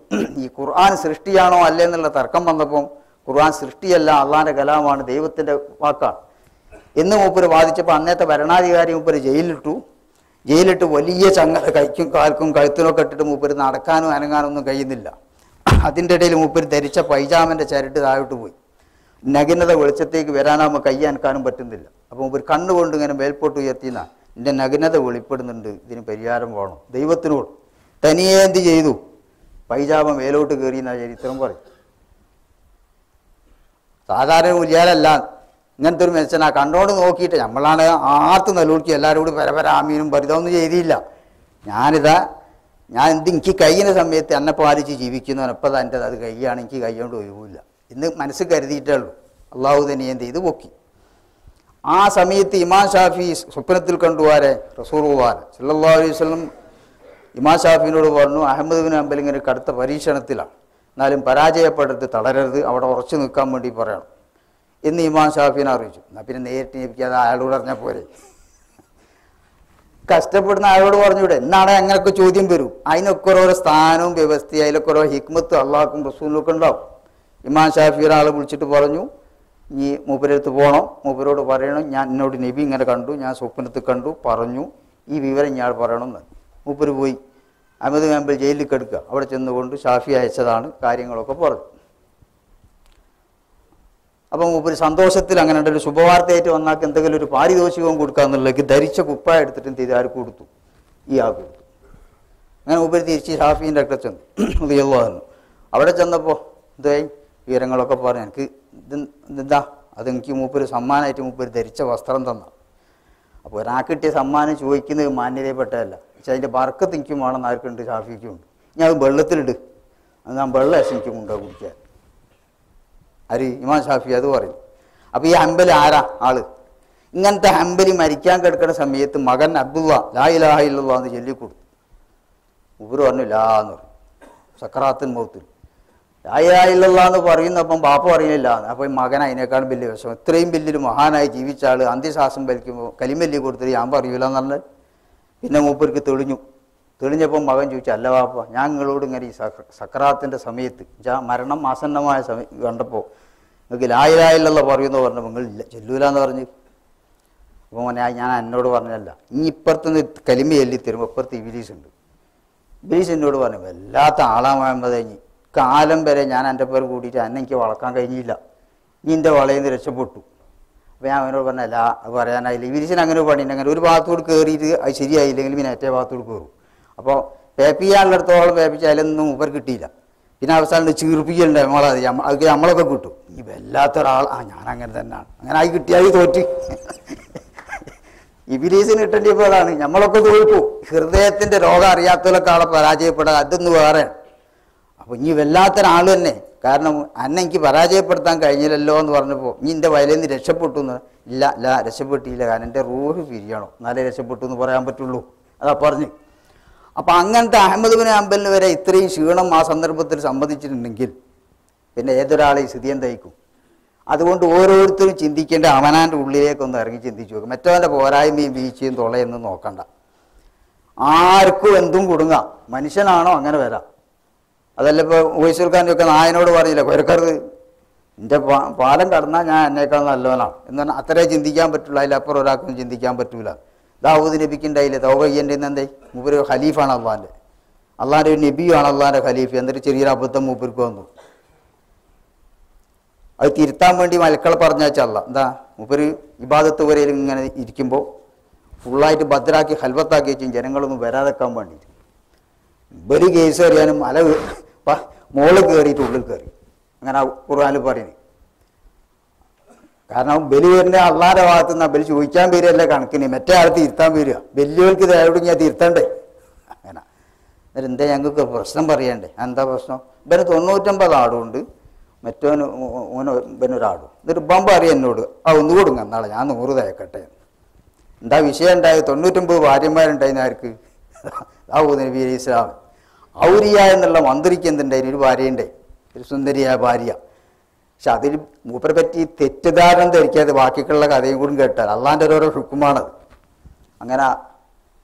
ഈ ഖുർആൻ സൃഷ്ടിയാണോ അല്ലേ എന്നുള്ള തർക്കം വന്നപ്പം ഖുർആൻ സൃഷ്ടിയല്ല, അള്ളാഹിൻ്റെ കലാമാണ്, ദൈവത്തിൻ്റെ വാക്കാണ് എന്ന് മൂപ്പര് വാദിച്ചപ്പോൾ അന്നത്തെ ഭരണാധികാരി മൂപ്പര് ജയിലിട്ട് വലിയ ചങ്ങല കൈക്കും കാൽക്കും കഴുത്തിനൊക്കെ ഇട്ടിട്ട് മൂപ്പര് നടക്കാനും അനങ്ങാനും ഒന്നും കഴിയുന്നില്ല. അതിൻ്റെ ഇടയിൽ മൂപ്പര് ധരിച്ച പൈജാമൻ്റെ ചരട്ട് താഴോട്ട് പോയി. നഗ്നത വെളിച്ചത്തേക്ക് വരാനാകുമ്പോൾ കൈ അനക്കാനും പറ്റുന്നില്ല. അപ്പോൾ മൂപ്പര് കണ്ണുകൊണ്ട് ഇങ്ങനെ മേൽപോട്ട് ഉയർത്തിയെന്ന എൻ്റെ നഗ്നത വെളിപ്പെടുന്നുണ്ട്, ഇതിന് പരിഹാരം വേണം ദൈവത്തിനോട്. തനിയെ എന്ത് ചെയ്തു? പൈജാമ മേലോട്ട് കയറി എന്നാ ചരിത്രം പറയും. സാധാരണ ഉലിയാലല്ല, ഇങ്ങനത്തെ ഒരു മെച്ചനാ കണ്ടോണ്ട് നോക്കിയിട്ട് നമ്മളാണ് ആർത്ത് നിലവിളിക്കുക, എല്ലാവരും കൂടി പരപരാമീനും പരിതൊന്നും ചെയ്തില്ല. ഞാൻ എനിക്ക് കഴിയുന്ന സമയത്ത് എന്നെ പാലിച്ച് ജീവിക്കുന്നു, എപ്പോൾ എൻ്റെ അത് കൈയാണ്, എനിക്ക് കൈകൊണ്ട് ഒഴിവില്ല ഇന്ന് മനസ്സ് കരുതിയിട്ടേ ഉള്ളൂ. അള്ളാഹു തന്നെ എന്ത് ചെയ്ത് പൊക്കി. ആ സമയത്ത് ഇമാം ഷാഫി സ്വപ്നത്തിൽ കണ്ടുവാരെ റസൂലുള്ളാഹി സ്വല്ലല്ലാഹു അലൈഹി വസല്ലം ഇമാം ഷാഫിനോട് പറഞ്ഞു, അഹമ്മദ് ബിൻ ഹംബൽ ഇങ്ങനെ കടുത്ത പരീക്ഷണത്തിലാണ്, എന്നാലും പരാജയപ്പെടരുത്, തളരരുത്, അവിടെ ഉറച്ചു നിൽക്കാൻ വേണ്ടി പറയണം എന്ന് ഇമാം ഷാഫിനെ അറിയിച്ചു. എന്നാൽ പിന്നെ നേരിട്ട് എനിക്കത് അയാളോട് പറഞ്ഞാൽ പോരെ, കഷ്ടപ്പെടുന്ന അയാളോട് പറഞ്ഞൂടെ? എന്നാണ് അങ്ങനെയൊക്കെ ചോദ്യം വരും. അതിനൊക്കെ ഓരോ സ്ഥാനവും വ്യവസ്ഥയും അതിലൊക്കെ ഓരോ ഹിക്മത്ത് അള്ളാഹ്ക്കും റസൂലിനൊക്കെ ഉണ്ടാവും. ഇമാം ഷാഫി ഒരാളെ വിളിച്ചിട്ട് പറഞ്ഞു, ഈ മൂപ്പരടുത്ത് പോകണം, മൂപ്പരോട് പറയണം, ഞാൻ എന്നോട് നബി ഇങ്ങനെ കണ്ടു, ഞാൻ സ്വപ്നത്തിൽ കണ്ടു, പറഞ്ഞു, ഈ വിവരം ഇയാൾ പറയണമെന്ന്. മൂപ്പര് പോയി. അഹമ്മദ് ബിൻ ഹംബൽ ജയിലിൽ കിടക്കുക. അവിടെ ചെന്നുകൊണ്ട് ഷാഫി അയച്ചതാണ്, കാര്യങ്ങളൊക്കെ പറഞ്ഞു. അപ്പം മൂപ്പര് സന്തോഷത്തിൽ അങ്ങനെ ഒരു ശുഭവാർത്തയായിട്ട് വന്നാക്ക് എന്തെങ്കിലും ഒരു പാരിതോഷികവും കൊടുക്കാന്നുള്ളേക്ക് ധരിച്ച കുപ്പായ എടുത്തിട്ട് എന്ത് ചെയ്ത് ആർക്ക് കൊടുത്തു? ഇയാൾക്ക് കൊടുത്തു. അങ്ങനെ മൂപ്പര് തിരിച്ച് ഷാഫീൻ്റെ അടുക്ക ചെന്നു റിയല്ലാഹു. അവിടെ ചെന്നപ്പോൾ എന്തായി വിവരങ്ങളൊക്കെ പറഞ്ഞു. എനിക്ക് ഇതെന്താ അതെനിക്ക് മൂപ്പര് സമ്മാനമായിട്ട് മൂപ്പര് ധരിച്ച വസ്ത്രം തന്ന. അപ്പോൾ ഒരാൾക്ക് കിട്ടിയ സമ്മാനം ചോദിക്കുന്നത് മാന്യതയിൽപ്പെട്ടതല്ല. പക്ഷെ അതിൻ്റെ ബർക്കത്ത് എനിക്കും വേണമെന്ന് ആർക്കുണ്ട്? ഷാഫിക്കും ഉണ്ട്. ഞാൻ അത് വെള്ളത്തിലിട്, അത് ഞാൻ വെള്ളം എനിക്കും ഉണ്ടോ കുടിക്കാൻ? ആര്? ഇമാം ഷാഫി അത് പറയും. അപ്പോൾ ഈ ഹംബൽ ആരാ ആള്? ഇങ്ങനത്തെ ഹംബലി മരിക്കാൻ കിടക്കുന്ന സമയത്ത് മകൻ അബ്ദുള്ള ലാ ഇലാഹ ഇല്ലല്ലാഹ് എന്ന് ചൊല്ലിക്കൊടുത്തു. മൂപ്പര് പറഞ്ഞു ലാ എന്ന് പറഞ്ഞു. സക്കറാത്തുൽ മൗത്തിൽ ലാ ഇലാഹ ഇല്ലല്ലാഹ് എന്ന് പറയുന്നപ്പം ബാപ്പ പറയുന്നില്ല. അപ്പോൾ മകൻ അതിനേക്കാളും വലിയ വിഷമം. ഇത്രയും വലിയൊരു മഹാനായി ജീവിച്ച ആൾ അന്ത്യശ്വാസം വലിക്കുമ്പോൾ കലിമല്ലി കൊടുത്തിട്ട് ഞാൻ പറയൂല എന്നുള്ളത്. പിന്നെ മൂപ്പർക്ക് തെളിഞ്ഞപ്പം മകൻ ചോദിച്ചു, അല്ല വാപ്പ, ഞാൻ നിങ്ങളോട് ഇങ്ങനെ ഈ സക്കറാത്തിൻ്റെ സമയത്ത് മരണം ആസന്നമായ സമയം കണ്ടപ്പോൾ നിങ്ങൾക്ക് ലാ ഇലാഹ ഇല്ലല്ലാഹ് പറയുമെന്ന് പറഞ്ഞപ്പോൾ നിങ്ങൾ ഇല്ല ചെല്ലൂലെന്ന് പറഞ്ഞു. അപ്പോൾ ഞാൻ എന്നോട് പറഞ്ഞല്ല, ഇനി ഇപ്പുറത്തുനിന്ന് കലിമ ചൊല്ലി തരുമ്പോൾ ഇപ്പുറത്ത് ഇബിലീസ് ഉണ്ട്. ഇബിലീസ് എന്നോട് പറഞ്ഞു, വല്ലാത്ത ആളാകുമ്പോൾ ഇനി കാലം വരെ ഞാൻ എൻ്റെ പേർ കൂട്ടിയിട്ട് എന്നെ എനിക്ക് വളക്കാൻ കഴിഞ്ഞില്ല, ഇനി എൻ്റെ വളയിൽ നിന്ന് രക്ഷപ്പെട്ടു. അപ്പോൾ ഞാൻ അവനോട് പറഞ്ഞല്ല, അത് പറയാനായില്ല. ഇബിലീസിന് അങ്ങനെ പണിയുണ്ട്. അങ്ങനെ ഒരു ഭാഗത്തോട് കയറിയിട്ട് അത് ശരിയായില്ലെങ്കിൽ പിന്നെ ഏറ്റേ ഭാഗത്തോട് കയറും. അപ്പോൾ പേപ്പിക്കാനുള്ളിടത്തോളം പേപ്പിച്ച് അതിലൊന്നും മൂപ്പർ കിട്ടിയില്ല. പിന്നെ അവസാനം ചീർപ്പിക്കലുണ്ട് അത് നമ്മളൊക്കെ കിട്ടും. ഈ വല്ലാത്തൊരാൾ ഞാൻ അങ്ങനെ തന്നെയാണ്, അങ്ങനെ ആയി കിട്ടിയാൽ തോറ്റ്. ഇബിലീസിന് കിട്ടേണ്ടിയപ്പോൾ അതാണ്, നമ്മളൊക്കെ തോൽക്കും. ഹൃദയത്തിൻ്റെ രോഗം അറിയാത്തവരൊക്കെ ആളെ പരാജയപ്പെടാൻ അതൊന്ന് വേറെ. അപ്പോൾ ഇനി വല്ലാത്തൊരാൾ തന്നെ, കാരണം അന്നെ എനിക്ക് പരാജയപ്പെടുത്താൻ കഴിഞ്ഞില്ലല്ലോ എന്ന് പറഞ്ഞപ്പോൾ ഇനി എൻ്റെ വയലിൽ നിന്ന് രക്ഷപ്പെട്ടു എന്ന്. ഇല്ല രക്ഷപ്പെട്ടില്ല, കാരണം എൻ്റെ റൂഹ് പിരിയണം, എന്നാലേ രക്ഷപ്പെട്ടു എന്ന് പറയാൻ പറ്റുള്ളൂ. അതാ പറഞ്ഞു. അപ്പം അങ്ങനത്തെ അഹമ്മദ് ബിൻ ഹംബലിന് വരെ ഇത്രയും ക്ഷീണം ആ സന്ദർഭത്തിൽ സംബന്ധിച്ചിട്ടുണ്ടെങ്കിൽ പിന്നെ ഏതൊരാളെ സ്ഥിതി എന്തായിരിക്കും? അതുകൊണ്ട് ഓരോരുത്തരും ചിന്തിക്കേണ്ട അവനാൻ്റെ ഉള്ളിലേക്കൊന്ന് ഇറങ്ങി ചിന്തിച്ചു നോക്കും. മറ്റവൻ്റെ പോരായ്മയും വീഴ്ചയും തുളയൊന്നും നോക്കണ്ട. ആർക്കും എന്തും കൊടുങ്ങാം. മനുഷ്യനാണോ അങ്ങനെ വരാം. അതല്ല ഇപ്പോൾ ഉവൈസുൽ ഖാൻ്റെ ഒക്കെ നായനോട് പറഞ്ഞില്ല, കൊരക്കരുത്, എൻ്റെ പാലം കടന്നാൽ ഞാൻ എന്നേക്കാൾ നല്ലവനാണ് എന്ന് പറഞ്ഞാൽ അത്രേ ചിന്തിക്കാൻ പറ്റുള്ളൂ. അതിലപ്പുറം ഒരാൾക്കൊന്നും ചിന്തിക്കാൻ പറ്റൂല. ദാവൂദ് നബിക്കുണ്ടായില്ലേ തൗബ ചെയ്യേണ്ടത് എന്തായി? മൂപ്പര് ഖലീഫാണ് അള്ളാൻ്റെ ഒരു നബിയാണ് അള്ളാൻ്റെ ഖലീഫ്. എന്നിട്ട് ചെറിയൊരു അബദ്ധം മൂപ്പർക്ക് വന്നു. അത് തിരുത്താൻ വേണ്ടി മലക്കളെ പറഞ്ഞാച്ചല്ല എന്താ മൂപ്പര് ഇബാദത്ത് വരയിൽ ഇങ്ങനെ ഇരിക്കുമ്പോൾ ഫുള്ളായിട്ട് ഭദ്രാക്കി ഹൽവത്താക്കി വെച്ചും ജനങ്ങളൊന്നും വരാതെക്കാൻ വേണ്ടിയിട്ട് ഇവര് കേസ് അറിയാനും മല മോള് കയറിയിട്ട് ഉള്ളിൽ കയറി അങ്ങനെ ഖുർആനിൽ പറയുന്നത്. കാരണം ബലി വരുന്ന അള്ളാന്റെ ഭാഗത്തു നിന്ന് ബലി ചോദിക്കാൻ വരികയല്ല കണക്കിന്, മറ്റേ ആൾ തിരുത്താൻ വരിക. വലിയവർക്ക് ഇത് എവിടെ ഞാൻ തിരുത്തണ്ടേ? അങ്ങനെ എന്നിട്ട് എന്താ ഞങ്ങൾക്ക് പ്രശ്നം പറയണ്ടേ? എന്താ പ്രശ്നം? ഇവന് 99 ആടുണ്ട്, മറ്റോന് ഇവനൊരാടും. എന്നിട്ട് ബമ്പ അറിയാം എന്നോട്, ഒന്നുകൂടും എന്നാളെ ഞാൻ 100 തേക്കട്ടെ. എന്താ വിഷയം ഉണ്ടായത്? 99 ഭാര്യമാരുണ്ടായിരുന്നു. ആർക്ക്? ദാവൂദ് നബി അലൈഹി ഇസ്ലാം. ഔരിയ എന്നുള്ള മന്ത്രിക്ക് എന്തുണ്ടായിരുന്നു? ഒരു ഭാര്യയുണ്ടായി, ഒരു സുന്ദരിയായ ഭാര്യ. പക്ഷെ അതിൽ മൂപ്പരെ പറ്റി തെറ്റിദ്ധാരണ ധരിക്കാതെ ബാക്കിയുള്ള കഥയും കൂടി കേട്ടാൽ അള്ളാൻ്റെ ഓരോരോ ഹുക്കുമാണത്. അങ്ങനെ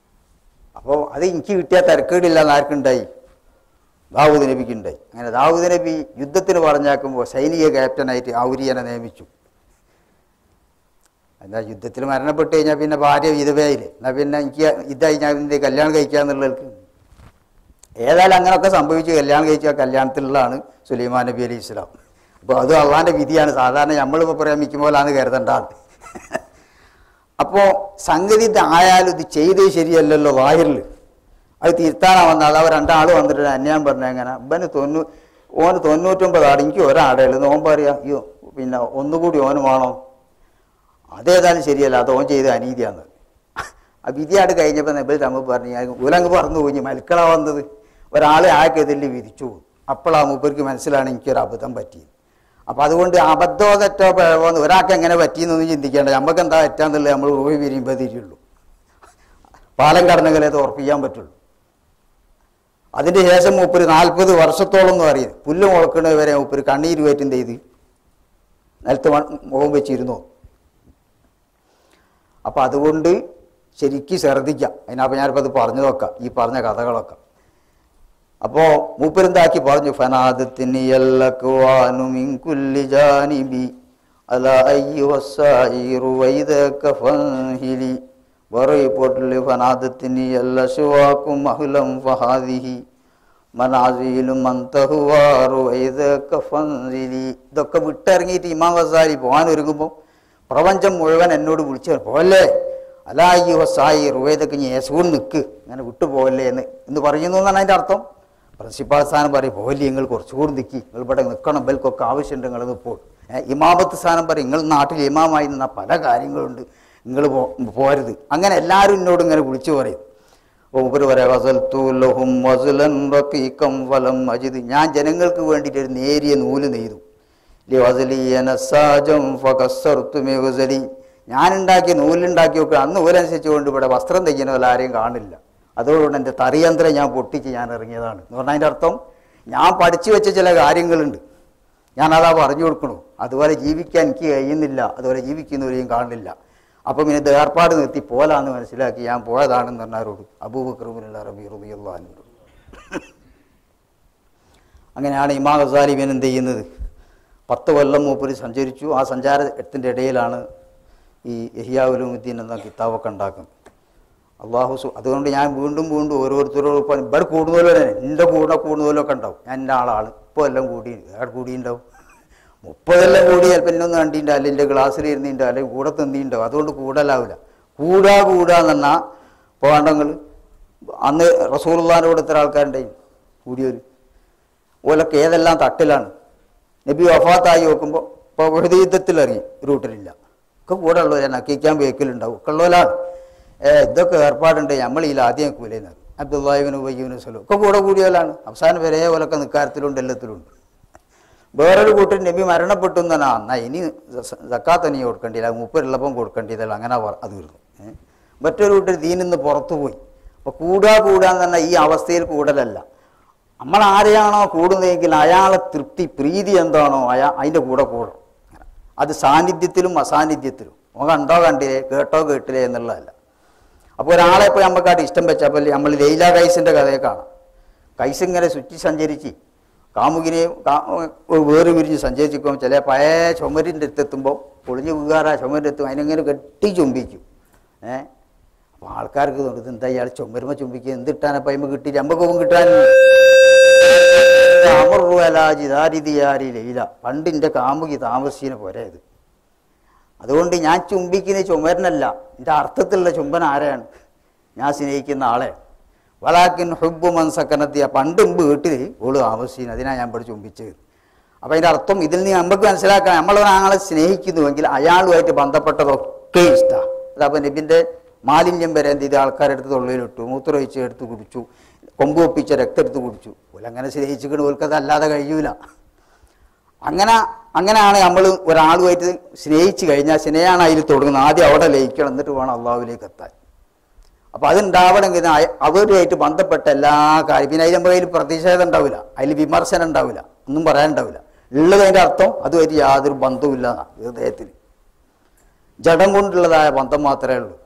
അപ്പോൾ അത് എനിക്ക് കിട്ടിയ തിരക്കേടില്ല എന്ന് ആർക്കുണ്ടായി? ദാവൂദ് നബിക്ക് ഉണ്ടായി. അങ്ങനെ ദാവൂദ് നബി യുദ്ധത്തിന് പറഞ്ഞാക്കുമ്പോൾ സൈനിക ക്യാപ്റ്റനായിട്ട് ഔരിയനെ നിയമിച്ചു. എന്താ യുദ്ധത്തിൽ മരണപ്പെട്ട് കഴിഞ്ഞാൽ പിന്നെ ഭാര്യ വിധവയായില്ലേ, എന്നാൽ പിന്നെ എനിക്ക് ഇതായി ഞാൻ ഇതിൻ്റെ കല്യാണം കഴിക്കാന്നുള്ളവർക്ക്. ഏതായാലും അങ്ങനെയൊക്കെ സംഭവിച്ചു. കല്യാണം കഴിച്ച കല്യാണത്തിലുള്ളതാണ് സുലൈമാൻ നബി അലൈഹി ഇസ്ലാം. അപ്പോൾ അത് അള്ളാൻ്റെ വിധിയാണ്. സാധാരണ നമ്മളിപ്പോൾ പറയാൻ മിക്കുമ്പോഴാണ് കരുതണ്ടാണ്. അപ്പോൾ സംഗതി ആയാലും ഇത് ചെയ്തേ ശരിയല്ലല്ലോ വാഹിറിൽ. അത് തിരുത്താനാണ് വന്നത്. അത് അവർ 2 ആൾ വന്നിട്ട് അന്യാൻ പറഞ്ഞ എങ്ങനെ ഇവന് ഓന് 99 ആട്, എനിക്ക് ഒരാടേ ഉള്ളൂ. ഓൻ പറയാം അയ്യോ പിന്നെ ഒന്നുകൂടി ഓന് വേണോ? അതേതായാലും ശരിയല്ല, അത് ഓൻ ചെയ്ത് അനീതിയാന്ന്. ആ വിധിയാട് കഴിഞ്ഞപ്പോൾ നബി തമ്മിൽ പറഞ്ഞു ഉലങ്ങ് പറന്നു പോയി മൽക്കളാ വന്നത്. ഒരാളെ ആക്കെതിൽ വിധിച്ചു. അപ്പോഴാ മൂപ്പർക്ക് മനസ്സിലാണ് എനിക്കൊരു അബദ്ധം പറ്റിയത്. അപ്പം അതുകൊണ്ട് അബദ്ധമോ തെറ്റോ പിഴവോ ഒരാൾക്ക് എങ്ങനെ പറ്റിയെന്നൊന്നും ചിന്തിക്കേണ്ട. നമുക്ക് എന്താ തെറ്റാന്നുള്ളത് നമ്മൾ റൂഹി പിരിയുമ്പോൾ തിരിയുള്ളൂ. പാലം കടന്നുകളെ അത് ഉറപ്പിക്കാൻ പറ്റുള്ളൂ. അതിൻ്റെ ശേഷം മൂപ്പര് 40 വർഷത്തോളം എന്ന് പറയുന്നത് പുല്ല് മുളക്കുന്നത് വരെ മൂപ്പര് കണ്ണീര് വേറ്റും ചെയ്ത് നിലത്ത് മുഖം വെച്ചിരുന്നു. അപ്പം അതുകൊണ്ട് ശരിക്കും ശ്രദ്ധിക്കാം. അതിനപ്പം ഞാനിപ്പോൾ അത് പറഞ്ഞു നോക്കാം, ഈ പറഞ്ഞ കഥകളൊക്കെ. അപ്പോൾ മൂപ്പരെന്താക്കി പറഞ്ഞു, ഫനാദത്തിന് വേറെ റിപ്പോർട്ടിൽ ഫനാദത്തിന് ഇതൊക്കെ വിട്ടിറങ്ങിയിട്ട് ഇമാം ഗസാലി പോകാൻ ഒരുങ്ങുമ്പോൾ പ്രപഞ്ചം മുഴുവൻ എന്നോട് വിളിച്ചു പോകല്ലേ, അലായി വസായി റുവൈദക്ക് യേസൂൺ നിൽക്ക്, അങ്ങനെ വിട്ടുപോകല്ലേ എന്ന് പറയുന്നു എന്നാണ് അതിൻ്റെ അർത്ഥം. പ്രിൻസിപ്പാൾ സ്ഥാനം പറയും പോകല്ലേ, നിങ്ങൾ കുറച്ചുകൂടി നിൽക്കി, നിങ്ങൾ ഇവിടെ നിൽക്കണം, ബൽക്കൊക്കെ ആവശ്യമുണ്ട്, നിങ്ങൾ ഇപ്പോൾ ഇമാമത്ത് സ്ഥാനം പറയും നിങ്ങൾ നാട്ടിൽ ഇമാമായി നിന്ന പല കാര്യങ്ങളുണ്ട്, നിങ്ങൾ പോരുത്. അങ്ങനെ എല്ലാവരും എന്നോട് ഇങ്ങനെ വിളിച്ചു പറയും. മൂപ്പര് പറയാം മജിദ്, ഞാൻ ജനങ്ങൾക്ക് വേണ്ടിയിട്ട് ഒരു നേരിയ നൂല് നെയ്തു. ഞാനുണ്ടാക്കിയ നൂലുണ്ടാക്കി നോക്കുക, അന്ന് നൂലനുസരിച്ച് കൊണ്ട് ഇവിടെ വസ്ത്രം തയ്ക്കുന്ന പോലെ ആരെയും കാണില്ല. അതോടുകൂടെ എൻ്റെ തറിയന്ത്രം ഞാൻ പൊട്ടിച്ച് ഞാൻ ഇറങ്ങിയതാണ് എന്ന് പറഞ്ഞാൽ അതിൻ്റെ അർത്ഥം ഞാൻ പഠിച്ചു വെച്ച ചില കാര്യങ്ങളുണ്ട്, ഞാനതാ പറഞ്ഞു കൊടുക്കണു. അതുപോലെ ജീവിക്കാൻ എനിക്ക് കഴിയുന്നില്ല, അതുപോലെ ജീവിക്കുന്നവരെയും കാണുന്നില്ല. അപ്പം പിന്നെ ഏർപ്പാട് നിർത്തി പോലാന്ന് മനസ്സിലാക്കി ഞാൻ പോയതാണെന്ന് പറഞ്ഞവരോട് അബൂബക്കർ റളിയല്ലാഹു അൻഹു. അങ്ങനെയാണ് ഇമാം ഗസാലി ഇവൻ എന്ത് ചെയ്യുന്നത്, 10 കൊല്ലം മൂപ്പര് സഞ്ചരിച്ചു. ആ സഞ്ചാരത്തിൻ്റെ ഇടയിലാണ് ഈ ഇഹ്യാ ഉലൂമുദ്ദീൻ എന്ന കിതാബൊക്കെ ഉണ്ടാക്കുന്നത്. അതുകൊണ്ട് ഞാൻ വീണ്ടും ഓരോരുത്തരോട് ഇവിടെ കൂടുന്നല്ലോ തന്നെ, എൻ്റെ കൂടെ കൂടുന്നതിലൊക്കെ ഉണ്ടാവും. ഞാൻ എൻ്റെ ആളാണ്, ഇപ്പോൾ എല്ലാം കൂടിയുണ്ടാവും. 30 കൊല്ലം കൂടി ചിലപ്പോൾ എന്നൊന്നും കണ്ടിട്ടുണ്ടാവും, അല്ലെങ്കിൽ എൻ്റെ ക്ലാസ്സിൽ ഇരുന്നിട്ടുണ്ടാവും, അല്ലെങ്കിൽ കൂടെ തന്നിട്ടുണ്ടാവും. അതുകൊണ്ട് കൂടലാവില്ല. കൂടാന്ന് പറഞ്ഞാൽ പോകണ്ടങ്ങൾ അന്ന് റസൂലുള്ളാഹിൻ്റെ കൂടെ ഇത്ര ആൾക്കാരുണ്ടായി കൂടിയൊരു ഓലൊക്കെ ഏതെല്ലാം തട്ടിലാണ്. നബി വഫാത്തായി നോക്കുമ്പോൾ ഇപ്പോൾ ഉഹദ് യുദ്ധത്തിൽ ഇറങ്ങി റൂട്ടിലില്ല, ഒക്കെ കൂടെ ഉള്ളവരെ നക്കിക്കാൻ വെഹിക്കലുണ്ടാവും, ഒക്കെ ഉള്ളവരാണ്. ഇതൊക്കെ ഏർപ്പാടുണ്ട്, നമ്മൾ ഈ ആദ്യം കൂലേന്ന് അബ്ദുല്ലാഹി ഇബ്നു ഉബയ്യ് ഇബ്നു സലൂൽ ഒക്കെ കൂടെ കൂടിയാലാണ്. അവസാനം വരെ ഓലൊക്കെ നിക്കാരത്തിലുണ്ട്, എല്ലാത്തിലുണ്ട്. വേറൊരു കൂട്ടർ നബി മരണപ്പെട്ടു എന്നാ എന്നാൽ ഇനി സക്കാത്ത് നീ കൊടുക്കേണ്ടിയില്ല, മൂപ്പരുള്ളപ്പം കൊടുക്കേണ്ടിയതല്ല, അങ്ങനെ അത് വരുന്നു. മറ്റൊരു കൂട്ടർ ദീനിന്ന് പുറത്തു പോയി. അപ്പോൾ കൂടാന്ന് പറഞ്ഞാൽ ഈ അവസ്ഥയിൽ കൂടലല്ല, നമ്മൾ ആരെയാണോ കൂടുന്നതെങ്കിൽ അയാളെ തൃപ്തി പ്രീതി എന്താണോ അതിൻ്റെ കൂടെ കൂടണം. അത് സാന്നിധ്യത്തിലും അസാന്നിധ്യത്തിലും കണ്ടോ കണ്ടില്ലേ, കേട്ടോ കേട്ടില്ലേ എന്നുള്ളതല്ല. അപ്പോൾ ഒരാളെ ഇപ്പോൾ നമുക്കായിട്ട് ഇഷ്ടം വെച്ചപ്പോൾ നമ്മൾ ലൈല കൈസിൻ്റെ കഥയെ കാണാം. കൈസ് ഇങ്ങനെ ചുറ്റി സഞ്ചരിച്ച് കാമുകിനെ വേറെ വിരിഞ്ഞ് സഞ്ചരിച്ചിരിക്കുമ്പോൾ ചില പഴയ ചുമരിൻ്റെ അടുത്തെത്തുമ്പോൾ പൊളിഞ്ഞ് വീകാറാ ചുമരിൻ്റെ എത്തും, അതിനെങ്ങനെ കെട്ടി ചുംബിക്കും. അപ്പോൾ ആൾക്കാർക്ക് തോന്നുന്നത് എന്താ ഇയാൾ ചുമരുമ്പോൾ ചുംബിക്കുക, എന്തിട്ടാനപ്പം അതിന് കിട്ടി, നമുക്കൊപ്പം കിട്ടാൻ അമറുഅലാജിദാരിദിയാരി ലൈല, പണ്ടിൻ്റെ കാമുകി താമസിച്ചിന് പോരെ ഇത്. അതുകൊണ്ട് ഞാൻ ചുംബിക്കുന്ന ചുമരനല്ല, എൻ്റെ അർത്ഥത്തിലുള്ള ചുംബൻ ആരെയാണ്? ഞാൻ സ്നേഹിക്കുന്ന ആളെ. വലാക്കിൻ ഹുബ്ബു മൻസക്കനത്തിയ, പണ്ട് വീട്ടിൽ ഓള് താമസിച്ചിന്, അതിനാണ് ഞാൻ ഇവിടെ ചുംബിച്ചത്. അപ്പം അതിൻ്റെ അർത്ഥം ഇതിൽ നിന്ന് നമുക്ക് മനസ്സിലാക്കാം, നമ്മളൊരാളെ സ്നേഹിക്കുന്നുവെങ്കിൽ അയാളുമായിട്ട് ബന്ധപ്പെട്ടതൊക്കെ ഇഷ്ടമാണ്. അതപ്പോൾ നബിൻ്റെ മാലിന്യം വരെ എന്ത് ചെയ്ത് ആൾക്കാരെടുത്ത് തൊള്ളിയിലിട്ടു, മൂത്രമൊഴിച്ച് എടുത്ത് കുടിച്ചു, കൊമ്പ് ഒപ്പിച്ച രക്തം എടുത്ത് കുടിച്ചു. ഓലങ്ങനെ സ്നേഹിച്ചിട്ട് ഓൽക്കത് അല്ലാതെ കഴിയൂല. അങ്ങനെയാണ് നമ്മൾ ഒരാളുമായിട്ട് സ്നേഹിച്ച് കഴിഞ്ഞാൽ സ്നേഹമാണ് അതിൽ തുടങ്ങുന്നത്. ആദ്യം അവിടെ ലയിക്കണം, എന്നിട്ട് വേണം അള്ളാഹുവിലേക്ക് എത്താൻ. അപ്പോൾ അതുണ്ടാവണമെങ്കിൽ അവരുമായിട്ട് ബന്ധപ്പെട്ട എല്ലാ കാര്യം, പിന്നെ അതിൽ നമ്മുടെ കയ്യിൽ പ്രതിഷേധം ഉണ്ടാവില്ല, അതിൽ വിമർശനം ഉണ്ടാവില്ല, ഒന്നും പറയാനുണ്ടാവില്ല. ഉള്ളതിൻ്റെ അർത്ഥം അതുമായിട്ട് യാതൊരു ബന്ധവുമില്ല ഹൃദയത്തിൽ, ജഡം കൊണ്ടുള്ളതായ ബന്ധം മാത്രമേ ഉള്ളൂ.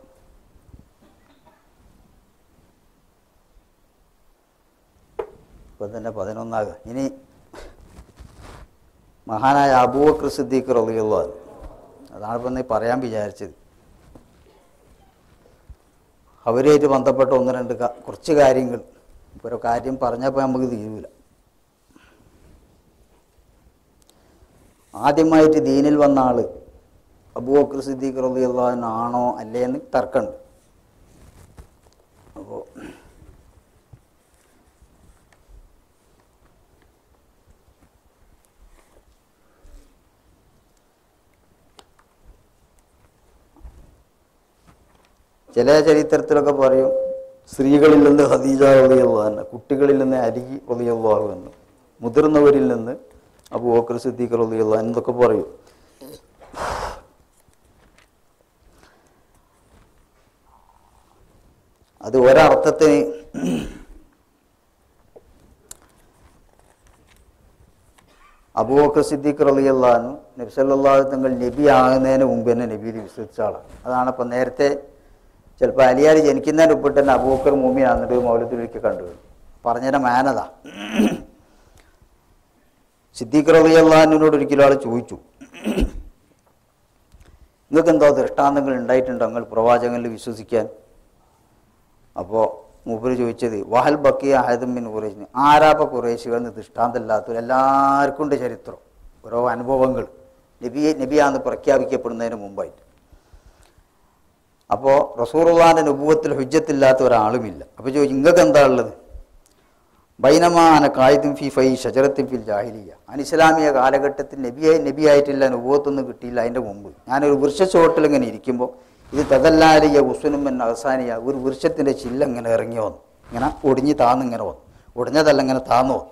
ഇപ്പം തന്നെ 11 ഇനി മഹാനായ അബൂബക്കർ സിദ്ദീഖ് റളിയല്ലാഹു അൻഹു, അതാണ് ഇപ്പം പറയാൻ വിചാരിച്ചത്. അവരുമായിട്ട് ബന്ധപ്പെട്ട കുറച്ച് കാര്യങ്ങൾ, ഓരോ കാര്യം പറഞ്ഞപ്പോൾ നമുക്ക് തീരൂല. ആദ്യമായിട്ട് ദീനിൽ വന്ന ആൾ അബൂബക്കർ സിദ്ദീഖ് റളിയല്ലാഹു അൻഹു ആണോ അല്ലേ എന്ന് തർക്കമുണ്ട്. അപ്പോൾ ചില ചരിത്രത്തിലൊക്കെ പറയും സ്ത്രീകളിൽ നിന്ന് ഖദീജ റളിയല്ലാഹു അൻഹ, കുട്ടികളിൽ നിന്ന് അലി റളിയല്ലാഹു അൻഹു, മുതിർന്നവരിൽ നിന്ന് അബൂബക്കർ സിദ്ദീഖ് റളിയല്ലാഹു അൻഹു എന്നൊക്കെ പറയും. അത് ഒരർത്ഥത്തിന് അബൂബക്കർ സിദ്ദീഖ് റളിയല്ലാഹു അൻഹു നബി സല്ലല്ലാഹു അലൈഹി വസല്ലം നബി ആകുന്നതിന് മുമ്പ് തന്നെ നബിയിൽ വിശ്വസിച്ച ആളാണ്. അതാണ് ഇപ്പം നേരത്തെ ചിലപ്പോൾ അലിയാർ ജനിക്കുന്നതിന് മുമ്പ് തന്നെ അബൂബക്കർ മൂമിനാന്നിട്ട് മൗലത്തിലൊരിക്കൽ കണ്ടു പറഞ്ഞതിൻ്റെ മാനത. സിദ്ദീഖ് റളിയല്ലാഹു അൻഹുവിനോട് ഒരിക്കലും ആൾ ചോദിച്ചു, നിങ്ങൾക്ക് എന്തോ ദൃഷ്ടാന്തങ്ങൾ ഉണ്ടായിട്ടുണ്ടോ നിങ്ങൾ പ്രവാചകനിൽ വിശ്വസിക്കാൻ? അപ്പോൾ മൂപ്പര് ചോദിച്ചത് വഹൽ ബക്കിയ അഹദും മിൻ ഖുറൈശ്, ആരാപ്പ ഖുറൈശികളിൽ നിന്ന് ദൃഷ്ടാന്തമില്ലാത്തവർ? എല്ലാവർക്കും ഉണ്ട് ചരിത്രം, ഓരോ അനുഭവങ്ങൾ നബിയാന്ന് പ്രഖ്യാപിക്കപ്പെടുന്നതിന് മുമ്പായിട്ട്. അപ്പോൾ റസൂലുള്ളാഹിന്റെ നുബുവത്തിൽ ഹുജ്ജത്തില്ലാത്ത ഒരാളുമില്ല. അപ്പോൾ ചോദിച്ചു നിങ്ങൾക്ക് എന്താ ഉള്ളത്? ബൈനമാന കായിദും ഫി ഫൈ ഷജറത്തിൻ ഫിൽ ജാഹിലിയ, അനിസ്ലാമിക കാലഘട്ടത്തിൽ നബിയായിട്ടില്ല, നുബുവത്തൊന്നും കിട്ടിയില്ല. അതിൻ്റെ മുമ്പ് ഞാനൊരു വൃക്ഷച്ചോട്ടിൽ ഇങ്ങനെ ഇരിക്കുമ്പോൾ ഇത് തദല്ലാലിയ ഉസ്വനും എന്ന അവസാനിയ, ഒരു വൃക്ഷത്തിൻ്റെ ചില്ല ഇങ്ങനെ ഇറങ്ങി വന്നു, ഇങ്ങനെ ഒടിഞ്ഞ് താന്നിങ്ങനെ വന്നു, ഒടിഞ്ഞതല്ല ഇങ്ങനെ താന്നു വന്നു.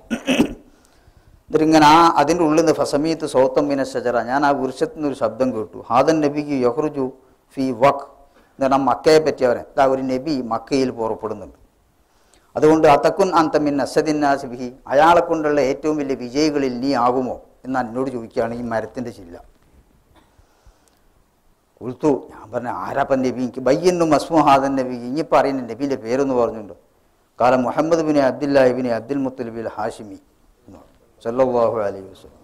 എന്നിട്ടിങ്ങനെ അതിൻ്റെ ഉള്ളിൽ നിന്ന് ഫസമീത്ത് സൗത്തം മിന ഷജറ, ഞാൻ ആ വൃക്ഷത്തിൽ നിന്നൊരു ശബ്ദം കേട്ടു. ഹാദൻ നബിക്ക് യഹ്റുജു ഫി വഖ്, എന്ന് പറഞ്ഞാൽ മക്കയെ പറ്റിയവരെ, ഇതാ ഒരു നബി മക്കയിൽ പുറപ്പെടുന്നുണ്ട്. അതുകൊണ്ട് അതക്കുൻ അന്തമിൻ അസദിന്നാസിബിഹി, അയാളെ കൊണ്ടുള്ള ഏറ്റവും വലിയ വിജയികളിൽ നീ ആകുമോ എന്ന് എന്നോട് ചോദിക്കുകയാണ് ഈ മരത്തിൻ്റെ ചില്ല. ഉൾത്തു, ഞാൻ പറഞ്ഞ ആരാപ്പൻ നബി, എനിക്ക് ബയ്യന്നും മസ്മുഹാദൻ നബി, ഇനി പറയുന്ന നബീൻ്റെ പേരൊന്ന് പറഞ്ഞുണ്ട്. കാലം മുഹമ്മദ് ബിൻ അബ്ദുല്ലാഹി ബിൻ അബ്ദുൽ മുത്തലിബിൽ ഹാഷിമി സല്ലല്ലാഹു അലൈഹി വസല്ലം.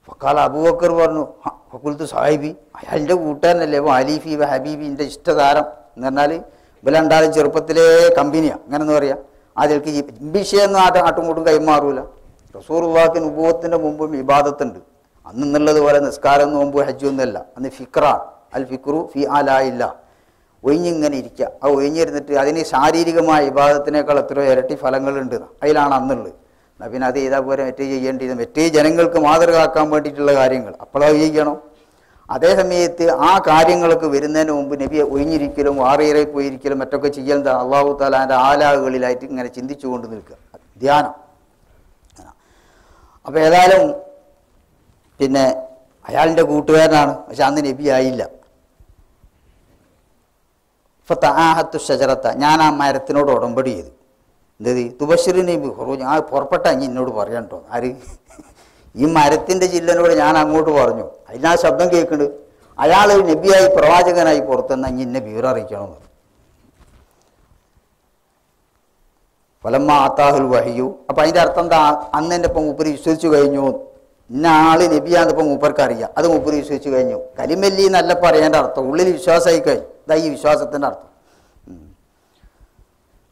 ഫക്കാല അബൂബക്കർ പറഞ്ഞു, ഫക്കുൽത്തു സാഹിബി, അയാളുടെ കൂട്ടുകാരനല്ലേ, അപ്പോൾ അലീഫി ഹബീബി, എൻ്റെ ഇഷ്ടതാരം എന്ന് പറഞ്ഞാൽ ഇവരുണ്ടാലും ചെറുപ്പത്തിലേ കമ്പനിയാണ്, അങ്ങനെന്ന് പറയാം. അതിൽക്ക് വിഷയൊന്നും ആട്ടും കൈമാറൂല. റസൂലുള്ളാഹിക്ക് നുബുവത്തിൻ്റെ മുമ്പും ഇബാദത്തുണ്ട്. അന്നുള്ളത് പോലെ നിസ്കാരം നോമ്പ് ഹജ്ജൊന്നുമല്ല, അന്ന് ഫിക്റാണ്. അൽ ഫിക്റു ഫി ആലായില്ല, ഒഴിഞ്ഞിങ്ങനെ ഇരിക്കുക. ആ ഒഴിഞ്ഞിരുന്നിട്ട് അതിന് ശാരീരികമായ ഇബാദത്തിനേക്കാൾ എത്രയോ ഇരട്ടി ഫലങ്ങളുണ്ട്, അതിലാണ് അന്നുള്ളത്. എന്നാൽ പിന്നെ അത് ചെയ്താൽ പോലെ മറ്റേ ചെയ്യേണ്ടത്, മറ്റേ ജനങ്ങൾക്ക് മാതൃകയാക്കാൻ വേണ്ടിയിട്ടുള്ള കാര്യങ്ങൾ അപ്പോഴത് ചെയ്യണം. അതേ സമയത്ത് ആ കാര്യങ്ങളൊക്കെ വരുന്നതിന് മുമ്പ് നബിയെ ഒഴിഞ്ഞിരിക്കലും വാറിയറായി പോയിരിക്കലും മറ്റൊക്കെ ചെയ്യേണ്ട അള്ളാഹു തആലാന്റെ ആലാകളിലായിട്ട് ഇങ്ങനെ ചിന്തിച്ചു കൊണ്ട് നിൽക്കുക, ധ്യാനം. അപ്പോൾ ഏതായാലും പിന്നെ അയാളുടെ കൂട്ടുകാരനാണ്, പക്ഷെ അന്ന് നബി ആയില്ല. ഫതആഹത്തു ഷജറത്ത, ഞാൻ ആ മരത്തിനോട് ഉടമ്പടി ചെയ്തു. എന്തത് തുബശ്ശിറിനെ ഞാൻ പുറപ്പെട്ട ഇനി എന്നോട് പറയണ്ടോ, ആര് ഈ മരത്തിൻ്റെ ചില്ലനോട് ഞാൻ അങ്ങോട്ട് പറഞ്ഞു. അതിനാ ശബ്ദം കേൾക്കുന്നുണ്ട്, അയാൾ നബിയായി പ്രവാചകനായി പുറത്തുനിന്ന് ഇനി എന്നെ വിവരം അറിയിക്കണമെന്ന്. ഫലമ്മ ആത്താഹുൽ വഹിയു, അപ്പം അതിൻ്റെ അർത്ഥം എന്താ, അന്ന് എൻ്റെ ഇപ്പം മൂപ്പര് വിശ്വസിച്ചു കഴിഞ്ഞു, ഇന്ന ആള് നബിയാന്നിപ്പോൾ മൂപ്പർക്ക് അറിയാം, അത് മൂപ്പര് വിശ്വസിച്ചു കഴിഞ്ഞു. കലിമല്ലി എന്നല്ല പറയേണ്ട അർത്ഥം, ഉള്ളിൽ വിശ്വാസമായി കഴിഞ്ഞു. ഇതാ ഈ വിശ്വാസത്തിൻ്റെ അർത്ഥം.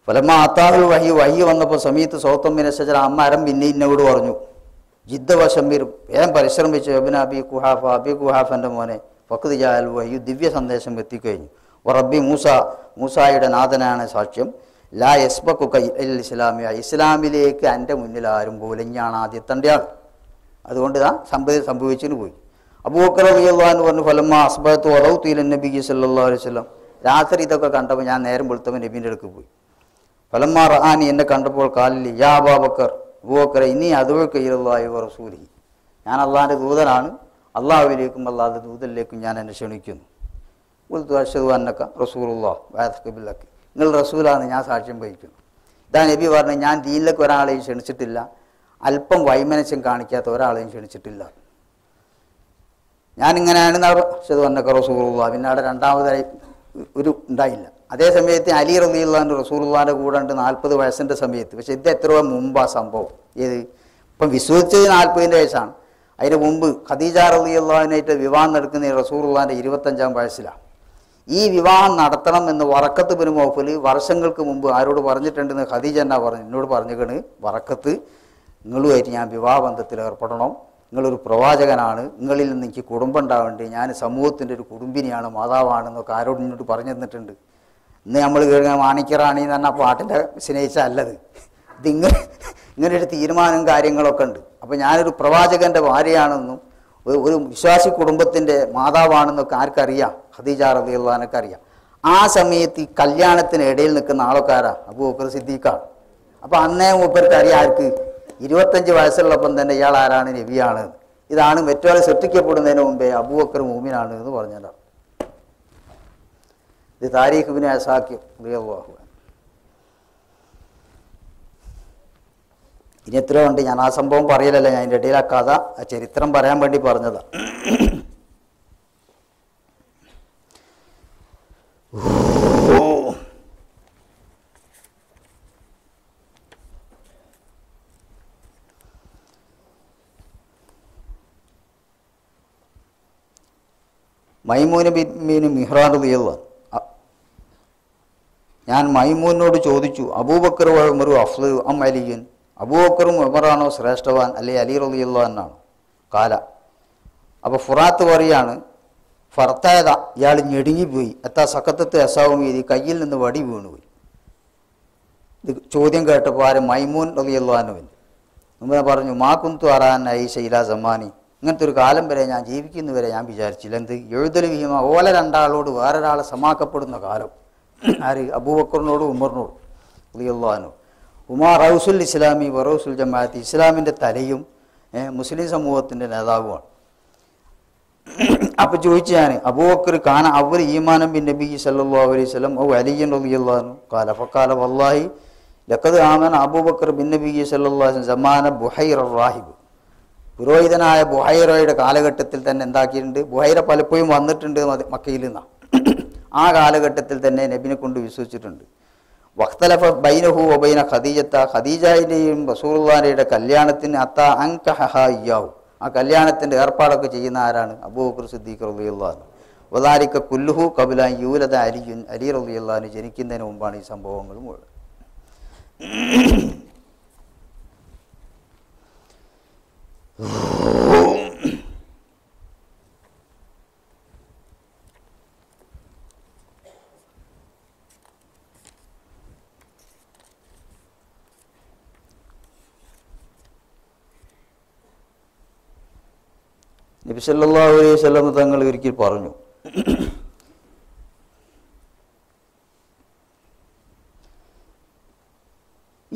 ഫലമ്മ അത്താഹുൽ വഹി വന്നപ്പോൾ സമീത്ത് സൗത്തമ്മിനെ സജറ മരം പിന്നെ ഇന്നോട് പറഞ്ഞു ജിദ്ദവശംബിരും വേഗം പരിശ്രമിച്ചു അബി കുഹാഫൻ്റെ മോനെ ഫഖദ് ജാഅൽ വഹി ദിവ്യ സന്ദേശം എത്തിക്കഴിഞ്ഞു. റബ്ബി മൂസായുടെ നാഥനാണ് സാക്ഷ്യം. ലാ യസ്ബഖുക ഇലൽ ഇസ്ലാമിയ ഇസ്ലാമിലേക്ക് എൻ്റെ മുന്നിൽ ആരും പോലെഞ്ഞാണ് ആദ്യത്തെ ആൾ. അതുകൊണ്ട് സംഭവിച്ചിട്ട് പോയി. അബൂബക്കർ റളിയല്ലാഹു അൻഹു പറഞ്ഞു ഫലമ്മ അസ്ബഹതു വറൗതു ഇലൻ നബി സല്ലല്ലാഹു അലൈഹി വസല്ലം രാത്രി ഇതൊക്കെ കണ്ടപ്പോൾ ഞാൻ നേരം വെളുത്തപ്പോൾ നബീൻ്റെ അടുക്ക് പോയി. ഫലമ്മ റആനി എന്നെ കണ്ടപ്പോൾ കാലിൽ യാ അബൂബക്കർ ഇനി അതുവഴി ഇലല്ലാഹി വ റസൂലിഹി ഞാൻ അള്ളാഹിൻ്റെ ദൂതനാണ്, അള്ളാഹുവിലേക്കും അള്ളാഹിൻ്റെ ദൂതനിലേക്കും ഞാൻ എന്നെ ക്ഷണിക്കുന്നു. ഖുൽതു അശ്ഹദു അന്നക റസൂലുള്ളാഹി വഅസ്തഖു ബില്ലക് നിങ്ങൾ റസൂലാണ്, ഞാൻ സാക്ഷ്യം വഹിക്കുന്നു. ഇതാ നബി പറഞ്ഞു ഞാൻ ദീനിലേക്ക് ഒരാളെയും ക്ഷണിച്ചിട്ടില്ല, അല്പം വൈമനസ്യം കാണിക്കാത്ത ഒരാളെയും ക്ഷണിച്ചിട്ടില്ല. ഞാനിങ്ങനെയാണ് അശ്ഹദു അന്നക റസൂലുള്ളാഹി. പിന്നെ അവിടെ രണ്ടാമതായി ഒരു ഉണ്ടായില്ല. അതേ സമയത്ത് അലി റളിയല്ലാഹു റസൂലുള്ളാഹിൻ്റെ കൂടെ ഉണ്ട് 40 വയസ്സിൻ്റെ സമയത്ത്. പക്ഷെ ഇത് എത്രയോ മുമ്പാ സംഭവം. ഏത് ഇപ്പം വിശ്വസിച്ചത് 40 വയസ്സാണ്. അതിന് മുമ്പ് ഖദീജ റളിയല്ലാഹുവിനായിട്ട് വിവാഹം നടക്കുന്ന റസൂലുള്ളാഹിൻ്റെ 25-ാം വയസ്സിലാണ്. ഈ വിവാഹം നടത്തണം എന്ന് വറക്കത്ത് ബിൻ മൗഫൽ വർഷങ്ങൾക്ക് മുമ്പ് ആരോട് പറഞ്ഞിട്ടുണ്ടെന്ന് ഖദീജ എന്നാ പറഞ്ഞു, എന്നോട് പറഞ്ഞിക്കണ് വറക്കത്ത് നിങ്ങളുമായിട്ട് ഞാൻ വിവാഹബന്ധത്തിൽ ഏർപ്പെടണം, നിങ്ങളൊരു പ്രവാചകനാണ്, നിങ്ങളിൽ നിന്ന് എനിക്ക് കുടുംബം ഉണ്ടാവേണ്ടി, ഞാൻ സമൂഹത്തിൻ്റെ ഒരു കുടുംബിനിയാണ്, മാതാവാണെന്നൊക്കെ ആരോട് ഇങ്ങോട്ട് പറഞ്ഞു തന്നിട്ടുണ്ട്. ഇന്ന് നമ്മൾ കേൾക്കാൻ മാണിക്കറാണി എന്ന് പറഞ്ഞാൽ പാട്ടിൻ്റെ സ്നേഹിച്ചല്ലത്. ഇങ്ങനെ ഒരു തീരുമാനവും കാര്യങ്ങളൊക്കെ ഉണ്ട്. അപ്പോൾ ഞാനൊരു പ്രവാചകൻ്റെ ഭാര്യയാണെന്നും ഒരു വിശ്വാസി കുടുംബത്തിൻ്റെ മാതാവാണെന്നൊക്കെ ആർക്കറിയാം? ഖദീജ റളിയല്ലാഹു അൻഹയ്ക്ക് അറിയാം. ആ സമയത്ത് ഈ കല്യാണത്തിന് ഇടയിൽ നിൽക്കുന്ന ആൾക്കാരാ അബൂബക്കർ സിദ്ദീഖാണ്. അപ്പോൾ അന്നേ മൂപ്പർക്ക് അറിയാം ആർക്ക് 25 വയസ്സുള്ളപ്പം തന്നെ ഇയാൾ ആരാണ്? നബിയാണ്. ഇതാണ് മറ്റൊരാൾ സൃഷ്ടിക്കപ്പെടുന്നതിന് മുമ്പേ അബൂബക്കർ മൂമിനാണ് എന്ന് പറഞ്ഞതാണ്. ഇത് താരീഖ് ഇബ്നു അസാക്കിർ റളിയല്ലാഹു അൻഹു. ഇനി എത്രയോ ഉണ്ട്, ഞാൻ ആ സംഭവം പറയലല്ല, ഞാൻ അതിൻ്റെ ഇടയിൽ ആ കഥ ആ ചരിത്രം പറയാൻ വേണ്ടി പറഞ്ഞതാണ്. മൈമൂൻ ബിൻ മിഹ്റാൻ റളിയല്ലാഹു ഞാൻ മൈമൂനോട് ചോദിച്ചു അബൂബക്കർ വ ഉമറു അഫ്ളു അം അലിയുൻ അബൂബക്കറും ഉമറാണോ ശ്രേഷ്ഠവാൻ അല്ലെ അലി റളിയല്ലാഹു അൻഹു കാല. അപ്പോൾ ഫുറാത്ത് പറയാണ് ഫർത്തായത ഇയാൾ ഞെടുങ്ങിപ്പോയി. എത്താ സക്കത്തത്തെ അസാവും വീതി കയ്യിൽ നിന്ന് വടി വീണുപോയി. ഇത് ചോദ്യം കേട്ടപ്പോൾ ആരും മൈമൂൻ റളിയല്ലാഹു അൻഹുവിന് ഉമർ പറഞ്ഞു മാ കുന്തു അറാൻ ഐഷ ഇലാ സമാനി ഇങ്ങനത്തെ ഒരു കാലം വരെ ഞാൻ ജീവിക്കുന്നവരെ ഞാൻ വിചാരിച്ചില്ല. എന്ത് എഴുതൽ ഭീമ ഓല രണ്ടാളോട് വേറൊരാളെ സമാക്കപ്പെടുന്ന കാലം. ആര്? അബൂബക്കറിനോടും ഉമറിനോടും റളിയല്ലാഹു അൻഹു. ഉമാർ റൗസുൽ ഇസ്ലാമി വറൗസുൽ ജമാഅത്തി ഇസ്ലാമിൻ്റെ തലയും മുസ്ലിം സമൂഹത്തിൻ്റെ നേതാവുമാണ്. അപ്പോൾ ചോദിച്ചു ഞാൻ അബൂബക്കർ കാന അവൽ ഈമാനം ബിൻ നബി സല്ലല്ലാഹു അലൈഹി വസല്ലം ഔ അലിയ്യൻ റളിയല്ലാഹു അൻഹു ഖാല ഫഖാല വല്ലാഹി ലഖദ് ആമന അബൂബക്കർ ബിൻ നബി സല്ലല്ലാഹു അലൈഹി വസല്ലം സമാന ബുഹൈറ റാഹിബ് പുരോഹിതനായ ബുഹൈറയുടെ കാലഘട്ടത്തിൽ തന്നെ എന്താക്കിയിട്ടുണ്ട്? ബുഹൈറ പലപ്പോഴും വന്നിട്ടുണ്ട് മക്കയിൽ നിന്നാണ്. ആ കാലഘട്ടത്തിൽ തന്നെ നബിനെ കൊണ്ട് വിശ്വസിച്ചിട്ടുണ്ട്. വഖ്തലഫ ബൈനഹു വബൈന ഖദീജത്ത ഖദീജയുടെയും റസൂലുള്ളാഹിയുടെ കല്യാണത്തിന് അത്ത അൻകഹഹ ഇയ്യാഹു ആ കല്യാണത്തിൻ്റെ ഏർപ്പാടൊക്കെ ചെയ്യുന്ന ആരാണ്? അബൂബക്കർ സിദ്ദീഖ് റളിയല്ലാഹു അൻഹു. വദാലിക കുല്ലുഹു ഖബല യൂലദ അലിയുൻ അലി റളിയല്ലാഹു അൻഹു ജനിക്കുന്നതിന് മുമ്പാണ് ഈ സംഭവങ്ങൾ മുഴുവൻ. നബി സല്ലല്ലാഹു അലൈഹി വസല്ലം തങ്ങൾ ഒരിക്കൽ പറഞ്ഞു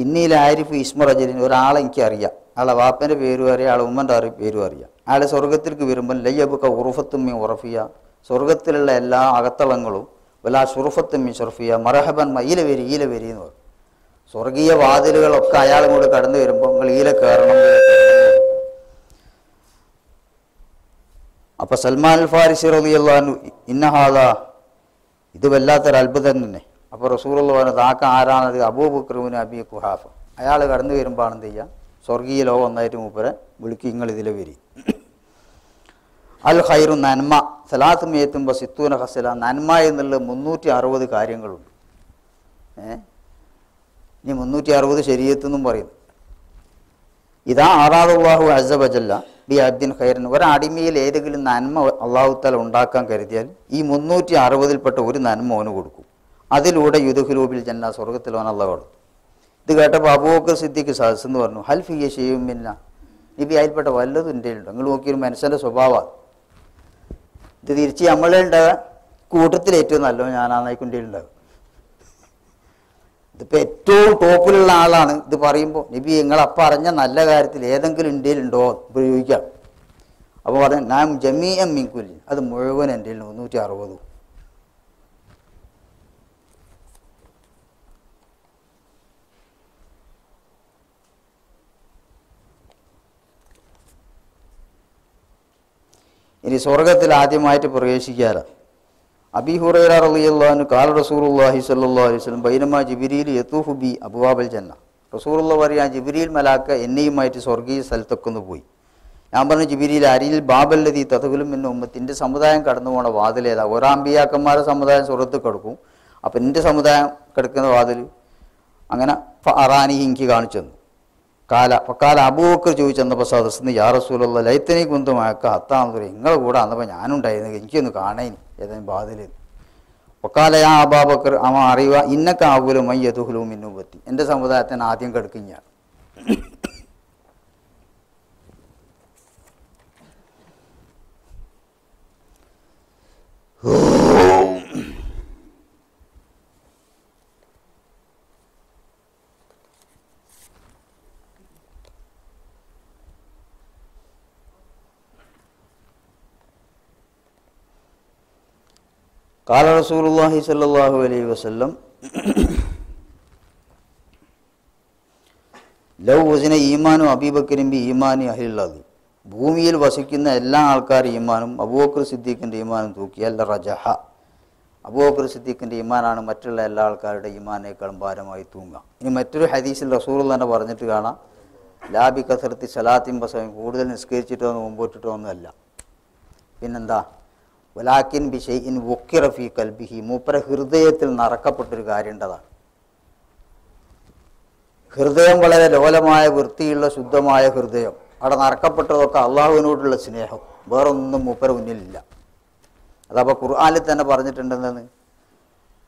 ഇന്നീല ആരിഫ് ഇസ്മ റജലിൻ ഒരാളെ എനിക്കറിയാം, ആളെ വാപ്പൻ്റെ പേരും അറിയാം, ആളെ ഉമ്മൻ്റെ പേരും അറിയാം. ആളെ സ്വർഗത്തിലേക്ക് വരുമ്പോൾ ലയ്യബുക്ക ഉറുഫത്തുമ്മി ഉറഫിയ സ്വർഗത്തിലുള്ള എല്ലാ അകത്തളങ്ങളും വലാ ഷുറുഫത്തുമ്മി ഷുർഫിയ മറഹബൻ ഈല വരി എന്ന് പറയും. സ്വർഗീയ വാതിലുകളൊക്കെ അയാളും കൂടെ കടന്നു വരുമ്പോൾ നിങ്ങൾ ഈല കയറണം. അപ്പോൾ സൽമാൻ അൽ ഫാരിസി റളിയല്ലാഹു അൻഹു ഇന്നഹാദ ഇത് വല്ലാത്തൊരു അത്ഭുതം തന്നെ. അപ്പോൾ റസൂലുള്ളാഹി പറഞ്ഞു താക്ക ആരാണത്? അബൂബക്കർ ഇബ്നു അബീ ഖുഹാഫ. അയാൾ കടന്നു വരുമ്പോൾ എന്ത് ചെയ്യുക? സ്വർഗീയ ലോകം ഒന്നായിട്ട് മൂപ്പരെ വിളിക്കും, നിങ്ങൾ ഇതിലെ വരി. അൽ ഖൈറു നന്മ സലാത്ത് മേത്തുമ്പോൾ സിത്തൂന ഹസല നന്മ എന്നുള്ള 360 കാര്യങ്ങളുണ്ട്. ഇനി 360 ശരീഅത്തെന്നും പറയുന്നു. ഇതാ അറാദുല്ലാഹു അസ്സ വജല്ല ബി അബ്ദിൻ ഖൈറൻ, ഒരടിമയിൽ ഏതെങ്കിലും നന്മ അള്ളാഹു തആല ഉണ്ടാക്കാൻ കരുതിയാൽ ഈ 360 ഒരു നന്മ അവന് കൊടുക്കും. അതിലൂടെ യുദ്ഖുലൂബിൽ ജന്ന, സ്വർഗത്തിൽ അവൻ അള്ളാഹു കൊടുക്കും. ഇത് കേട്ടപ്പോൾ അബൂബക്കർ സിദ്ദീഖ് സദസ് എന്ന് പറഞ്ഞു, ഹൽ ഫിയ ഷൈഉം മിന്ന, നബി അതിൽപ്പെട്ട വല്ലതും എൻ്റെ ഉണ്ട്. നിങ്ങൾ നോക്കിയൊരു മനുഷ്യൻ്റെ സ്വഭാവമാണ് ഇത്. തിരിച്ച് നമ്മളെ ഉണ്ടാകുക കൂട്ടത്തിൽ ഏറ്റവും നല്ലത് ഞാനായിക്കൊണ്ടേ ഉണ്ടാകും. ഇതിപ്പോൾ ഏറ്റവും ടോപ്പിലുള്ള ആളാണ് ഇത് പറയുമ്പോൾ, നബി നിങ്ങളപ്പം അറിഞ്ഞ നല്ല കാര്യത്തിൽ ഏതെങ്കിലും ഇന്ത്യയിൽ ഉണ്ടോ ഉപയോഗിക്കാം. അപ്പോൾ പറഞ്ഞു നാം ജമീഅൻ മിൻകുല്ലി, അത് മുഴുവൻ എൻ്റെ 360. ഇനി സ്വർഗത്തിൽ ആദ്യമായിട്ട് പ്രവേശിക്കാറ് അബീ ഹുറൈറ റളിയല്ലാഹു അൻഹു ഖാല റസൂലുള്ളാഹി സ്വല്ലല്ലാഹു അലൈഹി വസല്ലം ബൈനമാ ജിബ്രീൽ യതൂഫു ബി അബ്വാബൽ ജന്ന. റസൂലുള്ളാഹി പറയാ, ജിബ്രീൽ മലാക്ക എന്നെയുമായിട്ട് സ്വർഗീയ സ്ഥലത്തൊക്കെ ഒന്ന് പോയി. ഞാൻ പറഞ്ഞു, ജിബ്രീൽ അരിയിൽ ബാബല്ലദീ തദ്ഖുലും മിൻ ഉമ്മത്തിൻ്റെ സമുദായം കടന്നു പോണ വാതിലേതാ? ഒരാമ്പിയാക്കന്മാരുടെ സമുദായം സ്വർഗത്ത് കിടക്കും, അപ്പം എൻ്റെ സമുദായം കിടക്കുന്ന വാതിൽ അങ്ങനെ അറാനി എനിക്ക് കാണിച്ചു തന്നു. കാല അബൂബക്കർ ചോദിച്ചെന്നപ്പോൾ സദസ്സിന് യാ റസൂലല്ലാഹ് ലൈത്തനി കുന്തുമാക്ക ഹത്താന്ന്, നിങ്ങളെ കൂടെ അന്നപ്പോൾ ഞാനുണ്ടായിരുന്നു, എനിക്കൊന്ന് കാണേനി ഏതെങ്കിലും ബാതിൽ. ഒക്കാല യാ അബൂബക്കർ, അവ അറിയുക ഇന്നക്ക ആകുലും മയ്യതുഹുലു മിന്നുപത്തി, എൻ്റെ സമുദായത്തിന് ആദ്യം കിടക്കും ഞാൻ. ഖാല റസൂലുള്ളാഹി സ്വല്ലല്ലാഹു അലൈഹി വസല്ലം ലൗ വസിന ഈമാനു അബീബക്കറിൻ ബി ഈമാനി അഹ്ലിൽ അർദ്, ഭൂമിയിൽ വസിക്കുന്ന എല്ലാ ആൾക്കാരുടെ ഈമാനും അബൂബക്കർ സിദ്ദീഖിൻ്റെ ഈമാനും തൂക്കിയാൽ റജഹ, അബൂബക്കർ സിദ്ദീഖിൻ്റെ ഈമാനാണ് മറ്റുള്ള എല്ലാ ആൾക്കാരുടെ ഈമാനേക്കാളും ഭാരമായി തൂങ്ങുക. ഇനി മറ്റൊരു ഹദീസിൽ റസൂലുള്ളാഹി തന്നെ പറഞ്ഞിട്ട് കാണാം, ലാബി കസറത്തി സലാത്തിൻ ബസയും, കൂടുതൽ നിസ്കരിച്ചിട്ടോ മുമ്പോട്ടിട്ടോ ഒന്നുമല്ല. പിന്നെന്താ, വലാക്കിൻ ബിഷൈഇൻ വുക്കിറ ഫീ ഖൽബിഹി, മൂപ്പര ഹൃദയത്തിൽ നിറക്കപ്പെട്ടൊരു കാര്യം ഉണ്ടതാണ്. ഹൃദയം വളരെ ലോലമായ വൃത്തിയുള്ള ശുദ്ധമായ ഹൃദയം, അവിടെ നിറക്കപ്പെട്ടതൊക്കെ അള്ളാഹുവിനോടുള്ള സ്നേഹം, വേറൊന്നും മൂപ്പര മുന്നിലില്ല. അതപ്പോൾ ഖുർആനിൽ തന്നെ പറഞ്ഞിട്ടുണ്ടെന്ന്,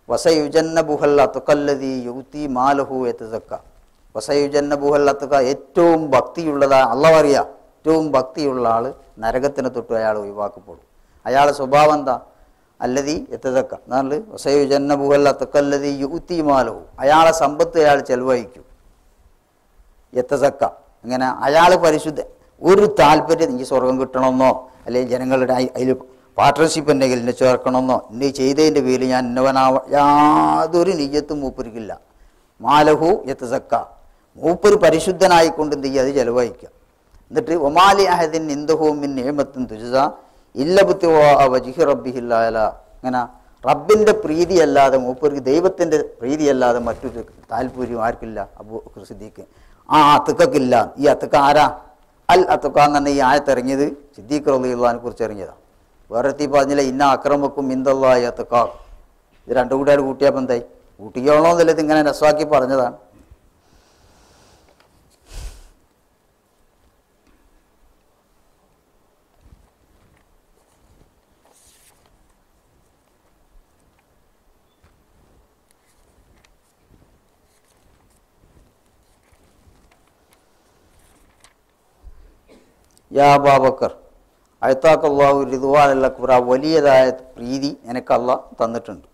വസയുജന്നബുഹൽ അത്ഖല്ലദീ യുതി മാലഹു യതസക്ക, വസയുജന്നബുഹൽ അത്ഖ, ഏറ്റവും ഭക്തിയുള്ളതാ അള്ളാഹു അറിയാം, ഏറ്റവും ഭക്തിയുള്ള ആൾ നരകത്തിനെ തൊട്ട് അയാൾ ഒഴിവാക്കപ്പെടും. അയാളുടെ സ്വഭാവം എന്താ? അല്ലദീ യതസക്ക എന്നാല് വസയുജന്നബുഹൽ അത്ഖല്ലദീ യുതി മാലഹു, അയാളെ സമ്പത്ത് അയാൾ ചെലവഴിക്കും. യതസക്ക ഇങ്ങനെ അയാൾ പരിശുദ്ധ, ഒരു താല്പര്യം എനിക്ക് സ്വർഗം കിട്ടണമെന്നോ അല്ലെങ്കിൽ ജനങ്ങളുടെ അതിൽ പാർട്ട്ണർഷിപ്പ് ഉണ്ടെങ്കിൽ എന്നെ ചേർക്കണമെന്നോ എന്നെ ചെയ്തതിൻ്റെ പേരിൽ ഞാൻ യാതൊരു നിയ്യത്തും മൂപ്പരിക്കില്ല. മാലഹു യതസക്ക, മൂപ്പര് പരിശുദ്ധനായിക്കൊണ്ട് എന്ത് ചെയ്യുക, അത് ചെലവഴിക്കുക. എന്നിട്ട് ഒമാലി അഹദിൻ ഇന്ദഹു മിൻ നിഅമത്തിൻ തുജ്സ ഇല്ലബ്തിഗാ വജ്ഹി റബ്ബിഹിൽ അഅല, അങ്ങനെ റബ്ബിൻ്റെ പ്രീതിയല്ലാതെ മൂപ്പർക്ക് ദൈവത്തിൻ്റെ പ്രീതിയല്ലാതെ മറ്റൊരു താല്പര്യം ആർക്കില്ല അബൂബക്കർ സിദ്ദീഖ്. ആ അത്ഖക്കില്ല. ഈ അത്ഖ ആരാ? അൽ അത്ഖ എന്ന് പറഞ്ഞാൽ ഈ ആയത്തിറങ്ങിയത് സിദ്ദീഖ് റളിയല്ലാഹുവിനെ കുറിച്ച് ഇറങ്ങിയതാണ്. വേറെ പറഞ്ഞില്ല ഇന്ന അക്രമക്കും ഇന്ദല്ലാഹി അത്ഖാ, ഇത് രണ്ടും കൂടെ കൂട്ടിയപ്പോൾ എന്തായി? കൂട്ടിയോളോന്നല്ല, ഇതിങ്ങനെ രസമാക്കി പറഞ്ഞതാണ്. യാ അബൂബക്കർ അയ്താക്കല്ലാഹു റിദ്വാനൽ അക്ബർ, വലിയതായ പ്രീതി എനിക്ക് അള്ളാഹ് തന്നിട്ടുണ്ട്.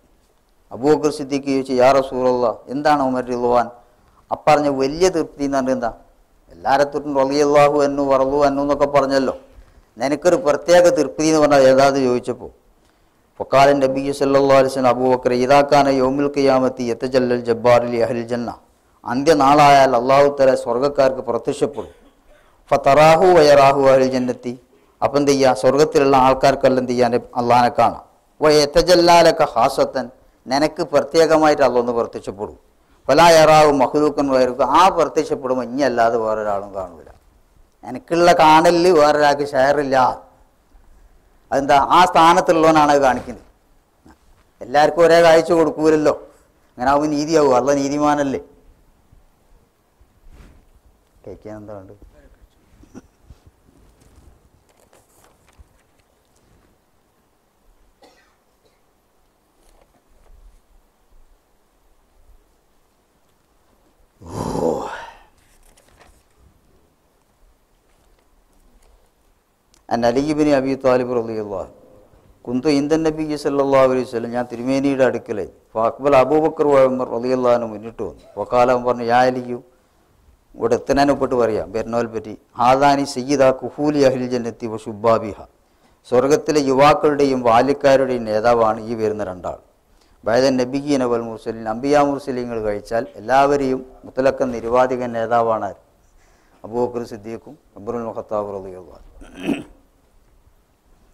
അബൂബക്കർ സിദ്ദീഖ് ചോദിച്ചു, യാ റസൂലല്ലാഹ് എന്താണ് ഉമർ റിദ്വാൻ? അപ്പറഞ്ഞ വലിയ തൃപ്തി എന്ന് പറഞ്ഞാൽ എന്താ? എല്ലാവരെ തൊട്ടും റളിയല്ലാഹു അൻഹു വറളു അൻഹു എന്നൊക്കെ പറഞ്ഞല്ലോ, നിനക്കൊരു പ്രത്യേക തൃപ്തി എന്ന് പറഞ്ഞാൽ ഏതാത് ചോദിച്ചപ്പോൾ ഫഖാല നബി സല്ലല്ലാഹു അലൈഹി വസല്ലം അബൂബക്കർ ഇദാ കാന യൗമുൽ ഖിയാമത്തി യതജല്ലൽ ജബ്ബാറു ലി അഹ്ലിൽ ജന്ന, അന്ത്യനാളായാൽ അല്ലാഹു തആല സ്വർഗ്ഗക്കാർക്ക് പ്രത്യക്ഷപ്പെടും. ഫതറാഹു വയറാഹു അഹ്ലിൽ ജന്നത്തി, അപ്പം എന്ത് ചെയ്യുക, സ്വർഗത്തിലുള്ള ആൾക്കാർക്കെല്ലാം എന്ത് ചെയ്യാൻ അള്ളാഹിനെ കാണാം. വയതജല്ലാലക ഹാസത്തൻ, നിനക്ക് പ്രത്യേകമായിട്ട് അള്ളൊന്ന് പ്രത്യക്ഷപ്പെടും. ഫലാ യറാഹു മഖ്ലൂഖൻ വയറുക, ആ പ്രത്യക്ഷപ്പെടുമ്പോൾ ഇനി അല്ലാതെ വേറൊരാളും കാണൂല. എനിക്കുള്ള കാണലിൽ വേറൊരാൾക്ക് ഷെയറില്ല. അതെന്താ? ആ സ്ഥാനത്തുള്ളവനാണ് അത് കാണിക്കുന്നത്. എല്ലാവർക്കും ഒരേ കാഴ്ച കൊടുക്കൂലല്ലോ, അങ്ങനെ ആവുമ്പോൾ നീതിയാവും. അള്ള നീതിമാനല്ലേ. കഴിക്കാൻ എന്താ ഉണ്ട്? അലി ഇബ്നു അബീ ത്വാലിബ് റളിയല്ലാഹു കുന്തു ഇൻദൻ നബി സല്ലല്ലാഹു അലൈഹി വസല്ലം, ഞാൻ തിരുമേനിയുടെ അടുക്കലായി. അക്ബൽ അബൂബക്കർ ഉമർ റളിയല്ലാഹു അൻഹു മുന്നിട്ട് വന്നു. വക്കാലം പറഞ്ഞു, യാ അലിയു, ഇവിടെ എത്തനാനൊപ്പിട്ട് പറയാം ബെർണോൽ പറ്റി. ഹാദാനി സയ്യിദ കുഹൂലി അഹ്ലിൽ ജന്നത്തി വ ശുബാബിഹ, സ്വർഗത്തിലെ യുവാക്കളുടെയും ബാല്യക്കാരുടെയും നേതാവാണ് ഈ വരുന്ന രണ്ടാൾ. ബൈദൻ നബിയീന വൽ മുർസലീൻ, അംബിയാ മുർസലീങ്ങൾ കഴിച്ചാൽ എല്ലാവരെയും മുത്തലക്കൻ നിരുവാധികൻ നേതാവാണ് അബൂബക്കർ സിദ്ദീഖും ഉമറുൽ ഖത്താബ് റളിയല്ലാഹു അൻഹു.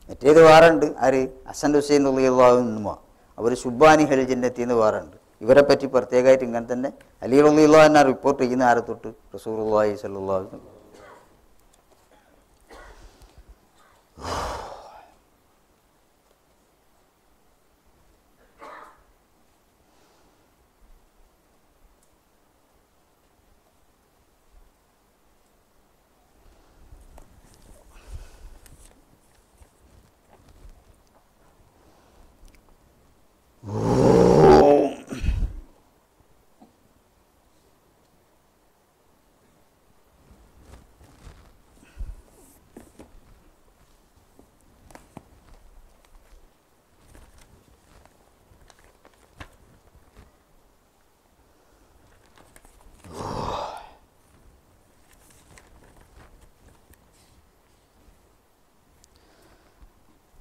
മറ്റേത് വേറുണ്ട്, ആര്? ഹസൻ ഹുസൈൻ റളിയല്ലാഹു അൻഹുമാ, അവർ ശുബാനി അഹ്ലിൽ ജന്നത്തി എന്ന് വേറുണ്ട്. ഇവരെ പറ്റി പ്രത്യേകമായിട്ട് ഇങ്ങനെ തന്നെ അലി റളിയല്ലാഹു അൻഹു റിപ്പോർട്ട് ചെയ്യുന്ന ആരെ തൊട്ട്? റസൂലുള്ളാഹി സ്വല്ലല്ലാഹു അലൈഹി വസല്ലം.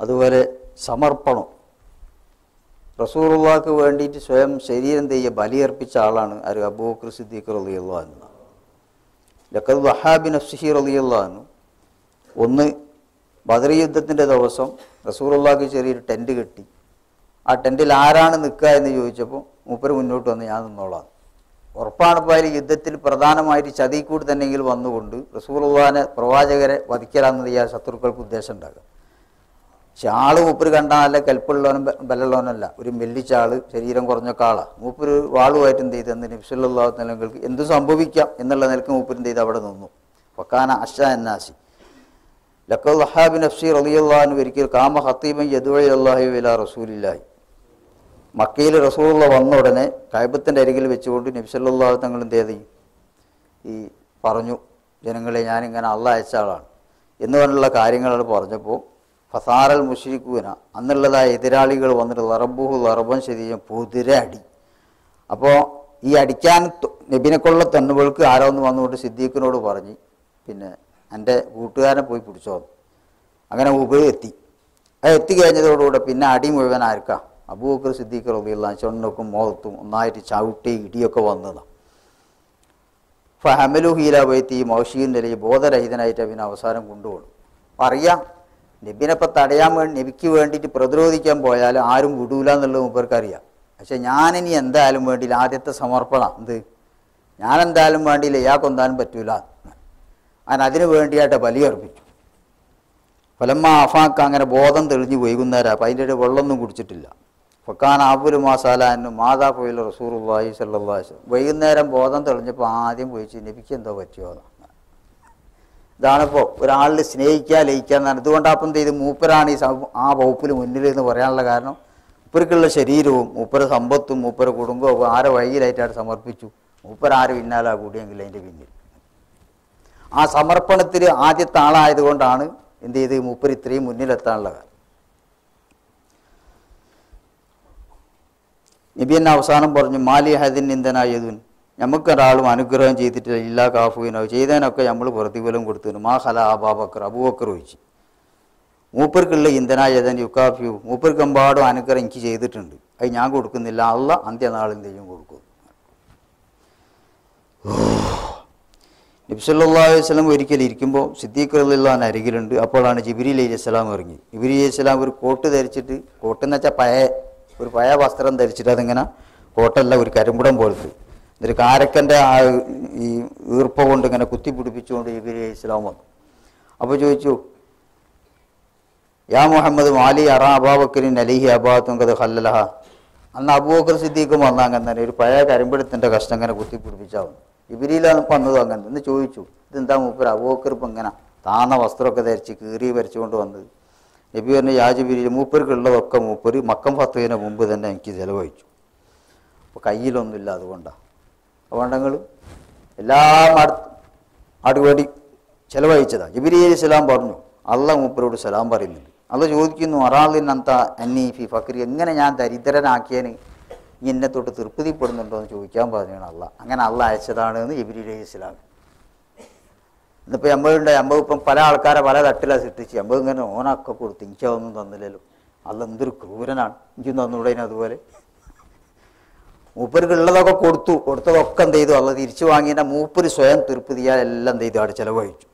അതുപോലെ സമർപ്പണം, റസൂലുള്ളാഹിക്ക് വേണ്ടിയിട്ട് സ്വയം ശരീരം ബലിയർപ്പിച്ച ആളാണ് ആര്? അബൂബക്കർ സിദ്ദീഖ് റളിയല്ലാഹു അൻഹു. ലഖദ് വഹാ ബിനഫ്സിഹി റളിയല്ലാഹു അൻഹു. ഒന്ന്, ബദർ യുദ്ധത്തിൻ്റെ ദിവസം റസൂലുള്ളാഹിക്ക് ചെറിയൊരു ടെൻറ്റ് കെട്ടി. ആ ടെൻറ്റിൽ ആരാണ് നിൽക്കുക എന്ന് ചോദിച്ചപ്പോൾ മൂപ്പര് മുന്നോട്ട് വന്ന് ഞാൻ നിന്നോളാം. ഉറപ്പാണിപ്പോൾ അതിൽ യുദ്ധത്തിൽ പ്രധാനമായിട്ട് ചതിക്കൂടി തന്നെങ്കിൽ വന്നുകൊണ്ട് റസൂലുള്ളാഹിനെ പ്രവാചകരെ വധിക്കലാണെന്ന് ഈ ശത്രുക്കൾക്ക് ഉദ്ദേശം ഉണ്ടാകുക. പക്ഷെ ആള് മൂപ്പര് കണ്ടാൽ നല്ല കൽപ്പുള്ളവനും ബലമുള്ളവനല്ല, ഒരു മെല്ലിച്ച ആള്, ശരീരം കുറഞ്ഞൊക്കെ ആളാണ്. മൂപ്പര് വാളുമായിട്ട് എന്ത് ചെയ്ത് നബി സല്ലല്ലാഹു അലൈഹി വസല്ലം എന്ത് സംഭവിക്കാം എന്നുള്ള നിലക്ക് മൂപ്പര് എന്ത് ചെയ്ത് അവിടെ നിന്നു. വക്കാന അശ്ശാ എന്നാസി ലഖദ് വഹാ ബിനഫ്സി റളിയല്ലാഹു അൻഹു ഒരിക്കൽ കാമ ഖത്തീബൻ യദ്ഉ ഇലല്ലാഹി വഇലാ റസൂലില്ലാഹി. മക്കയിൽ റസൂലുള്ള വന്ന ഉടനെ കഅബത്തിന്റെ അരികിൽ വെച്ചുകൊണ്ട് നബി സല്ലല്ലാഹു തങ്ങൾ എന്ത് ചെയ്തു? ഈ പറഞ്ഞു, ജനങ്ങളെ ഞാനിങ്ങനെ അള്ളാഹ് അയച്ച ആളാണ് എന്ന് പറഞ്ഞുള്ള കാര്യങ്ങളാണ് പറഞ്ഞപ്പോൾ ഫസാറൽ മുശ്രിക്കൂന, അന്നുള്ളതായ എതിരാളികൾ വന്നിട്ട് ലറബുഹു ലറബൻ ശരീരം പൊതിര അടി. അപ്പോൾ ഈ അടിക്കാൻ നബിനെ കൊള്ള തന്നുകൾക്ക് ആരോ ഒന്ന് വന്നുകൊണ്ട് സിദ്ദീഖിനോട് പറഞ്ഞ്, പിന്നെ എൻ്റെ കൂട്ടുകാരനെ പോയി പിടിച്ചോ. അങ്ങനെ ഉബൈ എത്തി. അത് എത്തിക്കഴിഞ്ഞതോടുകൂടെ പിന്നെ അടി മുഴുവൻ ആർക്കാം? അബൂബക്കർ സിദ്ദീഖ് റളിയല്ലാഹു അൻഹു. ചൊണ്ണക്കും മുഖത്തും ഒന്നായിട്ട് ചവിട്ടി ഇടിയൊക്കെ വന്നതാണ്. ഫഹമലു ഹീല വൈത്തി മൗഷീൻ അലി, ബോധരഹിതനായിട്ട് പിന്നെ അവസാനം കൊണ്ടുപോകും. അറിയാം നബിനെപ്പം തടയാൻ വേണ്ടി, നബിക്ക് വേണ്ടിയിട്ട് പ്രതിരോധിക്കാൻ പോയാൽ ആരും വിടൂല എന്നുള്ളത് മൂപ്പർക്കറിയാം. പക്ഷെ ഞാനിനി എന്തായാലും വേണ്ടിയില്ല, ആദ്യത്തെ സമർപ്പണം എന്ത്, ഞാനെന്തായാലും വേണ്ടിയില്ല, ഇയാൾക്കൊന്താനും പറ്റൂല. അതിന് വേണ്ടിയായിട്ട് ബലിയർപ്പിച്ചു. ഫലമ്മ അഫാക്ക്, അങ്ങനെ ബോധം തെളിഞ്ഞ് വൈകുന്നേരം. അപ്പം അതിൻ്റെ വെള്ളമൊന്നും കുടിച്ചിട്ടില്ല. ഫക്കാൻ ആബുൽ മാസാലാന്നു മാതാ പോയില്ല റസൂലുള്ളാഹി സ്വല്ലല്ലാഹു അലൈഹി വസല്ലം. വൈകുന്നേരം ബോധം തെളിഞ്ഞപ്പോൾ ആദ്യം പോയിച്ച് നബിക്ക് എന്തോ പറ്റിയോ. ഇതാണിപ്പോൾ ഒരാളിൽ സ്നേഹിക്കുക ലയിക്കുക എന്നാണ്. അതുകൊണ്ടപ്പം എന്ത് ചെയ്ത് മൂപ്പരാണ് ഈ ആ വകുപ്പിൽ മുന്നിൽ എന്ന് പറയാനുള്ള കാരണം, മൂപ്പർക്കുള്ള ശരീരവും മൂപ്പര സമ്പത്തും മൂപ്പര കുടുംബവും ആരെ വഴിയിലായിട്ടാണ് സമർപ്പിച്ചു. മൂപ്പരാര് പിന്നാലാ കൂടിയെങ്കിൽ അതിൻ്റെ പിന്നിൽ ആ സമർപ്പണത്തിൽ ആദ്യത്തെ ആളായതുകൊണ്ടാണ് എന്ത് ചെയ്ത് മൂപ്പർ ഇത്രയും മുന്നിലെത്താനുള്ള കാര്യം. നബി എന്നെ അവസാനം പറഞ്ഞു, മാലി ഹദിൻ നിന്ദനായതുൻ, നമുക്കൊരാളും അനുഗ്രഹം ചെയ്തിട്ടില്ല, ഇല്ലാ കാഫുവിനോ, ചെയ്തതിനൊക്കെ നമ്മൾ പ്രതിഫലം കൊടുത്തിരുന്നു. മാ ഖല അബൂബക്കർ, അബൂബക്കർ ചോദിച്ചു. മൂപ്പർക്കുള്ള ഇന്ധനായതൻ യുക്കാഫ്യു, മൂപ്പർക്കെമ്പാടും അനുഗ്രഹം എനിക്ക് ചെയ്തിട്ടുണ്ട്, അത് ഞാൻ കൊടുക്കുന്നില്ല, അള്ളാഹ് അന്ത്യനാളിൻ്റെയും കൊടുക്കും. നബി സല്ലല്ലാഹു അലൈഹി വസല്ലം ഒരിക്കൽ ഇരിക്കുമ്പോൾ സിദ്ദീഖ് റളിയല്ലാഹു അൻഹു അരികിലുണ്ട്. അപ്പോഴാണ് ജിബ്രീൽ അലൈഹിസ്സലാം ഇറങ്ങി. ജിബ്രീൽ അലൈഹിസ്സലാം ഒരു കോട്ട് ധരിച്ചിട്ട്, കോട്ടെന്ന് വെച്ചാൽ ഒരു പഴയ വസ്ത്രം ധരിച്ചിട്ട്, അതിങ്ങനെ കോട്ടല്ല, ഒരു കരിമ്പുടം പോലത്തെ, എന്നിട്ട് കാരക്കൻ്റെ ആ ഈ ഈർപ്പ കൊണ്ട് ഇങ്ങനെ കുത്തിപ്പിടിപ്പിച്ചുകൊണ്ട് ജിബ്രീൽ അലൈഹിസ്സലാം വന്നു. അപ്പോൾ ചോദിച്ചു, യാ മുഹമ്മദ് മാലി അറാ അബൂബക്കറിൻ അലിഹി അബാത്തും കത് ഹല്ലലഹ. അന്ന് അബൂബക്കർ സിദ്ദീഖും വന്നാൽ അങ്ങനെ തന്നെ ഒരു പഴയ കരിമ്പെടുത്തിൻ്റെ കഷ്ണം ഇങ്ങനെ കുത്തിപ്പിടിപ്പിച്ചാൽ വന്നു. ജിബ്രീലാണ് വന്നതും അങ്ങനെ. എന്ന് ചോദിച്ചു, ഇതെന്താ മൂപ്പര് അബൂബക്കർ ഇപ്പം ഇങ്ങനെ താന്ന വസ്ത്രമൊക്കെ ധരിച്ച് കീറി വരച്ചുകൊണ്ട് വന്നത്? നബി പറഞ്ഞു, യാ ജിബ്രീൽ, മൂപ്പർക്കുള്ളതൊക്കെ മൂപ്പര് മക്കം ഫത്തുവിന് മുമ്പ് തന്നെ എനിക്ക് ചിലവഴിച്ചു. അപ്പോൾ കയ്യിലൊന്നുമില്ല, അതുകൊണ്ടാണ്. അതുകൊണ്ടങ്ങൾ എല്ലാം അടുപടി ചിലവഴിച്ചതാണ്. ജിബ്രീൽ അലൈഹി സ്വലാം പറഞ്ഞു, അള്ളാഹ് മൂപ്പരോട് സലാം പറയുന്നുണ്ട്. അള്ളാഹ് ചോദിക്കുന്നു, അറാലിനന്ത അന്നീ ഫി ഫക്രി, എങ്ങനെ ഞാൻ ദരിദ്രനാക്കിയതിന് നീ എന്നെ തൊട്ട് തൃപ്തിപ്പെടുന്നുണ്ടോ എന്ന് ചോദിക്കാൻ പറഞ്ഞാണ് അള്ളാഹ്. അങ്ങനെ അള്ളാഹ് അയച്ചതാണ് എന്ന് ജിബ്രീൽ അലൈഹി സ്വലാം. ഇന്നിപ്പോൾ നമ്മളിപ്പം പല ആൾക്കാരെ പല തട്ടിലാണ് സൃഷ്ടിച്ച് ഇങ്ങനെ ഓനൊക്കെ കൊടുത്ത് എനിക്കതൊന്നും തന്നില്ലല്ലോ. അള്ളാഹ് എന്തൊരു ക്രൂരനാണ്, എനിക്കും തന്നുകൂടേനും. അതുപോലെ മൂപ്പർക്ക് ഉള്ളതൊക്കെ കൊടുത്തതൊക്കെ എന്ത് ചെയ്തു? അള്ളാഹ് തിരിച്ചു വാങ്ങിയിട്ട് മൂപ്പര് സ്വയം തൃപ്തിയാൽ എല്ലാം എന്ത് ചെയ്തു? അവിടെ ചിലവഴിച്ചു.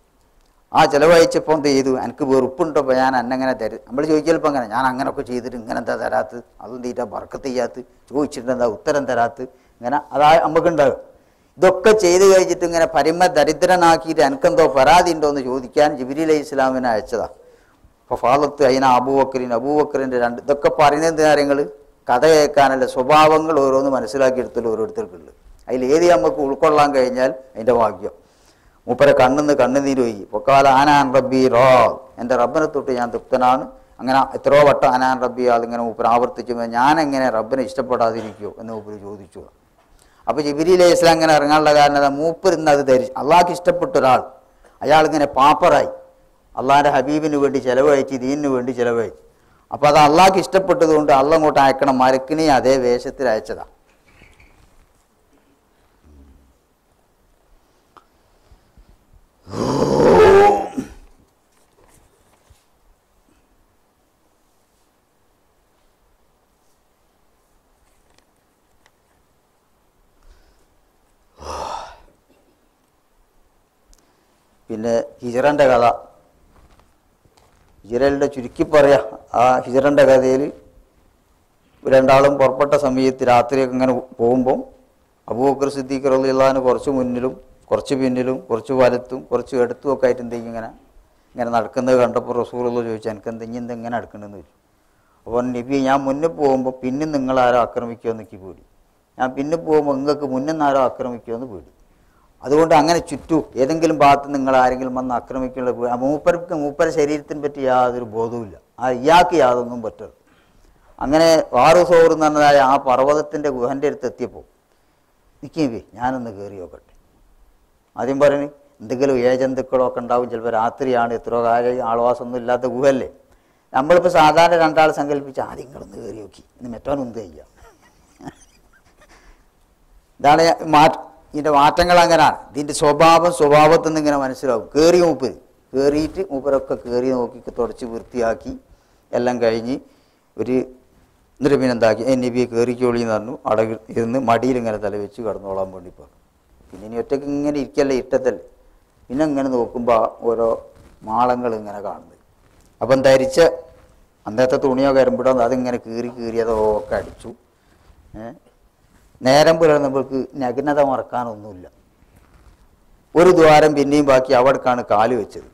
ആ ചിലവഴിച്ചപ്പോൾ എന്ത് ചെയ്തു? എനിക്ക് വെറുപ്പുണ്ടോ ഇപ്പോൾ ഞാൻ എന്നെങ്ങനെ തരും? നമ്മൾ ചോദിക്കലിപ്പോൾ അങ്ങനെ, ഞാൻ അങ്ങനെയൊക്കെ ചെയ്തിട്ട് ഇങ്ങനെ എന്താ തരാത്ത്? അതും തീറ്റ ബർക്കത്ത് ചെയ്യാത്ത, ചോദിച്ചിട്ട് എന്താ ഉത്തരം തരാത്ത്? ഇങ്ങനെ അതാ നമുക്കുണ്ടാകും. ഇതൊക്കെ ചെയ്ത് കഴിച്ചിട്ട് ഇങ്ങനെ പരമ ദരിദ്രനാക്കിയിട്ട് എനിക്കെന്തോ പരാതി ഉണ്ടോ എന്ന് ചോദിക്കാൻ ജിബ്രീൽ അലൈഹി ഇസ്ലാമിനെ അയച്ചതാണ്. അപ്പോൾ ഫാലത്ത് അതിന അബൂബക്കറിൻ്റെ രണ്ട് ഇതൊക്കെ പറയുന്നത് കാര്യങ്ങൾ കഥ കേൾക്കാനല്ല, സ്വഭാവങ്ങൾ ഓരോന്ന് മനസ്സിലാക്കിയെടുത്തല്ലോ ഓരോരുത്തർക്കുള്ളത്. അതിൽ ഏത് നമുക്ക് ഉൾക്കൊള്ളാൻ കഴിഞ്ഞാൽ അതിൻ്റെ ഭാഗ്യം. മൂപ്പരെ കണ്ണുനീര് പോയി. പൊക്കാല ആനാൻ റബ്ബി റോ, എൻ്റെ റബ്ബിനെ തൊട്ട് ഞാൻ തൃപ്തനാണ്. അങ്ങനെ എത്രയോ വട്ടം അനാൻ റബ്ബി അതിങ്ങനെ മൂപ്പർ ആവർത്തിച്ചു. ഞാൻ എങ്ങനെ റബ്ബിനെ ഇഷ്ടപ്പെടാതിരിക്കുമോ എന്ന് മൂപ്പർ ചോദിച്ചു. അപ്പോൾ ജിബ്രീൽ അലൈഹി ഇസ്ലാം ഇങ്ങനെ ഇറങ്ങാനുള്ള കാരണം മൂപ്പർ ഇന്ന് അത് ധരിച്ചു. അള്ളാഹ്ക്ക് ഇഷ്ടപ്പെട്ട ഒരാൾ അയാളിങ്ങനെ പാപ്പറായി അള്ളാഹിൻ്റെ ഹബീബിന് വേണ്ടി ചിലവഴിച്ച്, ദീനിന് വേണ്ടി ചിലവഴിച്ച്. അപ്പോൾ അത് അള്ളാഹ്ക്ക് ഇഷ്ടപ്പെട്ടത് കൊണ്ട് അള്ളാഹ് അങ്ങോട്ട് അയക്കണം. മലക്കിനെ അതേ വേഷത്തിൽ അയച്ചതാണ്. പിന്നെ ഹിജറൻ്റെ കഥ, ഹിജറയുടെ ചുരുക്കി പറയാം. ആ ഹിജറൻ്റെ കഥയിൽ രണ്ടാളും പുറപ്പെട്ട സമയത്ത് രാത്രിയൊക്കെ ഇങ്ങനെ പോകുമ്പം അബൂബക്കർ സിദ്ദീഖ് റളിയല്ലാഹു അൻഹു കുറച്ച് മുന്നിലും കുറച്ച് പിന്നിലും കുറച്ച് വലത്തും കുറച്ച് എടുത്തും ഒക്കെ ആയിട്ട് എന്തെങ്കിലും ഇങ്ങനെ നടക്കുന്നത് കണ്ടപ്പോൾ റസൂലുള്ളാഹി ചോദിച്ചു, എനിക്ക് എന്തെങ്കിലും ഇങ്ങനെ നടക്കണമെന്ന് ചോദിച്ചു. അപ്പോൾ നബി, ഞാൻ മുന്നിൽ പോകുമ്പോൾ പിന്നെ നിങ്ങളാരോ ആക്രമിക്കുമോ എന്നൊക്കെ പേടി, ഞാൻ പിന്നെ പോകുമ്പോൾ നിങ്ങൾക്ക് മുന്നിൽ ആരോ ആക്രമിക്കുമോ എന്ന് പേടി. അതുകൊണ്ട് അങ്ങനെ ചുറ്റും ഏതെങ്കിലും ഭാഗത്ത് നിങ്ങൾ ആരെങ്കിലും വന്ന് ആക്രമിക്കുള്ള മൂപ്പര ശരീരത്തിനെ പറ്റി യാതൊരു ബോധവുമില്ല. ഇയാൾക്ക് യാതൊന്നും പറ്റരുത്. അങ്ങനെ വാറുസോർ എന്ന് പറഞ്ഞതായ ആ പർവ്വതത്തിൻ്റെ ഗുഹൻ്റെ അടുത്ത് എത്തിയപ്പോൾ നിൽക്കേ ഞാനൊന്ന് കയറി നോക്കട്ടെ. ആദ്യം പറഞ്ഞു എന്തെങ്കിലും ഏജന്തുക്കളൊക്കെ ഉണ്ടാവും, ചിലപ്പോൾ രാത്രിയാണ്, എത്രയോ കാലം ആൾവാസമൊന്നും ഇല്ലാത്ത ഗുഹല്ലേ. നമ്മളിപ്പോൾ സാധാരണ രണ്ടാൾ സങ്കല്പിച്ച് ആദ്യം നിങ്ങളൊന്ന് കയറി നോക്കി, ഇന്ന് മറ്റോനൊന്നും ചെയ്യാം. ഇതാണ് ഇതിൻ്റെ മാറ്റങ്ങൾ അങ്ങനെയാണ്. ഇതിൻ്റെ സ്വഭാവത്തിൽ നിന്ന് ഇങ്ങനെ മനസ്സിലാവും. കയറിയിട്ട് മൂപ്പരൊക്കെ കയറി നോക്കി തുടച്ച് വൃത്തിയാക്കി എല്ലാം കഴിഞ്ഞ് എന്നിട്ട് പിന്നെ എന്താക്കി, നബിയെ കയറിക്കോളി എന്ന് പറഞ്ഞു. അവിടെ ഇരുന്ന് മടിയിൽ ഇങ്ങനെ തല വെച്ച് കടന്നോളാൻ വേണ്ടി പറഞ്ഞു. പിന്നെ ഇനി ഒറ്റയ്ക്ക് ഇങ്ങനെ ഇരിക്കല്ലേ, ഇട്ടത്തല്ലേ. പിന്നെ ഇങ്ങനെ നോക്കുമ്പോൾ ഓരോ മാളങ്ങൾ ഇങ്ങനെ കാണുന്നത്. അപ്പം ധരിച്ച അന്നത്തെ തുണിയോ കരിമ്പിടോ അതിങ്ങനെ കീറി അതൊക്കെ അടിച്ചു. നേരം പുലർന്നപ്പോൾക്ക് നഗ്നത മറക്കാനൊന്നുമില്ല. ഒരു ദ്വാരം പിന്നെയും ബാക്കി അവിടേക്കാണ് കാല് വെച്ചത്.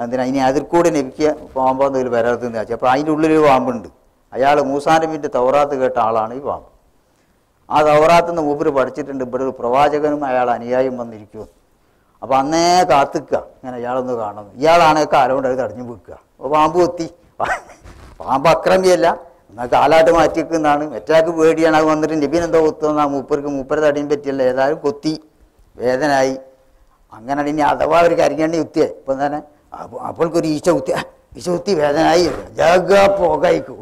എന്തിനാ ഇനി അതിൽ കൂടെ നബിക്ക് പാമ്പോ എന്തെങ്കിലും വരാത്തതെന്ന് വെച്ചാൽ. അപ്പോൾ അതിൻ്റെ ഉള്ളിലൊരു പാമ്പുണ്ട്. അയാൾ മൂസാ നബിൻ്റെ തൗറാത്ത് കേട്ട ആളാണ് ഈ പാമ്പ്. ആ തൗറാത്ത് നിന്ന് മൂപ്പര് പഠിച്ചിട്ടുണ്ട്, ഇവിടെ ഒരു പ്രവാചകനും അയാൾ അനുയായും വന്നിരിക്കുമോ. അപ്പോൾ അന്നേ കാത്തിക്കുക ഇങ്ങനെ അയാളൊന്ന് കാണുന്നു. ഇയാളാണെങ്കിൽ കാലുകൊണ്ട് അത് തടഞ്ഞു വെക്കുക. അപ്പോൾ പാമ്പ് കൊത്തി. പാമ്പ് അക്രമിയല്ല, എന്നാൽ കാലാട്ട് മാറ്റിവെക്കുന്നതാണ്. മറ്റാൾക്ക് പേടിയാണ്. അത് വന്നിട്ട് നബീനെന്തോ കൊത്തുന്ന മൂപ്പര തടിയും പറ്റിയല്ല, ഏതായാലും കൊത്തി, വേദനായി. അങ്ങനെ ഇനി അഥവാ ഒരു കരിഞ്ഞണ്ണി കുത്തിയേ ഇപ്പം തന്നെ അപ്പോൾക്കൊരു ഈച്ച കുത്തി വേദനായി ജഗ പോകായിക്കൂ.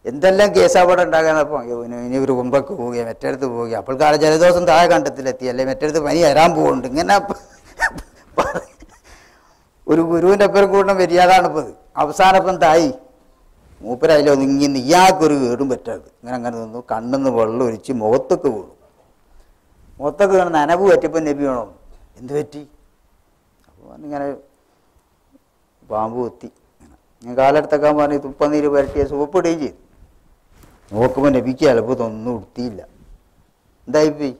എന്തെല്ലാം കേസാവിടെ ഉണ്ടാകാനപ്പോൾ ഇനി ഒരു കുമ്പക്ക് പോവുകയോ മറ്റടുത്ത് പോവുകയോ അപ്പോൾ കാല ജലദോഷം താഴെ കണ്ടത്തിലെത്തി, അല്ലെ മറ്റടുത്ത് പനി വരാൻ പോകുന്നുണ്ട്. ഇങ്ങനെ ഒരു ഗുരുവിൻ്റെ അപ്പുറം കൂടണം വരിയാതാണിപ്പോൾ. അവസാനപ്പം തായി മൂപ്പരയിലോ ഇങ്ങനെ ഇയാൾക്കൊരു കേടും പറ്റാതെ അങ്ങനെ നിന്നു. കണ്ണിന്ന് വെള്ളം ഒഴിച്ച് മുഖത്തൊക്കെ വീണു. മുഖത്തൊക്കെ വീണ് നനവ് പറ്റിയപ്പോൾ നബി വേണോ, എന്ത് പറ്റി? അപ്പോൾ ഇങ്ങനെ പാമ്പ് കൊത്തി. ഞാൻ കാലെടുത്തേക്കാൻ പറഞ്ഞ് തുപ്പനീര് പുരട്ടിയ സോപ്പിടുകയും ചെയ്തു. നോക്കുമ്പോൾ നബിക്ക് അത്ഭുതമൊന്നും ഉടുത്തിയില്ല. എന്തായിപ്പോയി?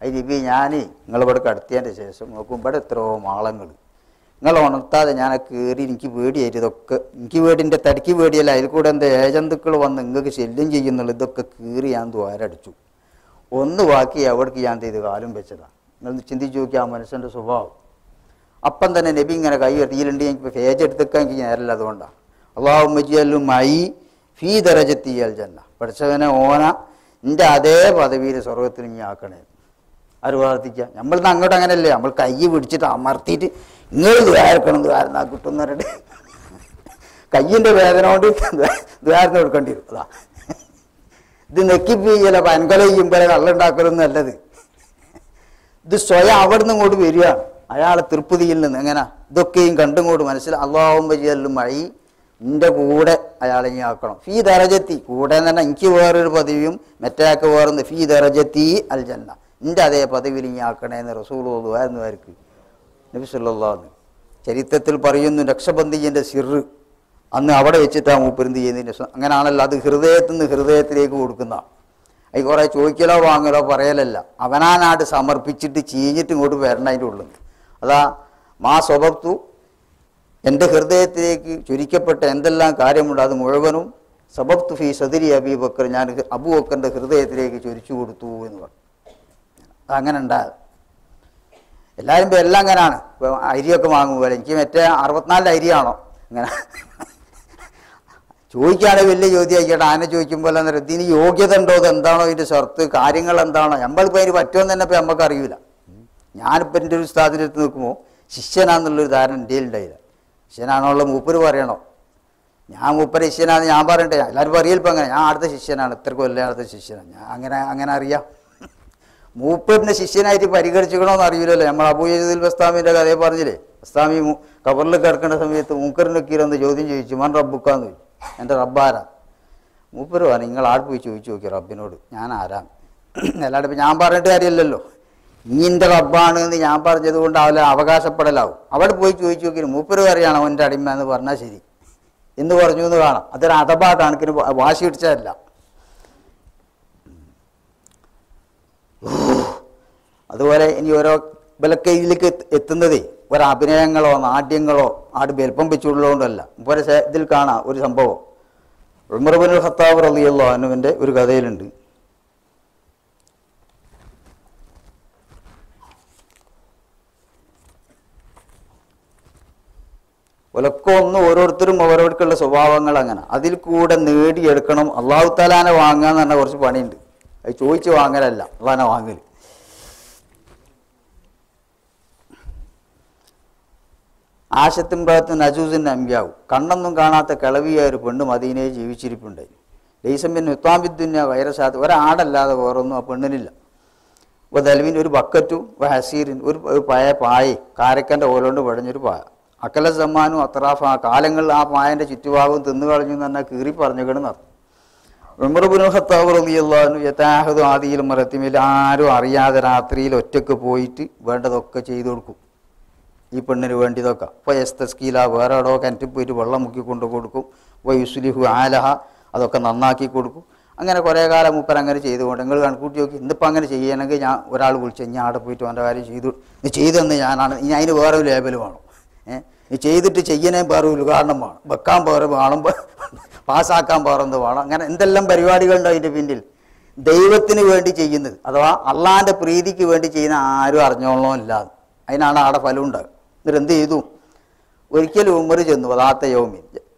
അത് നബി, ഞാൻ നിങ്ങളിവിടെ കടത്തിയതിൻ്റെ ശേഷം നോക്കുമ്പോൾ ഇവിടെ എത്രയോ മാളങ്ങൾ നിങ്ങൾ ഉണർത്താതെ ഞാൻ കയറി, എനിക്ക് പേടിയായിട്ട് ഇതൊക്കെ, എനിക്ക് പേടിൻ്റെ തടിക്ക് പേടിയല്ല, അതിൽ കൂടെ എന്താ ഏജന്തുക്കൾ വന്ന് നിങ്ങൾക്ക് ശല്യം ചെയ്യുന്നുള്ളൂ. ഇതൊക്കെ കീറി ഞാൻ ദ്വാരടിച്ചു. ഒന്ന് ബാക്കി എവിടേക്ക് ഞാൻ ചെയ്ത് കാലും വെച്ചതാണ്. നിങ്ങൾ ചിന്തിച്ച് നോക്കിയാൽ ആ മനുഷ്യൻ്റെ സ്വഭാവം. അപ്പം തന്നെ നബി ഇങ്ങനെ കൈ തീയിലുണ്ട്, എനിക്ക് പേജ് എടുത്തേക്കാൻ എനിക്ക് നേരല്ല. അതുകൊണ്ടാണ് അള്ളാഹുമ്മജിയല്ലും മൈ ഫീ ദറജത്തിയൽ ജന്ന, പഠിച്ചവനെ ഓന എൻ്റെ അതേ പദവിയിൽ സ്വർഗത്തിൽ ഇനി ആക്കണേ. ആര് പ്രാർത്ഥിക്കുക? നമ്മളിന്ന് അങ്ങോട്ട് അങ്ങനെയല്ലേ, നമ്മൾ കൈ പിടിച്ചിട്ട് അമർത്തിയിട്ട് നിങ്ങൾ ദ്വാരക്കണം, ദ്വാരനാ കിട്ടുമെന്ന് പറഞ്ഞിട്ട് കയ്യിൻ്റെ വേദന കൊണ്ട് ദ്വാരന്ന് കൊടുക്കേണ്ടി വരും. അതാ ഇത് നെക്കിപ്പിക്കല പൻകൊല ചെയ്യുമ്പോൾ കള്ളുണ്ടാക്കലൊന്നും നല്ലത്. ഇത് സ്വയം അവിടെ നിന്ന് ഇങ്ങോട്ട് വരികയാണ്, അയാളെ തൃപ്തിയിൽ നിന്ന്. എങ്ങനെ ഇതൊക്കെയും കണ്ടും മനസ്സിലായി അള്ളാഹുമ്മ ജിയല്ലും മൈ, എൻ്റെ കൂടെ അയാളെ ഇനി ആക്കണം. ഫീ ദറജത്തി, കൂടെ എന്ന് പറഞ്ഞാൽ എനിക്ക് വേറൊരു പദവിയും മറ്റേക്ക് വേറൊന്ന്. ഫീ ദറജത്തി അൽ ജന്ന, എൻ്റെ അതേ പദവിയിൽ ഇനി ആക്കണേന്ന് റസൂലുള്ളാഹി ആർക്ക്? നബി സല്ലല്ലാഹു അലൈഹി വസല്ലം. ചരിത്രത്തിൽ പറയുന്നു നക്ഷബന്ദിൻ്റെ സിറ് അന്ന് അവിടെ വെച്ചിട്ടാണ് മൂപ്പരെന്ത് ചെയ്യുന്നതിന്. അങ്ങനെയാണല്ലോ, അത് ഹൃദയത്തിൽ നിന്ന് ഹൃദയത്തിലേക്ക് കൊടുക്കുന്ന. അത് കുറേ ചോദിക്കലോ വാങ്ങലോ പറയലല്ല, അവനാനാട് സമർപ്പിച്ചിട്ട് ചീഞ്ഞിട്ട് ഇങ്ങോട്ട് വരണം അതിൻ്റെ ഉള്ളിൽ. അതാ മാ സ്വഭത്തു, എൻ്റെ ഹൃദയത്തിലേക്ക് ചുരുക്കപ്പെട്ട എന്തെല്ലാം കാര്യമുണ്ട് അത് മുഴുവനും സബബ്തു ഫീ സദരി അബീബക്കർ, ഞാൻ അബൂബക്കറിൻ്റെ ഹൃദയത്തിലേക്ക് ചൊരിച്ചു കൊടുത്തു എന്ന് പറഞ്ഞു. അതങ്ങനെ ഉണ്ടായത്. എല്ലാവരും എല്ലാം അങ്ങനെയാണ്. ഇപ്പോൾ അരിയൊക്കെ വാങ്ങുമ്പോൾ എനിക്ക് മറ്റേ 64 അരിയാണോ ഇങ്ങനെ ചോദിക്കുകയാണെങ്കിൽ വലിയ ചോദ്യം ആയിക്കോട്ടെ. ആനെ ചോദിക്കുമ്പോൾ അന്നേരം ഇതിന് യോഗ്യത ഉണ്ടോ, ഇതെന്താണോ ഇതിൻ്റെ ഷർത്ത്, കാര്യങ്ങൾ എന്താണോ, നമ്മളിപ്പോൾ അതിന് പറ്റുമെന്ന് തന്നെ ഇപ്പോൾ നമുക്ക് അറിയില്ല. ഞാനിപ്പോൾ എൻ്റെ ഒരു ഉസ്താദിൻ്റെ അടുത്ത് നിൽക്കുമ്പോൾ ശിഷ്യനാണെന്നുള്ളൊരു ധാരണ എൻ്റെ ഉണ്ടായില്ല. ശിഷ്യനാണുള്ള മൂപ്പര് പറയണോ, ഞാൻ മൂപ്പര് ശിഷ്യനാണെന്ന് ഞാൻ പറയട്ടെ? എല്ലാവരും പറയലിപ്പോൾ അങ്ങനെ, ഞാൻ അടുത്ത ശിഷ്യനാണ്, ഇത്രക്കും അല്ലേ അടുത്ത ശിഷ്യനാണ്. ഞാൻ അങ്ങനെ അറിയാം. മൂപ്പരിനെ ശിഷ്യനായിട്ട് പരിഗണിച്ചിക്കണമെന്ന് അറിയില്ലല്ലോ. നമ്മൾ അബൂ യസീദുൽ ബസ്താമിൻ്റെ കഥയെ പറഞ്ഞില്ലേ, ബസ്താമി കബറിൽ കിടക്കേണ്ട സമയത്ത് മൂക്കറിനൊക്കെ ചോദ്യം ചോദിച്ചു, മൻ റബ്ബുക്കാന്ന് ചോദിച്ചു, എൻ്റെ റബ്ബാരാ. മൂപ്പര് പറഞ്ഞു, നിങ്ങൾ ആട് പോയി ചോദിച്ചു നോക്കി റബ്ബിനോട് ഞാൻ ആരാ. അല്ലാണ്ട് ഇപ്പം ഞാൻ പറഞ്ഞിട്ട് കാര്യമില്ലല്ലോ, നീ എൻ്റെ റബ്ബാണ് എന്ന് ഞാൻ പറഞ്ഞത് കൊണ്ട് അവരെ അവകാശപ്പെടലാവും. അവിടെ പോയി ചോദിച്ചു നോക്കി മൂപ്പര് പറയാണ് അവൻ്റെ അടിമ എന്ന് പറഞ്ഞാൽ ശരി എന്ന് പറഞ്ഞു എന്ന് കാണാം. അതൊരു അഥവാ കണക്കിന് വാശി പിടിച്ചതല്ല. അതുപോലെ ഇനി ഓരോ ബലക്കയിലേക്ക് എത്തുന്നതേ ഒരഭിനയങ്ങളോ നാട്യങ്ങളോ ആട് ബൽപ്പം വെച്ചുള്ളതുകൊണ്ടല്ല. പോലെ ഇതിൽ കാണാം ഒരു സംഭവം. ഉമർ ഇബ്നുൽ ഖത്താബ് റളിയല്ലാഹു അൻഹുവിൻ്റെ ഒരു കഥയിലുണ്ട്. ഒലക്കൊന്ന് ഓരോരുത്തരും ഓരോരുത്തർക്കുള്ള സ്വഭാവങ്ങൾ അങ്ങനെ അതിൽ കൂടെ നേടിയെടുക്കണം. അള്ളാഹു തആലാനെ വാങ്ങുക എന്ന് പറഞ്ഞാൽ കുറച്ച് പണിയുണ്ട്. അത് ചോദിച്ച് വാങ്ങലല്ല, അള്ളാനെ വാങ്ങൽ. ആശത്തും പ്രാത്തും നജൂസിൻ്റെ അമ്പ്യാവും, കണ്ണൊന്നും കാണാത്ത കിളവിയായ ഒരു പെണ്ണ് മദീനയിൽ ജീവിച്ചിരിപ്പുണ്ടായി. ലൈസമ്പിന് ഉത്താമിദ്ദുന്യ വൈറസാത്ത്, ഒരാടല്ലാതെ വേറൊന്നും ആ പെണ്ണിനില്ല. ഇപ്പോൾ ദൽവിന് ഒരു ബക്കറ്റും ഹസീറിൻ ഒരു പായ കാരക്കൻ്റെ ഓലോണ്ട് പടഞ്ഞൊരു പായ. അക്കല സമ്മാനും അത്രാഫ്, ആ കാലങ്ങളിൽ ആ പായൻ്റെ ചുറ്റുഭാഗവും തിന്നു കളഞ്ഞു എന്ന് പറഞ്ഞാൽ കീറി പറഞ്ഞുകൊണ്ട് നടത്തും. ഉമർ ഇബ്നുൽ ഖത്താബ് റളിയല്ലാഹു അൻഹു യതാഹദു ആദിയിൽ മറത്തിമിൽ, ആരും അറിയാതെ രാത്രിയിൽ ഒറ്റയ്ക്ക് പോയിട്ട് വേണ്ടതൊക്കെ ചെയ്തു കൊടുക്കും ഈ പെണ്ണിന് വേണ്ടിയതൊക്കെ. ഇപ്പോൾ എസ്തസ്കീല, വേറെ എടോ കിണറ്റിൽ പോയിട്ട് വെള്ളം മുക്കി കൊണ്ട് കൊടുക്കും. വയുസ്ലിഹു ആലഹ, അതൊക്കെ നന്നാക്കി കൊടുക്കും. അങ്ങനെ കുറേ കാലം മൂപ്പർ അങ്ങനെ ചെയ്തുകൊണ്ട് നിങ്ങൾ കണക്കൂട്ടി നോക്കി. ഇന്നിപ്പോൾ അങ്ങനെ ചെയ്യണമെങ്കിൽ ഞാൻ ഒരാൾ വിളിച്ച് ഞാൻ അവിടെ പോയിട്ട് അവൻ്റെ കാര്യം നീ ചെയ്തെന്ന് ഞാനാണ്, ഇനി അതിന് വേറെ ഒരു ലേബൽ വേണം. നീ ചെയ്തിട്ട് ചെയ്യണേ വേറെ ഉദ്ഘാടനം വേണം, വെക്കാൻ വേറെ വേണം, പാസ്സാക്കാൻ വേറെന്ത് വേണം. അങ്ങനെ എന്തെല്ലാം പരിപാടികളുണ്ടോ അതിൻ്റെ പിന്നിൽ. ദൈവത്തിന് വേണ്ടി ചെയ്യുന്നത് അഥവാ അള്ളാൻ്റെ പ്രീതിക്ക് വേണ്ടി ചെയ്യുന്ന ആരും അറിഞ്ഞോളണം ഇല്ലാതെ, അതിനാണ് അവിടെ ഫലം ഉണ്ടാകുക. എന്നിട്ട് എന്ത് ചെയ്തു? ഒരിക്കലും ഉമർ ചെന്നു വദാത്ത യൗമിൻ,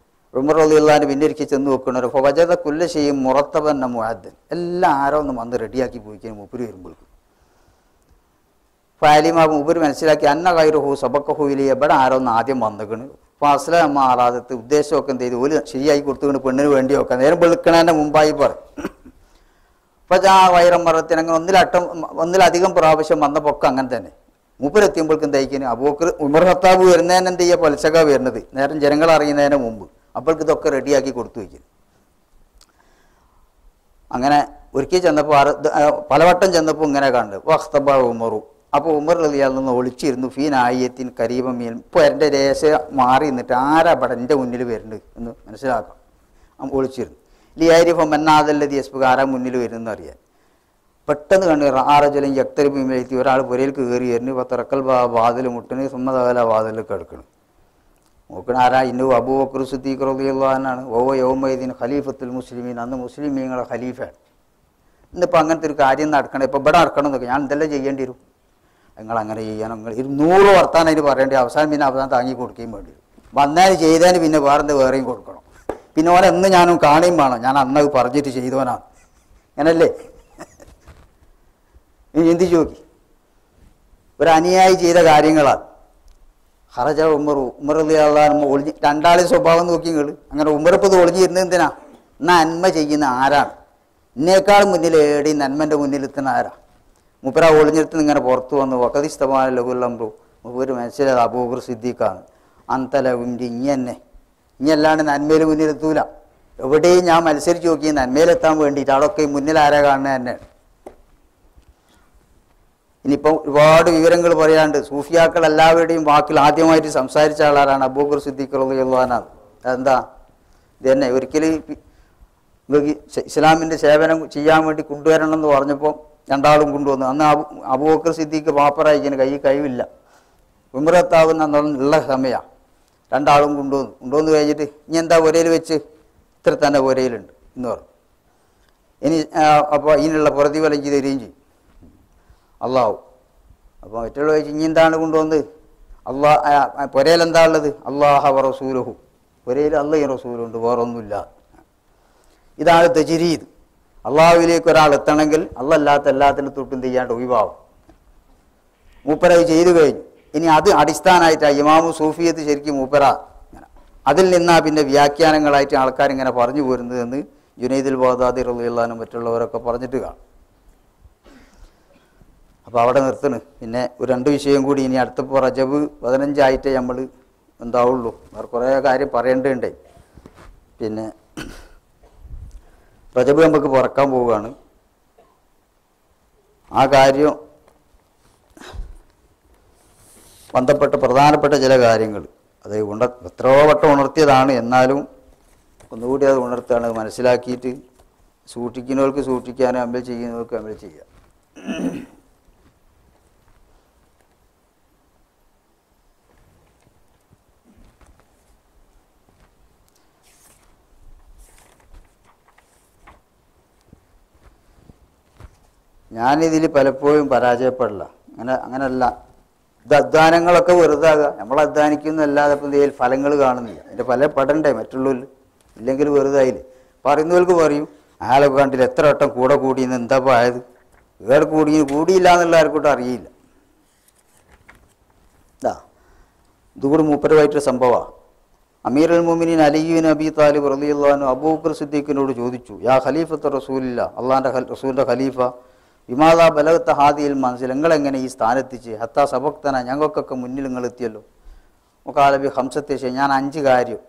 ഉമർ റളിയല്ലാഹു പിന്നെ ഒരിക്കൽ ചെന്ന് വെക്കണൊരു ഫവജദ കുല്ല ശൈഇൻ മുറത്തബൻ മുഅദ്ദൻ, എല്ലാം ആരോ ഒന്ന് വന്ന് റെഡിയാക്കി പോയിക്കാൻ മൂപ്പര് വരുമ്പോഴേക്കും ഫാലിമാ മൂപ്പര് മനസ്സിലാക്കി അന്ന ഗൈറുഹു സബഖഹു ഇലൈഹി, എവിടെ ആരോ ഒന്ന് ആദ്യം വന്നിക്കണ്. അപ്പോൾ അസ്ലം ആറാദത്ത് ഉദ്ദേശമൊക്കെ എന്ത് ചെയ്തു ഒരു ശരിയായി കൊടുത്തുകൊണ്ട് പെണ്ണിന് വേണ്ടി വെക്കാം. നേരം വെളുക്കണേൻ്റെ മുമ്പായി പറയും. അപ്പോൾ ആ വൈറം മറത്തിന് അങ്ങനെ ഒന്നിലധികം പ്രാവശ്യം വന്നപ്പോൾ അങ്ങനെ തന്നെ മൂപ്പരെത്തിയുമ്പോഴേക്കും തയ്ക്കുന്നു അബൂബക്കർ ഉമർ ഖത്താബ് വരുന്നതിന് എന്ത് ചെയ്യുക, പൊലച്ചക വരുന്നത് നേരം ജനങ്ങൾ അറിയുന്നതിന് മുമ്പ്. അപ്പോൾക്ക് ഇതൊക്കെ റെഡിയാക്കി കൊടുത്തു വയ്ക്കുന്നു. അങ്ങനെ ഒരിക്കൽ ചെന്നപ്പോൾ പലവട്ടം ചെന്നപ്പോൾ ഇങ്ങനെ കണ്ട് വഖ്തബ ഉമറു. അപ്പോൾ ഉമർ റളിയല്ലാഹു അൻഹു ഒളിച്ചിരുന്നു ഫീൻ ആയത്തിൻ കരീബമീൻ. ഇപ്പോൾ എൻ്റെ രഹസ്യം മാറി നിന്നിട്ട് ആരാ ഇവിടെ എൻ്റെ മുന്നിൽ വരുന്നത് എന്ന് മനസ്സിലാക്കാം. ഒളിച്ചിരുന്നു. ലിയാരിഫ മന്നാദല്ലതി യസ്ബുക, ആരാ മുന്നിൽ വരുന്നെന്ന് അറിയാൻ. പെട്ടെന്ന് കണ്ട് ആറജലും യക്തരിബിമെത്തി, ഒരാൾ പുരയിലേക്ക് കയറി വരുന്നു. പത്തറക്കൽ വാതിൽ മുട്ടന് സുമ്മതകല വാതിൽ കിടക്കണം. നോക്കണ ആരാ? ഇന്നു അബൂബക്കർ സിദ്ദീഖ് റളിയല്ലാഹു അൻഹു. ഓ യൗമൈദിൻ ഖലീഫത്തുൽ മുസ്ലിമീൻ, അന്ന് മുസ്ലിമീങ്ങളെ ഖലീഫയാണ്. ഇന്നിപ്പോൾ അങ്ങനത്തെ ഒരു കാര്യം നടക്കണം, ഇപ്പോൾ ഇവിടെ നടക്കണം എന്നൊക്കെ ഞാൻ എന്തെല്ലാം ചെയ്യേണ്ടി വരും? നിങ്ങൾ അങ്ങനെ ചെയ്യണം, നിങ്ങൾ 100 വർത്താനം അതിന് പറയേണ്ടി അവസാനം പിന്നെ അവസാനം താങ്ങി കൊടുക്കുകയും വേണ്ടി വരും. വന്നതിന് ചെയ്തതിന് പിന്നെ വേറെയും കൊടുക്കണം. പിന്നെ ഓനെ എന്ന് ഞാനും കാണുകയും വേണം, ഞാൻ അന്നത് പറഞ്ഞിട്ട് ചെയ്തവനാണ്. അങ്ങനല്ലേ? നീ ചിന്തിച്ചു നോക്കി. ഒരു അനുയായി ചെയ്ത കാര്യങ്ങളാണ്. ഹറജ ഉമർ ഒളിഞ്ഞ് രണ്ടാളെ സ്വഭാവം നോക്കി നിങ്ങൾ. അങ്ങനെ ഉമറിപ്പത് ഒളിഞ്ഞിരുന്നത് എന്തിനാ? നന്മ ചെയ്യുന്ന ആരാണ്? എന്നേക്കാൾ മുന്നിൽ ഏടി നന്മൻ്റെ മുന്നിലെത്തുന്ന ആരാ? മുപ്പര ഒളിഞ്ഞെടുത്ത് ഇങ്ങനെ പുറത്തു വന്നു. വക്കതിസ്തമാന ലഘുല്ലംബ്രു ഒരു മനസ്സിലത് അബൂബക്കർ സിദ്ദീഖാണ്. അന്തലവിൻ്റെ ഇനിയല്ലാണ്ട് നന്മയിൽ മുന്നിലെത്തൂല. എവിടെയും ഞാൻ മത്സരിച്ച് നോക്കി നന്മയിലെത്താൻ വേണ്ടിയിട്ട് അവിടെയൊക്കെ മുന്നിൽ ആരാ കാണുന്നത് തന്നെയാണ്. ഇനിയിപ്പം ഒരുപാട് വിവരങ്ങൾ പറയാണ്ട്. സൂഫിയാക്കൾ എല്ലാവരുടെയും വാക്കിൽ ആദ്യമായിട്ട് സംസാരിച്ച ആളാണ് അബൂബക്കർ സിദ്ദീഖ് റളിയല്ലാഹു അൻഹു. എന്താ ഇത് തന്നെ? ഒരിക്കലും ഇസ്ലാമിൻ്റെ സേവനം ചെയ്യാൻ വേണ്ടി കൊണ്ടുവരണം എന്ന് പറഞ്ഞപ്പോൾ രണ്ടാളും കൊണ്ടുവന്നു. അന്ന് അബൂബക്കർ സിദ്ദീഖ് പാപ്പറായിക്കാൻ കഴിവില്ല, ഉംറത്താവുന്നുള്ള സമയമാണ്. രണ്ടാളും കൊണ്ടുവന്ന് കഴിഞ്ഞിട്ട് ഇനി എന്താ പുരയിൽ വെച്ച്? ഇത്ര തന്നെ പുരയിലുണ്ട് എന്ന് പറഞ്ഞു. ഇനി അപ്പോൾ ഇതിനുള്ള പ്രതിഫലം ചെയ്ത് തരികയും ചെയ്യും അള്ളാഹു. അപ്പോൾ മറ്റുള്ള ചോദിച്ചു ഇനി എന്താണ് കൊണ്ടുവന്നത്? പുരയിൽ എന്താ ഉള്ളത്? അള്ളാഹ റസൂലുഹു, പുരയിൽ അള്ളയും റസൂലുണ്ട്, വേറൊന്നുമില്ല. ഇതാണ് തജ്രീദ്. അള്ളാഹുവിലേക്ക് ഒരാൾ എത്തണമെങ്കിൽ അള്ളല്ലാത്ത എല്ലാത്തിനും തൊട്ടും ചെയ്യാണ്ട് ഒഴിവാകും. മൂപ്പരത് ചെയ്തു കഴിഞ്ഞു. ഇനി അത് അടിസ്ഥാനമായിട്ടാണ് ഇമാമു സൂഫിയത്ത് ശരിക്കും മൂപ്പര. അതിൽ നിന്നാ പിന്നെ വ്യാഖ്യാനങ്ങളായിട്ട് ആൾക്കാരിങ്ങനെ പറഞ്ഞു പോരുന്നതെന്ന് ജുനൈദുൽ ബഗ്ദാദി റളിയല്ലാഹു അൻഹു മറ്റുള്ളവരൊക്കെ പറഞ്ഞിട്ട് കാണും. അപ്പോൾ അവിടെ നിർത്തണ്. പിന്നെ ഒരു 2 വിഷയം കൂടി ഇനി അടുത്തപ്പോൾ റജബ് 15 നമ്മൾ എന്താവുള്ളൂ. വേറെ കുറേ കാര്യം പറയേണ്ടതുണ്ടേ. പിന്നെ റജബ് നമുക്ക് പുറക്കാൻ പോവുകയാണ്. ആ കാര്യം ബന്ധപ്പെട്ട പ്രധാനപ്പെട്ട ചില കാര്യങ്ങൾ അത് എത്രയോ വട്ടം ഉണർത്തിയതാണ്. എന്നാലും ഒന്നുകൂടി അത് ഉണർത്തുകയാണ്. മനസ്സിലാക്കിയിട്ട് സൂക്ഷിക്കുന്നവർക്ക് സൂക്ഷിക്കാനും അമൽ ചെയ്യുന്നവർക്ക് അമൽ ചെയ്യാം. ഞാനിതിൽ പലപ്പോഴും പരാജയപ്പെടില്ല. അങ്ങനെയല്ല. ഇത് അധ്വാനങ്ങളൊക്കെ വെറുതാകുക. നമ്മൾ അധ്വാനിക്കുന്നല്ലാതെ ഇപ്പം ഇതിൽ ഫലങ്ങൾ കാണുന്നില്ല. അതിൻ്റെ പല പെടണ്ടേ മറ്റുള്ളവർ, ഇല്ലെങ്കിൽ വെറുതായില്ലേ. പറയുന്നവർക്ക് പറയും അയാളൊക്കെ കണ്ടില്ല എത്ര വട്ടം കൂടെ കൂടിയെന്ന്, എന്താ ആയത്? ഇയാൾ കൂടിയില്ല എന്നുള്ള ആർക്കോട്ടും അറിയില്ല. ഇതുകൂടി മൂപ്പരമായിട്ടൊരു സംഭവമാണ്. അമീറുൽ മുഅ്മിനീൻ അലി ഇബ്നു അബീ താലിബ് റളിയല്ലാഹു അൻഹു അബൂബക്കർ സിദ്ദീഖിനോട് ചോദിച്ചു, യാ ഖലീഫത്ത് റസൂലില്ല, അള്ളാൻ്റെ റസൂലിൻ്റെ ഖലീഫ, വിമാദാ ബലഗത്ത ഹാദിയിൽ മനസ്സിൽ, നിങ്ങളെങ്ങനെ ഈ സ്ഥാനത്തിച്ച്? ഹത്താ സബക്തന, ഞങ്ങൾക്കൊക്കെ മുന്നിൽ നിങ്ങൾ എത്തിയല്ലോ. മുഖാലബി ഹംസത്തേശ, ഞാൻ 5 കാര്യം.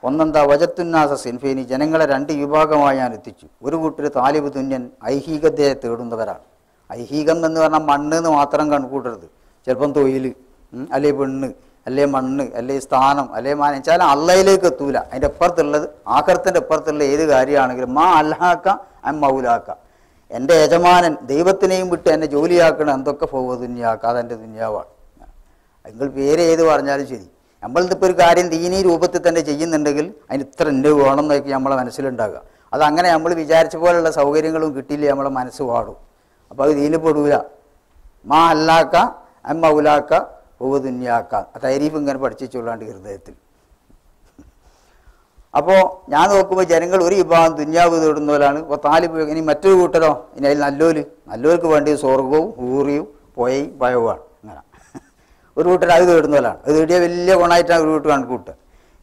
ഒന്നെന്താ? വജത്തുന്നാസ സിൻഫേനി, ജനങ്ങളെ 2 വിഭാഗമായി ഞാൻ എത്തിച്ചു. ഒരു കൂട്ടർ താലിബ് തുന്യൻ, ഐഹികതയെ തേടുന്നവരാണ്. ഐഹികം എന്ന് പറഞ്ഞാൽ മണ്ണ് എന്ന് മാത്രം കണക്കൂട്ടരുത്. ചിലപ്പം തൊഴിൽ, അല്ലെ പെണ്ണ്, അല്ലെ മണ്ണ്, അല്ലെ സ്ഥാനം, അല്ലെ മാനം വെച്ചാൽ അള്ളയിലേക്ക് എത്തൂല. അതിൻ്റെ അപ്പുറത്തുള്ളത്, ആഖിറത്തിൻ്റെ അപ്പുറത്തുള്ള ഏത് കാര്യമാണെങ്കിലും മാ അൽഹാക്ക അം മൗലാക്ക, എൻ്റെ യജമാനൻ ദൈവത്തിനെയും വിട്ട് എന്നെ ജോലിയാക്കണം, എന്തൊക്കെ പോവുക ദുന്യാക്ക, അതെൻ്റെ ദുന്യാവാണ്. നിങ്ങൾ പേര് ഏത് പറഞ്ഞാലും ശരി, നമ്മളിതിപ്പോൾ ഒരു കാര്യം ദീനീ രൂപത്തിൽ തന്നെ ചെയ്യുന്നുണ്ടെങ്കിൽ അതിന് ഇത്ര എൻ്റെ വേണം എന്നൊക്കെ നമ്മളെ മനസ്സിലുണ്ടാകുക. അതങ്ങനെ നമ്മൾ വിചാരിച്ച പോലുള്ള സൗകര്യങ്ങളും കിട്ടിയില്ലേ നമ്മളെ മനസ്സ് പാടും. അപ്പോൾ അത് ദീനിൽ പെടൂല. മാ അല്ലാക്ക അം മൗലാക്ക പോവുക ദുന്യാക്ക, തരീഫ് ഇങ്ങനെ പഠിച്ചുകൊള്ളാണ്ട് ഹൃദയത്തിൽ. അപ്പോൾ ഞാൻ നോക്കുമ്പോൾ ജനങ്ങൾ ഒരു വിഭാഗം ദുന്യാവ് തേടുന്നവരാണ്. ഇപ്പോൾ താലിബ്. ഇനി മറ്റൊരു കൂട്ടരോ, ഇനി അതിൽ നല്ലവർക്ക് വേണ്ടി സ്വർഗവും ഊറിയും പുഴയും ഭയവുമാണ്. അങ്ങനെ ഒരു കൂട്ടർ അത് തേടുന്നവരാണ്. അത് തേടിയ വലിയ ഗുണമായിട്ടാണ് ഒരു കൂട്ടർ കണക്കൂട്ടുക.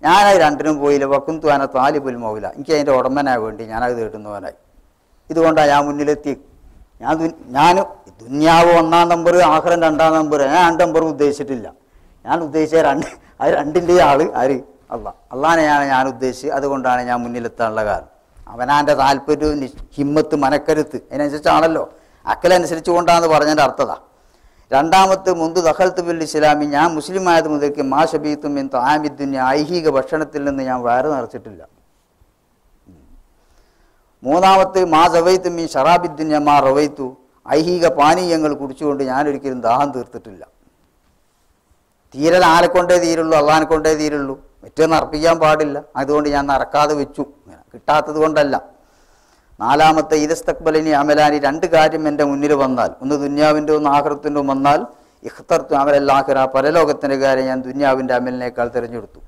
ഞാനത് 2നും പോയില്ല. വക്കുന്തു അന താലിബുൽ മൗല, എനിക്ക് അതിൻ്റെ ഉടമനായ വേണ്ടി ഞാനത് തേടുന്നവനായി. ഇതുകൊണ്ടാണ് ഞാൻ മുന്നിലെത്തി. ഞാൻ ദുന്യാവ് 1-ാം നമ്പർ, ആഖിറം 2-ാം നമ്പർ, ഞാൻ 2 നമ്പർ ഉദ്ദേശിച്ചിട്ടില്ല. ഞാൻ ഉദ്ദേശിച്ച അത് 2ൻ്റെ ആൾ ആര്? അള്ളാനെയാണ് ഞാൻ ഉദ്ദേശിച്ചത്. അതുകൊണ്ടാണ് ഞാൻ മുന്നിലെത്താനുള്ള കാരണം. അവനാൻ്റെ താല്പര്യവും ഹിമ്മത്ത്, മനക്കരുത്ത് അതിനനുസരിച്ചാണല്ലോ. അക്കലനുസരിച്ച് കൊണ്ടാന്ന് പറഞ്ഞതിൻ്റെ അർത്ഥതാ. 2-മത്തെ മുന്ത് ദഖൽത്തു ബിൽ ഇസ്ലാമി, ഞാൻ മുസ്ലിം ആയത് മുതൽക്ക് മാ ശബീത്തും മിൻ തആമി ദുനിയ, ഐഹിക ഭക്ഷണത്തിൽ നിന്ന് ഞാൻ വയറ് നിറച്ചിട്ടില്ല. 3-മത്തെ മാ സവൈത്തു മിൻ ശറാബി ദുനിയ മാ റവൈത്തു, ഐഹിക പാനീയങ്ങൾ കുടിച്ചുകൊണ്ട് ഞാനൊരിക്കലും ദാഹം തീർത്തിട്ടില്ല. തീരൽ ആരെക്കൊണ്ടേ തീരുള്ളൂ, അള്ളാഹിനെ കൊണ്ടേ തീരുള്ളൂ. മറ്റൊന്നും അർപ്പിക്കാൻ പാടില്ല. അതുകൊണ്ട് ഞാൻ നറക്കാതെ വെച്ചു. കിട്ടാത്തത് കൊണ്ടല്ല. നാലാമത്തെ ഇദസ്തഖ്ബലനി അമലാനി, രണ്ട് കാര്യം എൻ്റെ മുന്നിൽ വന്നാൽ, ഒന്ന് ദുന്യാവിൻ്റെ ഒന്ന് ആഖിറത്തിൻ്റെ വന്നാൽ, ഇഖ്തർതു അമലൽ ആഖിറ, പരലോകത്തിൻ്റെ കാര്യം ഞാൻ ദുന്യാവിൻ്റെ അമലിനേക്കാൾ തിരഞ്ഞെടുത്തു.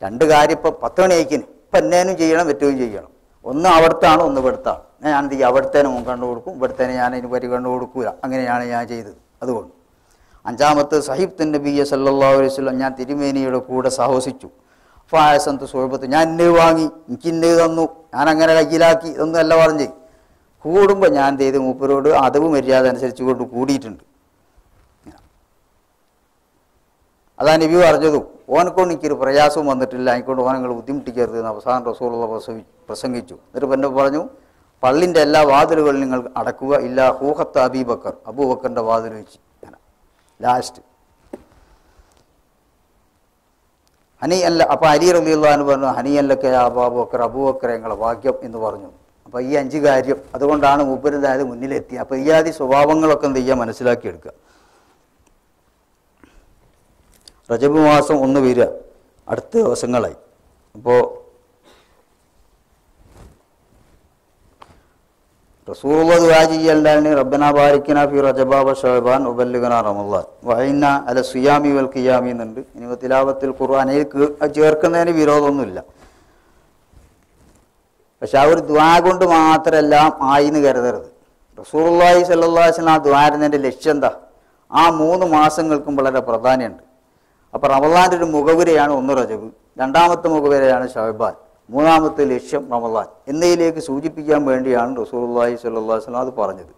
രണ്ട് കാര്യം ഇപ്പം 10 മണി അയക്കിന് ഇപ്പം എന്നേനും ചെയ്യണം, ഏറ്റവും ചെയ്യണം. ഒന്ന് അവിടുത്താണ്, ഒന്ന് ഇവിടുത്താണ്. ഞാൻ എന്ത് ചെയ്യും, അവിടുത്തേനെ കണ്ടു കൊടുക്കും, ഇവിടുത്തേനെ ഞാൻ അതിന് പരിഗണന കൊടുക്കൂല. അങ്ങനെയാണ് ഞാൻ ചെയ്തത്. അതുകൊണ്ട് അഞ്ചാമത്തെ സഹിബ്ത്തുൻ നബിയ്യ സല്ലല്ലാഹു അലൈഹി വസല്ലം, ഞാൻ തിരുമേനിയുടെ കൂടെ സാഹസിച്ചു. ഫായസന്ത് സുഹബത്ത്, ഞാൻ ഇന്നത് വാങ്ങി, എനിക്ക് ഇന്നത് തന്നു, ഞാൻ അങ്ങനെ കയ്യിലാക്കി, ഇതൊന്നും അല്ല പറഞ്ഞ്. കൂടുമ്പോൾ ഞാൻ ചെയ്ത് മൂപ്പരോട് അതവ് മര്യാദ അനുസരിച്ച് കൊണ്ട് കൂടിയിട്ടുണ്ട്. അതാ നബി പറഞ്ഞതും, ഓനക്കൊണ്ട് എനിക്കൊരു പ്രയാസവും വന്നിട്ടില്ല, അതിനെക്കൊണ്ട് ഓനങ്ങൾ ബുദ്ധിമുട്ടിക്കരുത് എന്ന് അവസാനം റസൂലുള്ളാഹി പ്രസംഗിച്ചു. എന്നിട്ട് പിന്നെ പറഞ്ഞു, പള്ളിൻ്റെ എല്ലാ വാതിലുകളും നിങ്ങൾ അടക്കുക, ഇല്ല ഹൂഹത്ത് അബീബക്കർ, അബൂബക്കറിൻ്റെ വാതിൽ വെച്ച്. ലാസ്റ്റ് ഹനി അല്ല. അപ്പോൾ അലി റളിയല്ലാഹു അൻഹു പറഞ്ഞു, ഹനി അല്ലക്കെ അബൂബക്കർ, അബൂബക്കർ ഞങ്ങളെ ഭാഗ്യം എന്ന് പറഞ്ഞു. അപ്പോൾ ഈ 5 കാര്യം അതുകൊണ്ടാണ് മൂപ്പരുതായത് മുന്നിലെത്തി. അപ്പോൾ ഈ ആദ്യ സ്വഭാവങ്ങളൊക്കെ എന്ത് ചെയ്യുക, മനസ്സിലാക്കിയെടുക്കുക. റജബ് മാസം 1 വരിക, അടുത്ത ദിവസങ്ങളായി. അപ്പോൾ റസൂലുള്ളാഹി ദുആ ചെയ്യലാണ്, റബ്ബനാ ബാരിക്നാ ഫി റജബ വ ശഅബാൻ വബല്ലിഗ്നാ റമളാൻ വഇന്നാ അല സിയാമി വൽ ഖിയാമി എന്നുണ്ട്. ഇനി തിലാവത്തുൽ ഖുർആനിൽ ചേർക്കുന്നതിന് വിരോധമൊന്നുമില്ല. പക്ഷെ ആ ഒരു ദുആ കൊണ്ട് മാത്രമല്ല ആയിന്ന് കരുതരുത്. റസൂലുള്ളാഹി സ്വല്ലല്ലാഹു അലൈഹി വസല്ലം ആ ദുആന്റെ ലക്ഷ്യം എന്താ? ആ 3 മാസങ്ങൾക്കും വളരെ പ്രാധാന്യമുണ്ട്. അപ്പോൾ റമളാൻ്റെ ഒരു മുഖവുരയാണ് 1 റജബ്, രണ്ടാമത്തെ മുഖവുരയാണ് ശഅബാൻ, മൂന്നാമത്തെ ലക്ഷ്യം റമളാൻ എന്നതിലേക്ക് സൂചിപ്പിക്കാൻ വേണ്ടിയാണ് റസൂലുള്ളാഹി സ്വല്ലല്ലാഹു അലൈഹി വസല്ലം അത് പറഞ്ഞത്.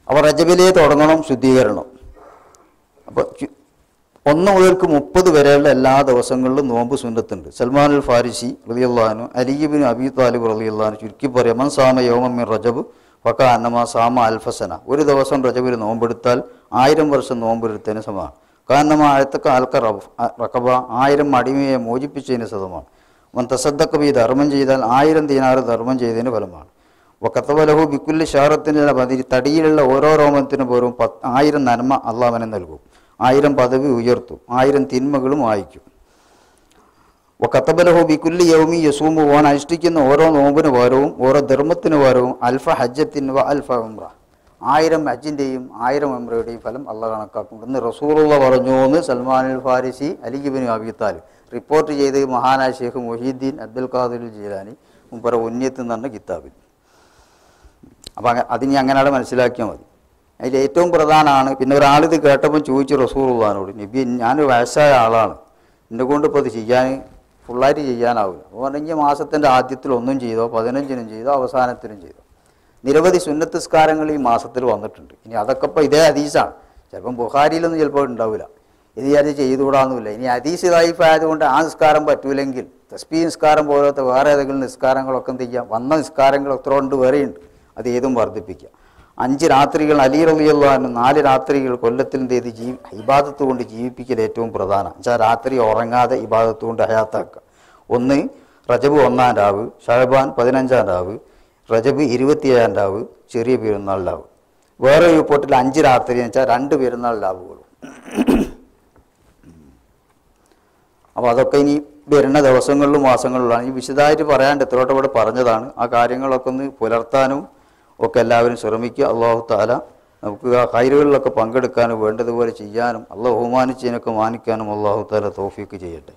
അപ്പോൾ റജബിലേ തുടങ്ങണം ശുദ്ധീകരണം. അപ്പോൾ 1 മുതൽക്ക് 30 വരെയുള്ള എല്ലാ ദിവസങ്ങളിലും നോമ്പ് സുന്നത്തുണ്ട്. സൽമാനുൽ ഫാരിസി റളിയല്ലാഹു അൻഹു, അലി ഇബ്നു അബീ താലിബ് റളിയല്ലാഹു അൻഹു ചുരുക്കി പറയാം, മൻ സാമ യൗമൻ മിൻ റജബ് ഫകഅന്നമാ സാമ അൽഫസന, ഒരു ദിവസം റജബിൽ നോമ്പെടുത്താൽ 1000 വർഷം നോമ്പെടുത്തതിന് സമമാണ്. കാരണമാ അഴത്തക്ക ആൽക്ക റഖബ, 1000 അടിമയെ മോചിപ്പിച്ചതിന് സദമാണ്. മൻ തസദ്ദഖ ബി, ധർമ്മം ചെയ്താൽ 1000 ദീനാർ ധർമ്മം ചെയ്തതിന് ഫലമാണ്. വഖതബലഹു ബിക്കുല്ലി ഷഹറത്തിന് ബദിരി, തടിയിലുള്ള ഓരോ രോമത്തിന് പോലും 1000 നന്മ അള്ളാഹുവിനെ നൽകും, 1000 പദവി ഉയർത്തും, 1000 തിന്മകളും വായിക്കും. വഖതബലഹു ബിക്കുല്ലി യൗമി യസൂമു, ഓൻ അനുഷ്ഠിക്കുന്ന ഓരോ നോമ്പിന് പകരവും ഓരോ ധർമ്മത്തിന് പകരവും അൽഫ ഹജ്ജത്തിൻ വ അൽഫ ഉംറ, 1000 ഹജ്ജിൻ്റെയും 1000 ഉംറയുടെയും ഫലം അള്ളാഹ് കണക്കാക്കും എന്ന് റസൂലുള്ളാഹി പറഞ്ഞു എന്ന് സൽമാനുൽ ഫാരിസി അലി ഇബ്നു അബീ താലിബ് റിപ്പോർട്ട് ചെയ്ത് മഹാനായ ഷെയ്ഖ് മുഹീദ്ദീൻ അബ്ദുൽ ഖാദിർ ജീലാനി മുമ്പറ ഉന്നത്ത് എന്ന് പറഞ്ഞ കിതാബിൽ. അപ്പം അതിനി അങ്ങനെയാണ് മനസ്സിലാക്കിയാൽ മതി. അതിൽ ഏറ്റവും പ്രധാനമാണ്. പിന്നെ ഒരാളിത് കേട്ടപ്പോൾ ചോദിച്ചു റസൂലുള്ളാഹിനോട്, നബി ഞാനൊരു വയസ്സായ ആളാണ്, എന്നെ കൊണ്ട് ഇപ്പോൾ ഇത് ചെയ്യാൻ ഫുള്ളായിട്ട് ചെയ്യാനാവില്ല. അപ്പോൾ പറഞ്ഞെങ്കിൽ മാസത്തിൻ്റെ ആദ്യത്തിൽ 1 ചെയ്തോ, 15 ചെയ്തോ, അവസാനത്തിനും ചെയ്തോ. നിരവധി സുന്നത്ത് നിസ്കാരങ്ങൾ ഈ മാസത്തിൽ വന്നിട്ടുണ്ട്. ഇനി അതൊക്കെ ഇപ്പോൾ ഇതേ ഹദീസാണ്, ചിലപ്പം ബുഖാരിയിലൊന്നും ചിലപ്പോൾ ഉണ്ടാവില്ല. ഇത് വിചാരിച്ച് ചെയ്തുകൂടാന്നില്ല. ഇനി ഹദീസ് ദൈഫ് ആയതുകൊണ്ട് ആ നിസ്കാരം പറ്റൂലെങ്കിൽ തസ്ബീഹ് നിസ്കാരം പോലത്തെ വേറെ ഏതെങ്കിലും നിസ്കാരങ്ങളൊക്കെ എന്ത് ചെയ്യാം, വന്ന നിസ്കാരങ്ങൾ എത്ര കൊണ്ട് വേറെയുണ്ട്, അത് ഏതും വർദ്ധിപ്പിക്കുക. 5 രാത്രികൾ അലി റളിയല്ലാഹു അൻഹു 4 രാത്രികൾ കൊല്ലത്തിൽ എന്ത് ചെയ്ത് ഇബാദത്ത് കൊണ്ട് ജീവിപ്പിക്കൽ ഏറ്റവും പ്രധാനം. എന്നുവെച്ചാൽ രാത്രി ഉറങ്ങാതെ ഇബാദത്ത് കൊണ്ട് ഹയാത്താക്കുക. 1 റജബ് 1-ാം രാവ്, ശഅബാൻ 15-ാം രാവ്, റജബ് 27-ാം രാവ്, ചെറിയ പെരുന്നാൾ രാവ്. വേറെ ഒരു റിപ്പോർട്ടിൽ 5 രാത്രി എന്ന് വെച്ചാൽ 2 പെരുന്നാൾ രാവുകളും. അപ്പോൾ അതൊക്കെ ഇനി വരുന്ന ദിവസങ്ങളിലും മാസങ്ങളിലാണ്. ഈ വിശദമായിട്ട് പറയാണ്ട് എത്രയോട്ട് ഇവിടെ പറഞ്ഞതാണ്. ആ കാര്യങ്ങളൊക്കെ ഒന്ന് പുലർത്താനും ഒക്കെ എല്ലാവരും ശ്രമിക്കുക. അല്ലാഹു തആല നമുക്ക് ആ ഖൈറുകളിലൊക്കെ പങ്കെടുക്കാനും വേണ്ടതുപോലെ ചെയ്യാനും അല്ലാഹു ബഹുമാനിച്ചതിനൊക്കെ മാനിക്കാനും അല്ലാഹു തആല തൗഫീഖ് ചെയ്യട്ടെ.